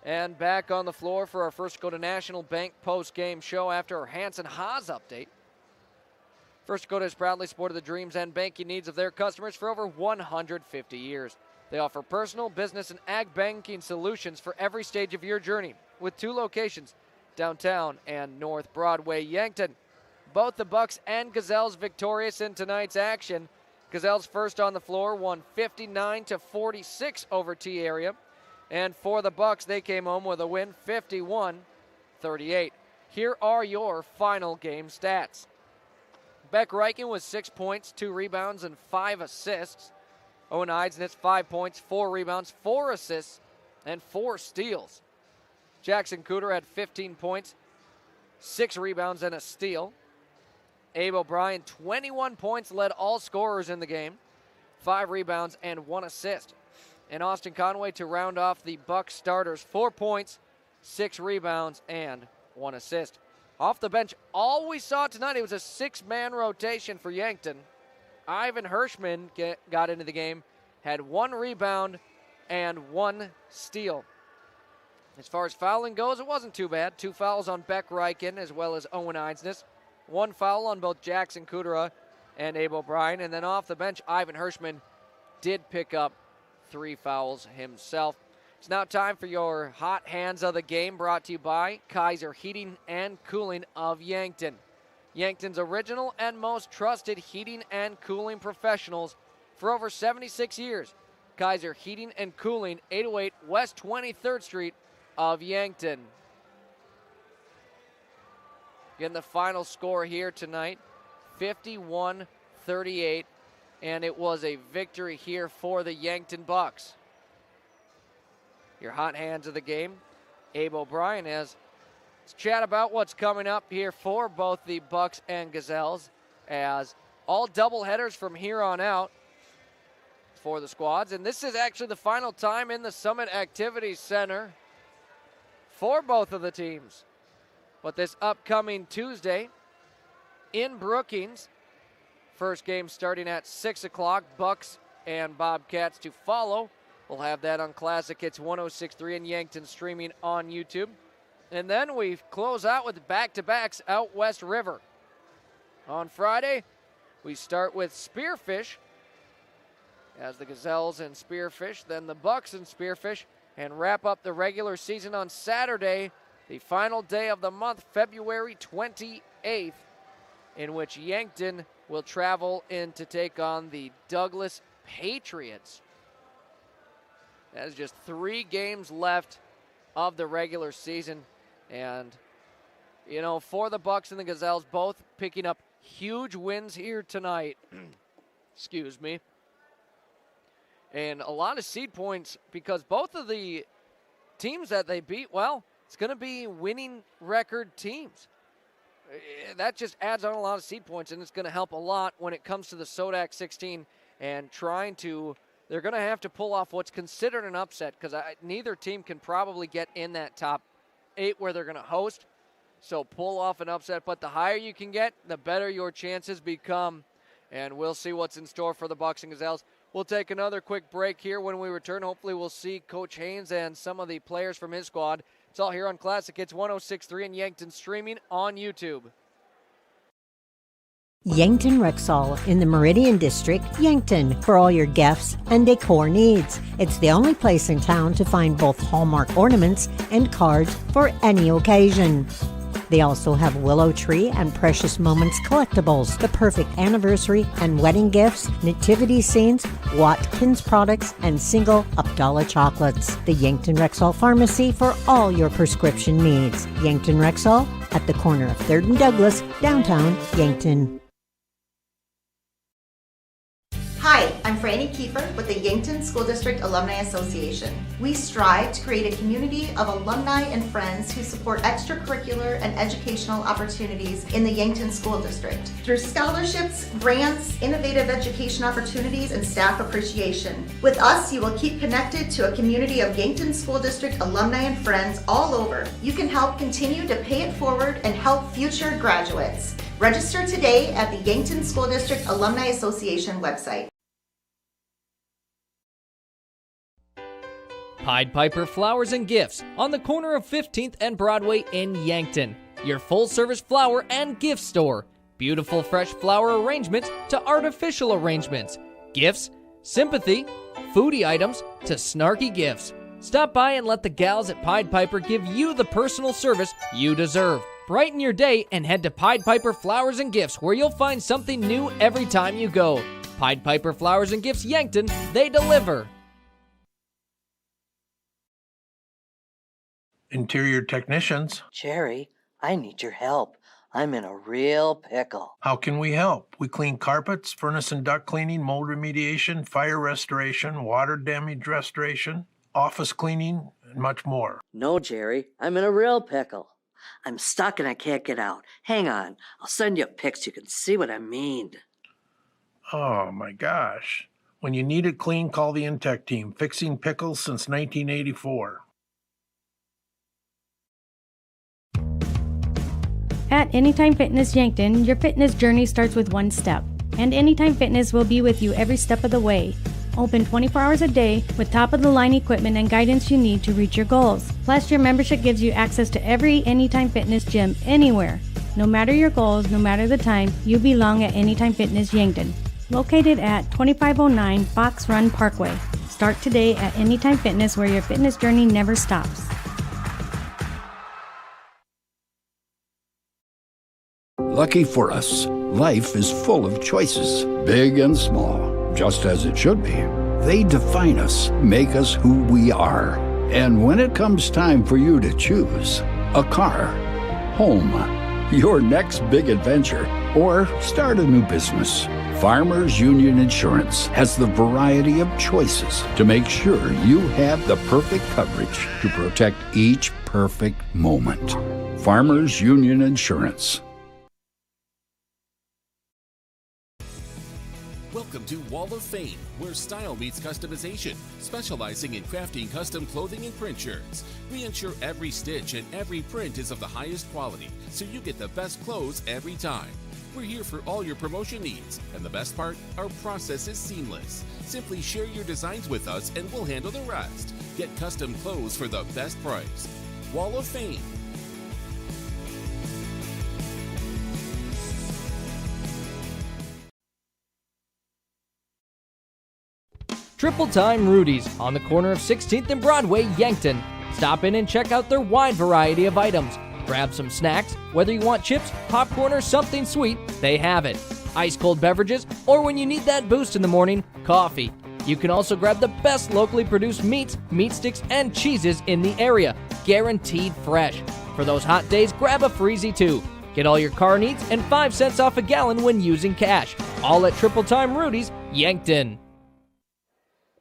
And back on the floor for our First Dakota National Bank post-game show after our Hanson Haas update. First Dakota has proudly supported the dreams and banking needs of their customers for over 150 years. They offer personal, business, and ag banking solutions for every stage of your journey, with 2 locations, downtown and North Broadway, Yankton. Both the Bucks and Gazelles victorious in tonight's action. Gazelles first on the floor, won 59-46 over T-Area. And for the Bucks, they came home with a win, 51-38. Here are your final game stats. Beck Reichen with 6 points, 2 rebounds, and 5 assists. Owen Eidsnitz, 5 points, 4 rebounds, 4 assists, and 4 steals. Jackson Cooter had 15 points, 6 rebounds, and a steal. Abe O'Brien, 21 points, led all scorers in the game, 5 rebounds, and 1 assist. And Austin Conway to round off the Bucks starters, 4 points, 6 rebounds, and 1 assist. Off the bench, all we saw tonight, it was a 6-man rotation for Yankton. Ivan Hirschman got into the game, had 1 rebound and 1 steal. As far as fouling goes, it wasn't too bad. 2 fouls on Beck Reichen as well as Owen Eidsnitz. 1 foul on both Jackson Kudera and Abe O'Brien. And then off the bench, Ivan Hirschman did pick up 3 fouls himself. It's now time for your hot hands of the game, brought to you by Kaiser Heating and Cooling of Yankton. Yankton's original and most trusted heating and cooling professionals for over 76 years. Kaiser Heating and Cooling, 808 West 23rd Street of Yankton. Again, the final score here tonight, 51-38, and it was a victory here for the Yankton Bucks. Your hot hands of the game, Abe O'Brien has let's chat about what's coming up here for both the Bucks and Gazelles, as all doubleheaders from here on out for the squads. And this is actually the final time in the Summit Activities Center for both of the teams. But this upcoming Tuesday in Brookings, first game starting at 6 o'clock, Bucks and Bobcats to follow. We'll have that on Classic Hits 106.3 and Yankton streaming on YouTube. And then we close out with back-to-backs out West River. On Friday, we start with Spearfish as the Gazelles and Spearfish, then the Bucks and Spearfish, and wrap up the regular season on Saturday, the final day of the month, February 28th, in which Yankton will travel in to take on the Douglas Patriots. That is just 3 games left of the regular season. And, you know, for the Bucks and the Gazelles, both picking up huge wins here tonight. Excuse me. And a lot of seed points because both of the teams that they beat, well, it's going to be winning record teams. That just adds on a lot of seed points, and it's going to help a lot when it comes to the Sodak 16 and they're going to have to pull off what's considered an upset because neither team can probably get in that top 8 where they're going to host. So pull off an upset, but the higher you can get, the better your chances become. And we'll see what's in store for the Bucks and Gazelles. We'll take another quick break here. When we return, hopefully we'll see Coach Haynes and some of the players from his squad. It's all here on Classic Hits 106.3 and Yankton streaming on YouTube. Yankton Rexall in the Meridian District, Yankton, for all your gifts and decor needs. It's the only place in town to find both Hallmark ornaments and cards for any occasion. They also have Willow Tree and Precious Moments collectibles, the perfect anniversary and wedding gifts, nativity scenes, Watkins products, and single Abdallah chocolates. The Yankton Rexall Pharmacy for all your prescription needs. Yankton Rexall at the corner of 3rd and Douglas, downtown Yankton. I'm Franny Kiefer with the Yankton School District Alumni Association. We strive to create a community of alumni and friends who support extracurricular and educational opportunities in the Yankton School District through scholarships, grants, innovative education opportunities, and staff appreciation. With us, you will keep connected to a community of Yankton School District alumni and friends all over. You can help continue to pay it forward and help future graduates. Register today at the Yankton School District Alumni Association website. Pied Piper Flowers and Gifts on the corner of 15th and Broadway in Yankton. Your full-service flower and gift store. Beautiful fresh flower arrangements to artificial arrangements. Gifts, sympathy, foodie items to snarky gifts. Stop by and let the gals at Pied Piper give you the personal service you deserve. Brighten your day and head to Pied Piper Flowers and Gifts, where you'll find something new every time you go. Pied Piper Flowers and Gifts Yankton, they deliver. Interior technicians. Jerry, I need your help. I'm in a real pickle. How can we help? We clean carpets, furnace and duct cleaning, mold remediation, fire restoration, water damage restoration, office cleaning, and much more. No, Jerry, I'm in a real pickle. I'm stuck and I can't get out. Hang on, I'll send you pics so you can see what I mean. Oh my gosh. When you need it clean, call the Intech team. Fixing pickles since 1984. At Anytime Fitness Yankton, your fitness journey starts with one step, and Anytime Fitness will be with you every step of the way. Open 24 hours a day with top-of-the-line equipment and guidance you need to reach your goals. Plus, your membership gives you access to every Anytime Fitness gym anywhere. No matter your goals, no matter the time, you belong at Anytime Fitness Yankton. Located at 2509 Fox Run Parkway. Start today at Anytime Fitness, where your fitness journey never stops. Lucky for us, life is full of choices, big and small, just as it should be. They define us, make us who we are. And when it comes time for you to choose, a car, home, your next big adventure, or start a new business, Farmers Union Insurance has the variety of choices to make sure you have the perfect coverage to protect each perfect moment. Farmers Union Insurance. Welcome to Wall of Fame, where style meets customization, specializing in crafting custom clothing and print shirts. We ensure every stitch and every print is of the highest quality, so you get the best clothes every time. We're here for all your promotion needs, and the best part, our process is seamless. Simply share your designs with us and we'll handle the rest. Get custom clothes for the best price. Wall of Fame. Triple Time Rudy's on the corner of 16th and Broadway, Yankton. Stop in and check out their wide variety of items. Grab some snacks, whether you want chips, popcorn, or something sweet, they have it. Ice cold beverages, or when you need that boost in the morning, coffee. You can also grab the best locally produced meats, meat sticks, and cheeses in the area, guaranteed fresh. For those hot days, grab a Freezy too. Get all your car needs and 5 cents off a gallon when using cash. All at Triple Time Rudy's, Yankton.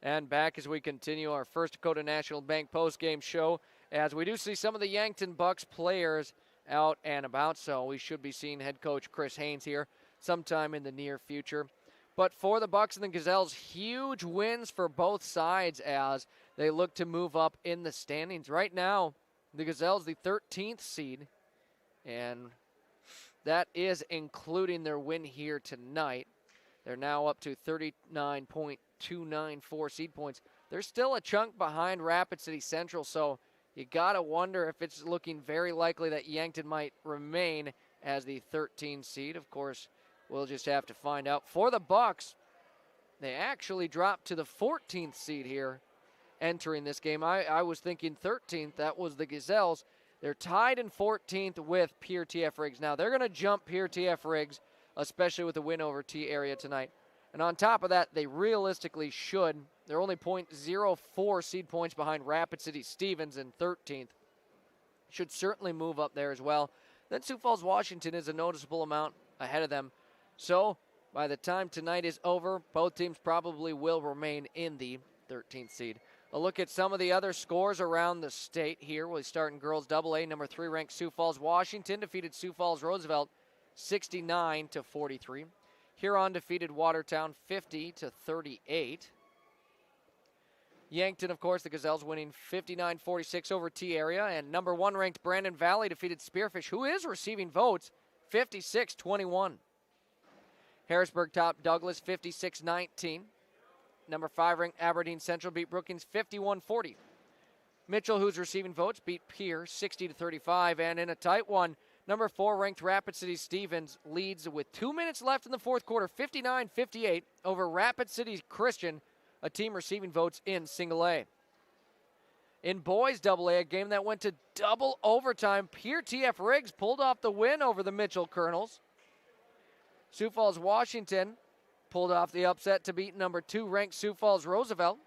And back as we continue our First Dakota National Bank postgame show, as we do see some of the Yankton Bucks players out and about, so we should be seeing head coach Chris Haynes here sometime in the near future. But for the Bucks and the Gazelles, huge wins for both sides as they look to move up in the standings. Right now, the Gazelles the 13th seed, and that is including their win here tonight. They're now up to 39.294 seed points. They're still a chunk behind Rapid City Central, so you got to wonder if it's looking very likely that Yankton might remain as the 13th seed. Of course, we'll just have to find out. For the Bucks, they actually dropped to the 14th seed here entering this game. I was thinking 13th. That was the Gazelles. They're tied in 14th with Pierre TF Riggs. Now, they're going to jump Pierre TF Riggs, especially with a win over T area tonight. And on top of that, they realistically should. They're only .04 seed points behind Rapid City Stevens in 13th. Should certainly move up there as well. Then Sioux Falls, Washington is a noticeable amount ahead of them. So By the time tonight is over, both teams probably will remain in the 13th seed. A look at some of the other scores around the state here. We start in girls AA. Number 3 ranked Sioux Falls, Washington defeated Sioux Falls Roosevelt 69-43. Huron defeated Watertown 50-38. Yankton, of course, the Gazelles winning 59-46 over T-Area. And number 1 ranked Brandon Valley defeated Spearfish, who is receiving votes, 56-21. Harrisburg topped Douglas 56-19. Number 5 ranked Aberdeen Central beat Brookings 51-40. Mitchell, who's receiving votes, beat Pierre 60-35. And in a tight one, number 4 ranked Rapid City Stevens leads with 2 minutes left in the fourth quarter, 59-58 over Rapid City Christian, a team receiving votes in single A. In boys AA, a game that went to double overtime, Pierre TF Riggs pulled off the win over the Mitchell Colonels. Sioux Falls Washington pulled off the upset to beat number 2 ranked Sioux Falls Roosevelt.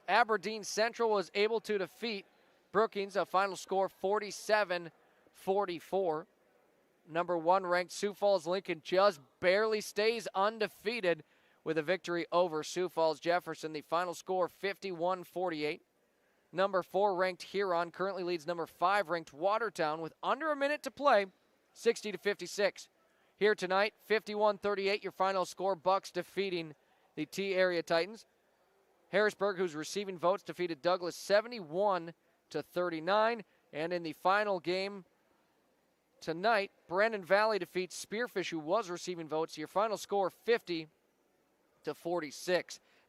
Aberdeen Central was able to defeat Brookings, a final score 47-44. Number 1 ranked Sioux Falls Lincoln just barely stays undefeated with a victory over Sioux Falls Jefferson. The final score 51-48. Number 4 ranked Huron currently leads number 5 ranked Watertown with under a minute to play, 60-56. Here tonight, 51-38, your final score, Bucks defeating the T-Area Titans. Harrisburg, who's receiving votes, defeated Douglas 71-39. And in the final game tonight, Brandon Valley defeats Spearfish, who was receiving votes. Your final score, 50-46.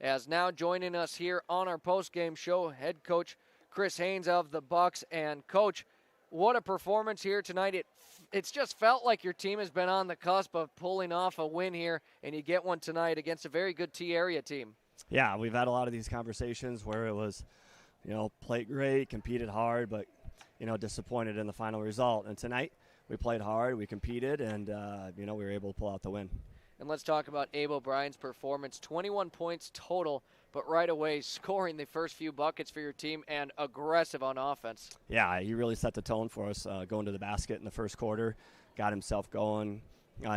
As now joining us here on our post-game show, head coach Chris Haynes of the Bucks. And Coach, what a performance here tonight. It's just felt like your team has been on the cusp of pulling off a win here, and you get one tonight against a very good T-Area team. Yeah, we've had a lot of these conversations where it was, played great, competed hard, but, disappointed in the final result. And tonight we played hard, we competed, and, we were able to pull out the win. And let's talk about Abe O'Brien's performance. 21 points total, but right away scoring the first few buckets for your team and aggressive on offense. Yeah, he really set the tone for us going to the basket in the first quarter, got himself going.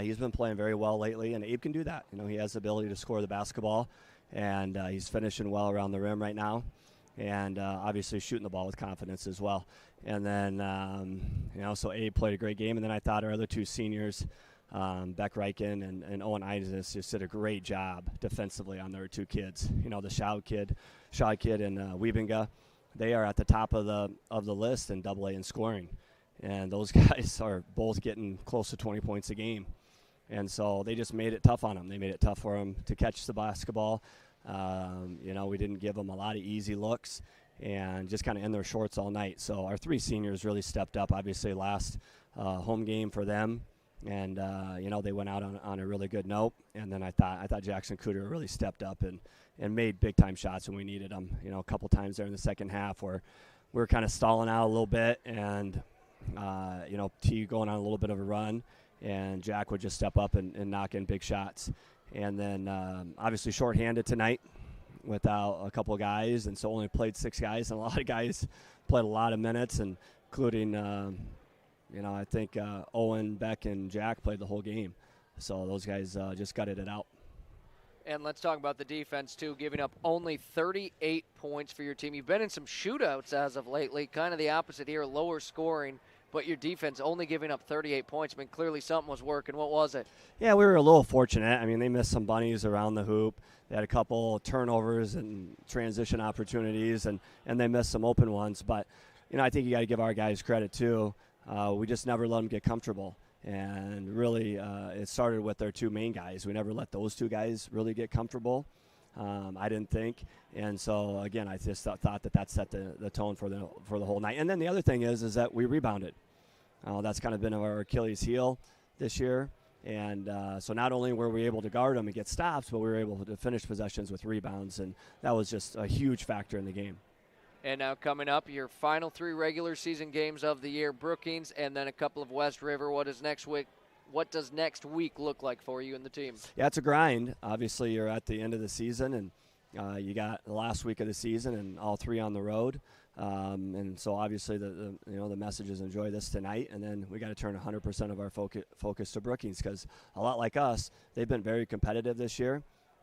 He's been playing very well lately, and Abe can do that. He has the ability to score the basketball, and he's finishing well around the rim right now, and obviously shooting the ball with confidence as well. And then, so Abe played a great game, and then I thought our other 2 seniors, Beck Reichen and Owen Isis, just did a great job defensively on their 2 kids. The Shaw kid and Wiebinga, they are at the top of the list in AA in scoring. And those guys are both getting close to 20 points a game. And so they just made it tough on them. They made it tough for them to catch the basketball. We didn't give them a lot of easy looks and just kind of in their shorts all night. So our 3 seniors really stepped up. Obviously last home game for them. And, they went out on a really good note. And then I thought Jackson Cooter really stepped up and made big-time shots when we needed them. A couple times there in the second half where we were kind of stalling out a little bit and, T going on a little bit of a run. And Jack would just step up and knock in big shots. And then obviously shorthanded tonight without a couple of guys. And so only played 6 guys. And a lot of guys played a lot of minutes, including I think Owen, Beck, and Jack played the whole game. So those guys just gutted it out. And let's talk about the defense, too, giving up only 38 points for your team. You've been in some shootouts as of lately, kind of the opposite here, lower scoring, but your defense only giving up 38 points. I mean, clearly something was working. What was it? Yeah, we were a little fortunate. I mean, they missed some bunnies around the hoop. They had a couple turnovers and transition opportunities, and they missed some open ones. But, I think you got to give our guys credit, too. We just never let them get comfortable. And really, it started with their 2 main guys. We never let those 2 guys really get comfortable, I didn't think. And so, again, I just thought that set the tone for the whole night. And then the other thing is that we rebounded. That's kind of been our Achilles heel this year. And so not only were we able to guard them and get stops, but we were able to finish possessions with rebounds. And that was just a huge factor in the game. And now coming up, your final 3 regular season games of the year, Brookings, and then a couple of West River. What does next week look like for you and the team? Yeah, it's a grind. Obviously, you're at the end of the season, and you got the last week of the season and all 3 on the road. And so obviously the message is enjoy this tonight, and then we got to turn 100% of our focus to Brookings, because a lot like us, they've been very competitive this year,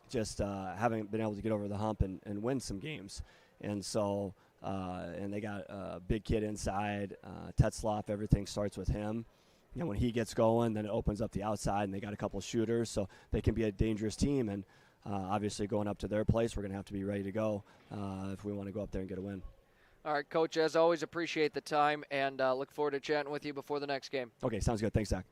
just haven't been able to get over the hump and win some games. And so and they got a big kid inside, Tetzloff. Everything starts with him. When he gets going, then it opens up the outside, and they got a couple shooters, so they can be a dangerous team. And obviously going up to their place, we're going to have to be ready to go if we want to go up there and get a win. All right, Coach, as always, appreciate the time, and look forward to chatting with you before the next game. Okay, sounds good. Thanks, Zach.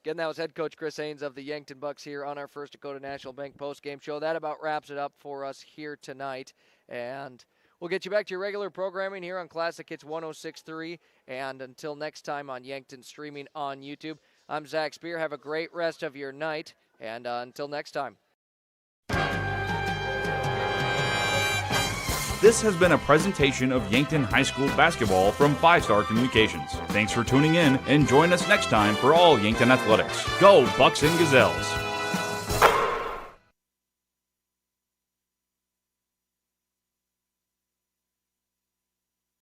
Again, that was head coach Chris Haynes of the Yankton Bucks here on our First Dakota National Bank postgame show. That about wraps it up for us here tonight. And we'll get you back to your regular programming here on Classic Hits 106.3. And until next time on Yankton streaming on YouTube, I'm Zach Spear. Have a great rest of your night. And until next time. This has been a presentation of Yankton High School basketball from 5 Star Communications. Thanks for tuning in, and join us next time for all Yankton athletics. Go Bucks and Gazelles!